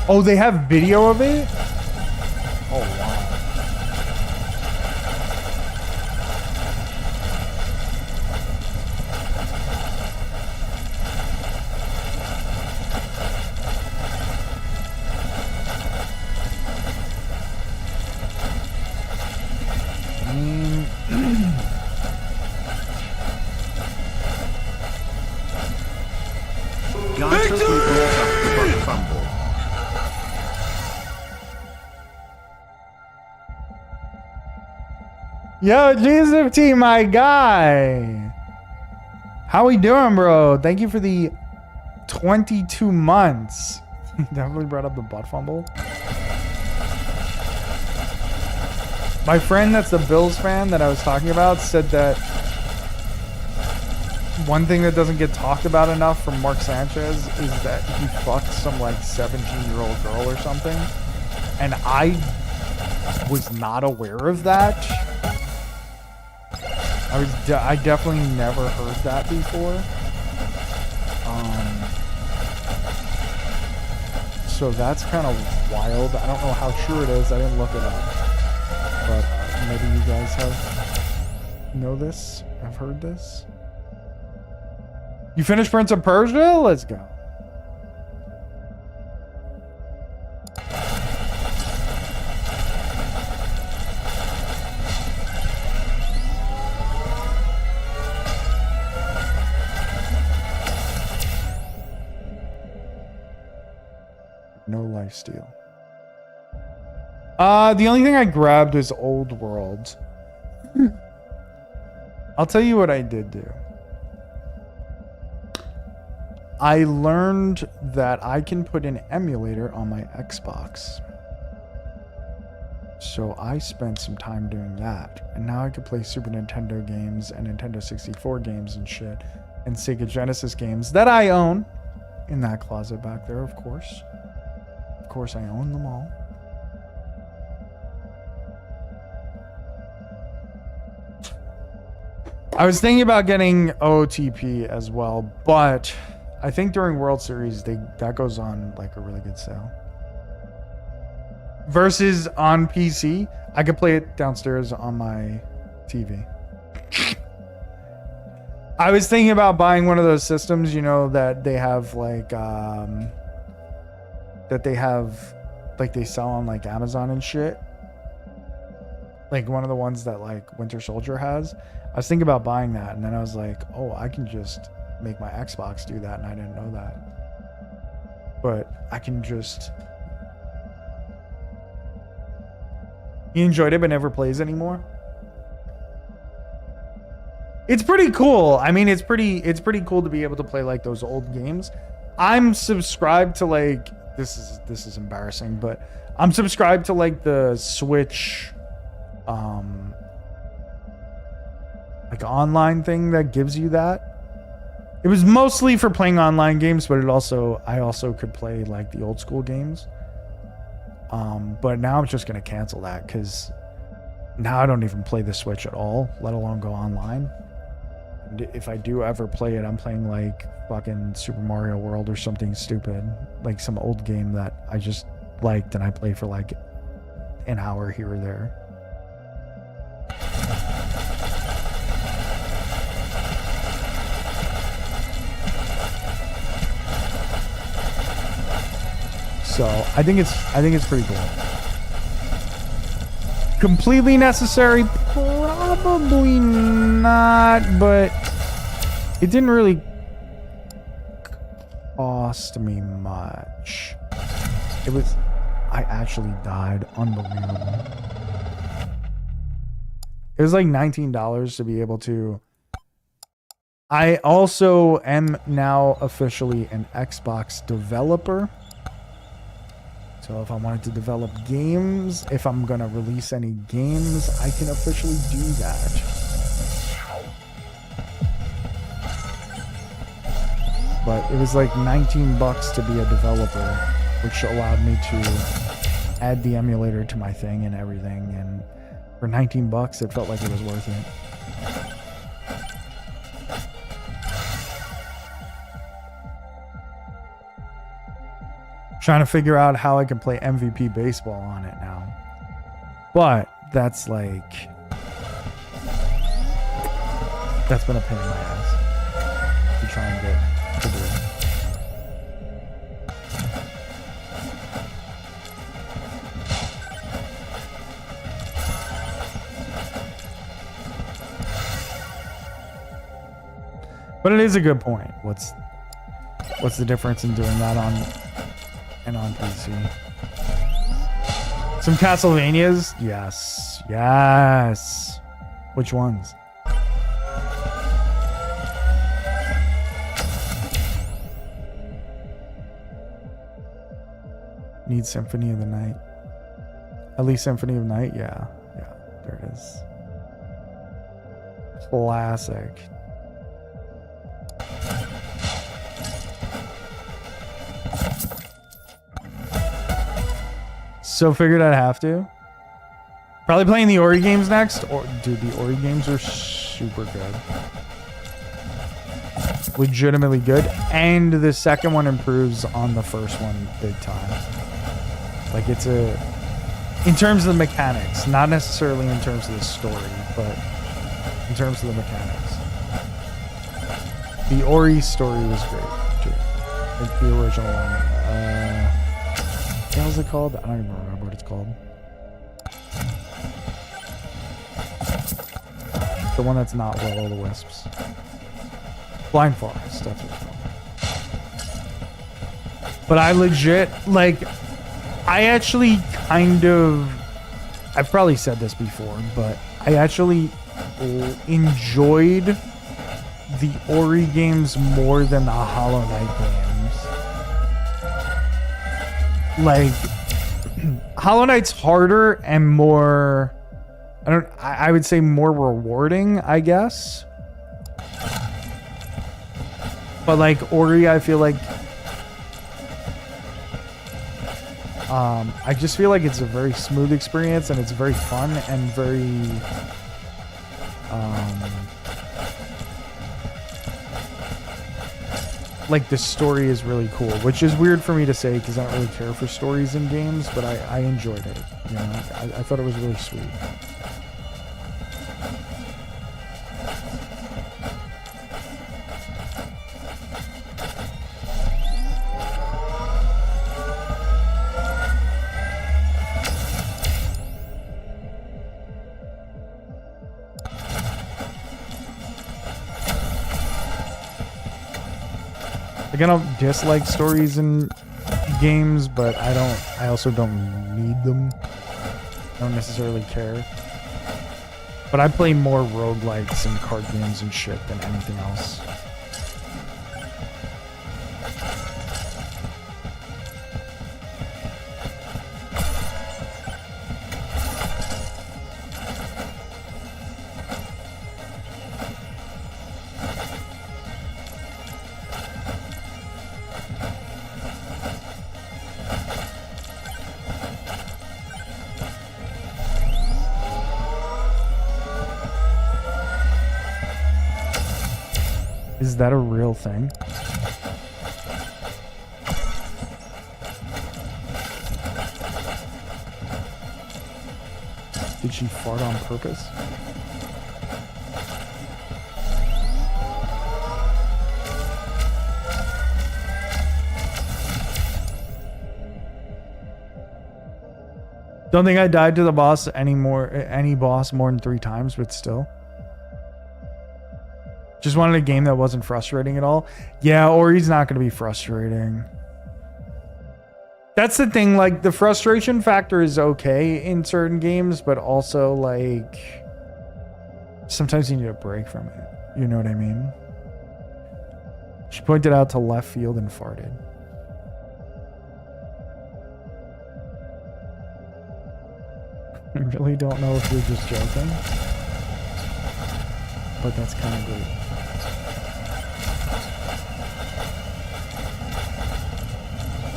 Oh, they have video of it? Oh, wow. Guys has been brought up the butt fumble. Yo, Jesus T, my guy. How we doing, bro? Thank you for the 22 months. Definitely brought up the butt fumble. My friend that's the Bills fan that I was talking about said that one thing that doesn't get talked about enough from Mark Sanchez is that he fucked some like 17-year-old girl or something. And I was not aware of that. I definitely never heard that before. So that's kind of wild. I don't know how true it is. I didn't look it up. But maybe you guys know this? Have heard this? You finished Prince of Persia? Let's go. No lifesteal. The only thing I grabbed is Old World. I'll tell you what I did do. I learned that I can put an emulator on my Xbox. So I spent some time doing that. And now I can play Super Nintendo games and Nintendo 64 games and shit. And Sega Genesis games that I own. In that closet back there, of course. Of course, I own them all. I was thinking about getting OTP as well, but I think during World Series that goes on like a really good sale. Versus on PC, I could play it downstairs on my TV. I was thinking about buying one of those systems, you know, that they have like they sell on like Amazon and shit. Like one of the ones that like Winter Soldier has. I was thinking about buying that, and then I was like, oh, I can just make my Xbox do that, and I didn't know that. But I can just... He enjoyed it but never plays anymore. It's pretty cool. I mean, it's pretty cool to be able to play like those old games. I'm subscribed to like this is embarrassing, but I'm subscribed to like the Switch like online thing that gives you that. It was mostly for playing online games, but I also could play like the old school games. But now I'm just gonna cancel that because now I don't even play the Switch at all, let alone go online. And if I do ever play it, I'm playing like fucking Super Mario World or something stupid, like some old game that I just liked and I play for like an hour here or there. So I think it's pretty cool. Completely necessary? Probably not, but it didn't really cost me much. I actually died. Unbelievable. It was like $19 to be able to. I also am now officially an Xbox developer. So if I wanted to develop games, if I'm going to release any games, I can officially do that. But it was like $19 to be a developer, which allowed me to add the emulator to my thing and everything. And for $19, it felt like it was worth it. Trying to figure out how I can play MVP baseball on it now. But that's like... that's been a pain in my ass to try and get to do. But it is a good point. What's the difference in doing that on PC? Some Castlevanias? Yes. Yes. Which ones? Need Symphony of the Night. At least Symphony of the Night? Yeah. Yeah. There it is. Classic. So figured I'd have to. Probably playing the Ori games next. Or dude, the Ori games are super good. Legitimately good. And the second one improves on the first one big time. Like it's a... in terms of the mechanics. Not necessarily in terms of the story, but in terms of the mechanics. The Ori story was great, too. Like the original one. What the hell is it called? I don't even remember what it's called. The one that's not Will o' the Wisps. Blind Forest, that's what it's called. But I legit, like, I actually kind of... I've probably said this before, but I actually enjoyed the Ori games more than the Hollow Knight games. Like, Hollow Knight's harder and more, I would say more rewarding, I guess. But like Ori, I feel like, I just feel like it's a very smooth experience and it's very fun and very, like the story is really cool, which is weird for me to say because I don't really care for stories in games, but I enjoyed it. You know, I thought it was really sweet. Like, I don't dislike stories in games, but I also don't need them. I don't necessarily care. But I play more roguelikes and card games and shit than anything else. Is that a real thing? Did she fart on purpose? Don't think I died to the boss any boss more than 3 times, but still. Just wanted a game that wasn't frustrating at all. Yeah, Ori's not going to be frustrating. That's the thing, like, the frustration factor is okay in certain games, but also, like, Sometimes you need a break from it. You know what I mean? She pointed out to left field and farted. I really don't know if you're just joking. But that's kind of great.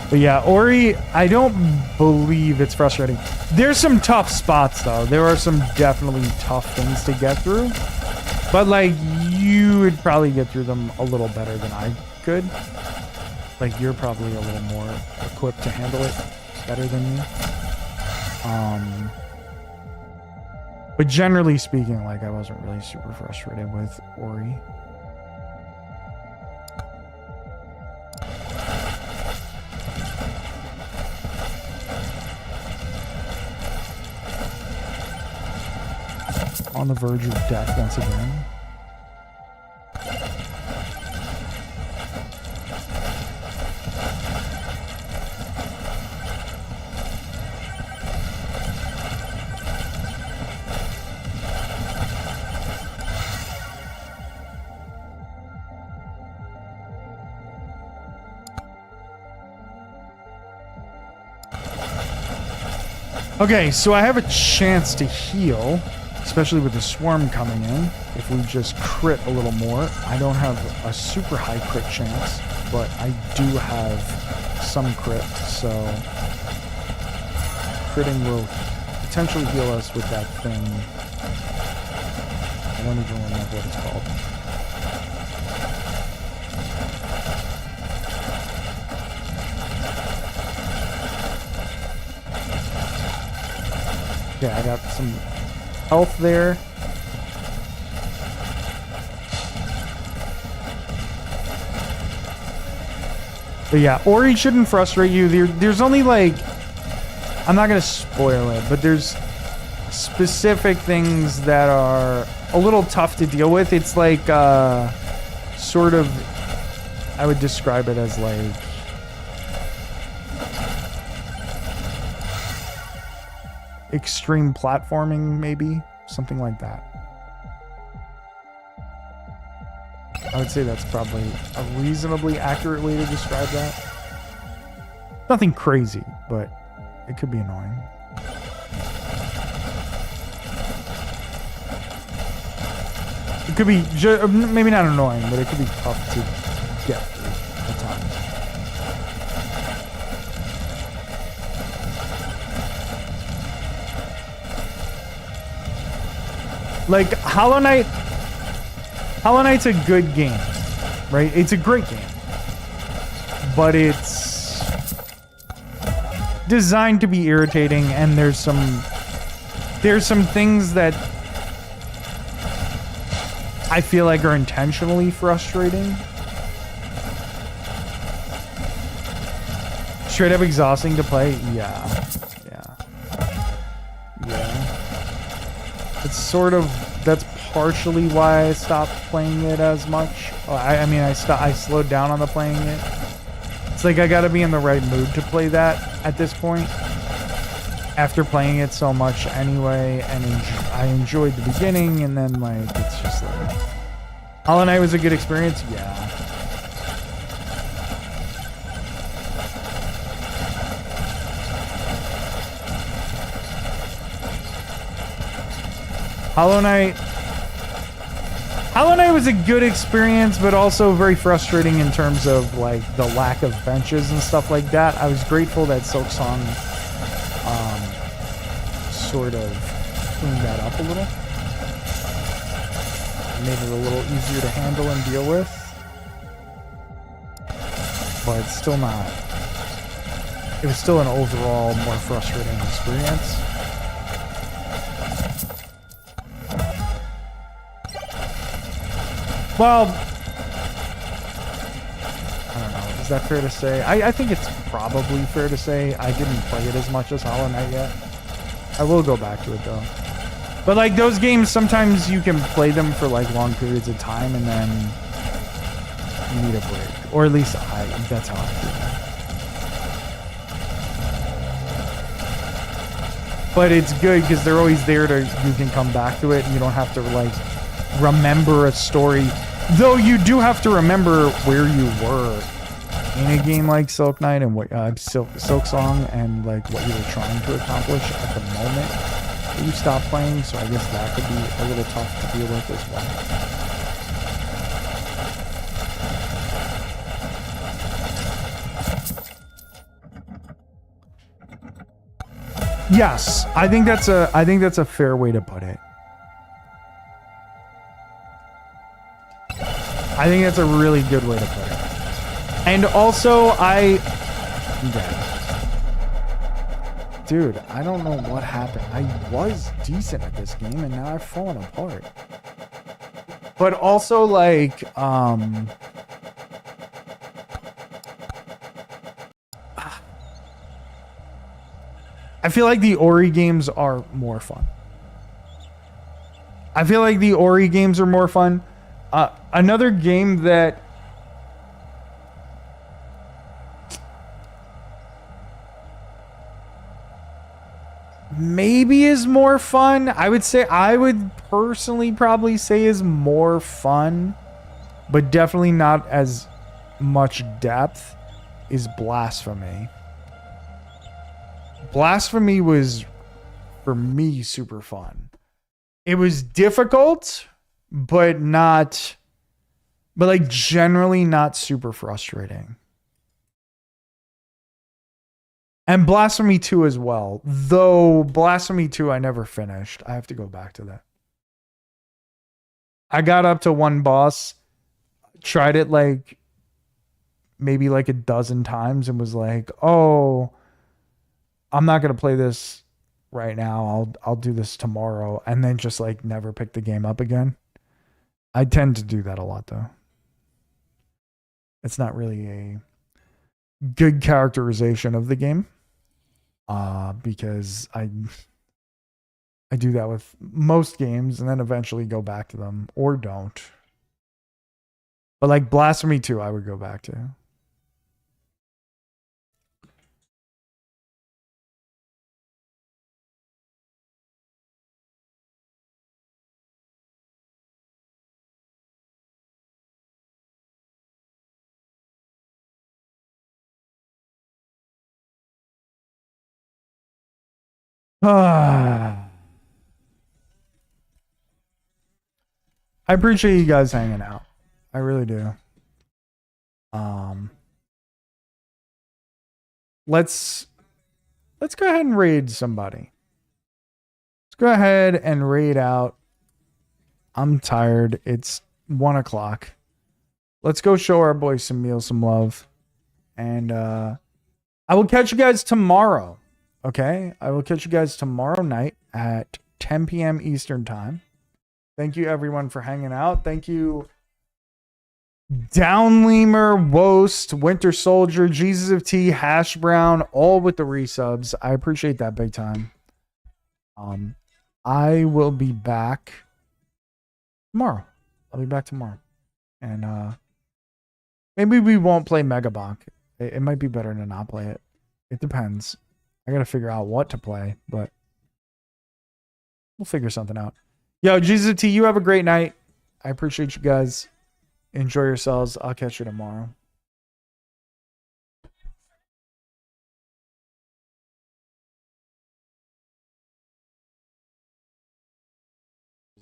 But yeah, Ori, I don't believe it's frustrating. There's some tough spots, though. There are some definitely tough things to get through. But, like, you would probably get through them a little better than I could. Like, you're probably a little more equipped to handle it better than me. But generally speaking, like, I wasn't really super frustrated with Ori. On the verge of death once again. Okay, so I have a chance to heal, especially with the swarm coming in. If we just crit a little more, I don't have a super high crit chance, but I do have some crit, so critting will potentially heal us with that thing. I don't even remember what it's called. Okay, I got some health there. But yeah, Ori shouldn't frustrate you. There's only like, I'm not gonna spoil it, but there's specific things that are a little tough to deal with. It's like sort of, I would describe it as like extreme platforming, maybe something like that. I would say that's probably a reasonably accurate way to describe that. Nothing crazy, but it could be annoying. It could be maybe not annoying, but it could be tough to get through at times. Like, Hollow Knight's a good game, right? It's a great game. But it's designed to be irritating, and there's some things that I feel like are intentionally frustrating. Straight up exhausting to play? Yeah. It's sort of, that's partially why I stopped playing it as much. I mean, I slowed down on the playing it. It's like I gotta be in the right mood to play that at this point. After playing it so much anyway, and I enjoyed the beginning, and then like, it's just like... Hollow Knight was a good experience? Yeah. Hollow Knight was a good experience, but also very frustrating in terms of like the lack of benches and stuff like that. I was grateful that Silksong sort of cleaned that up a little. Made it a little easier to handle and deal with. But it's still not. It was still an overall more frustrating experience. Well, I don't know. Is that fair to say? I think it's probably fair to say. I didn't play it as much as Hollow Knight yet. I will go back to it though. But like those games, sometimes you can play them for like long periods of time and then you need a break. Or at least that's how I feel. But it's good because they're always there you can come back to it and you don't have to like remember a story. Though you do have to remember where you were in a game like Silk Knight and what Silk Song and like what you were trying to accomplish at the moment that you stopped playing. So I guess that could be a little tough to deal with as well. Yes, I think that's a fair way to put it. I think that's a really good way to put it. And also, I'm dead. Dude, I don't know what happened. I was decent at this game, and now I've fallen apart. But also, like, I feel like the Ori games are more fun. Another game that maybe is more fun, I would personally probably say is more fun, but definitely not as much depth, is Blasphemy. Blasphemy was, for me, super fun. It was difficult, but like generally not super frustrating. And Blasphemy 2 as well. Though Blasphemy 2 I never finished. I have to go back to that. I got up to one boss, tried it like maybe like a dozen times and was like, "Oh, I'm not going to play this right now. I'll do this tomorrow," and then just like never pick the game up again. I tend to do that a lot though. It's not really a good characterization of the game. Because I do that with most games and then eventually go back to them or don't. But like Blasphemy 2, I would go back to. I appreciate you guys hanging out. I really do. Let's go ahead and raid somebody. Let's go ahead and raid out. I'm tired. It's 1 o'clock. Let's go show our boy some meal, some love. And I will catch you guys tomorrow. Okay? I will catch you guys tomorrow night at 10 p.m. Eastern time. Thank you everyone for hanging out. Thank you Downleamer, Wost, Winter Soldier, Jesus of T, Hash Brown, all with the resubs. I appreciate that big time. I will be back tomorrow. I'll be back tomorrow. And maybe we won't play Megabonk. It might be better to not play it. It depends. I gotta figure out what to play, but we'll figure something out. Yo, Jesus of T, you have a great night. I appreciate you guys. Enjoy yourselves. I'll catch you tomorrow.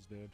Dude.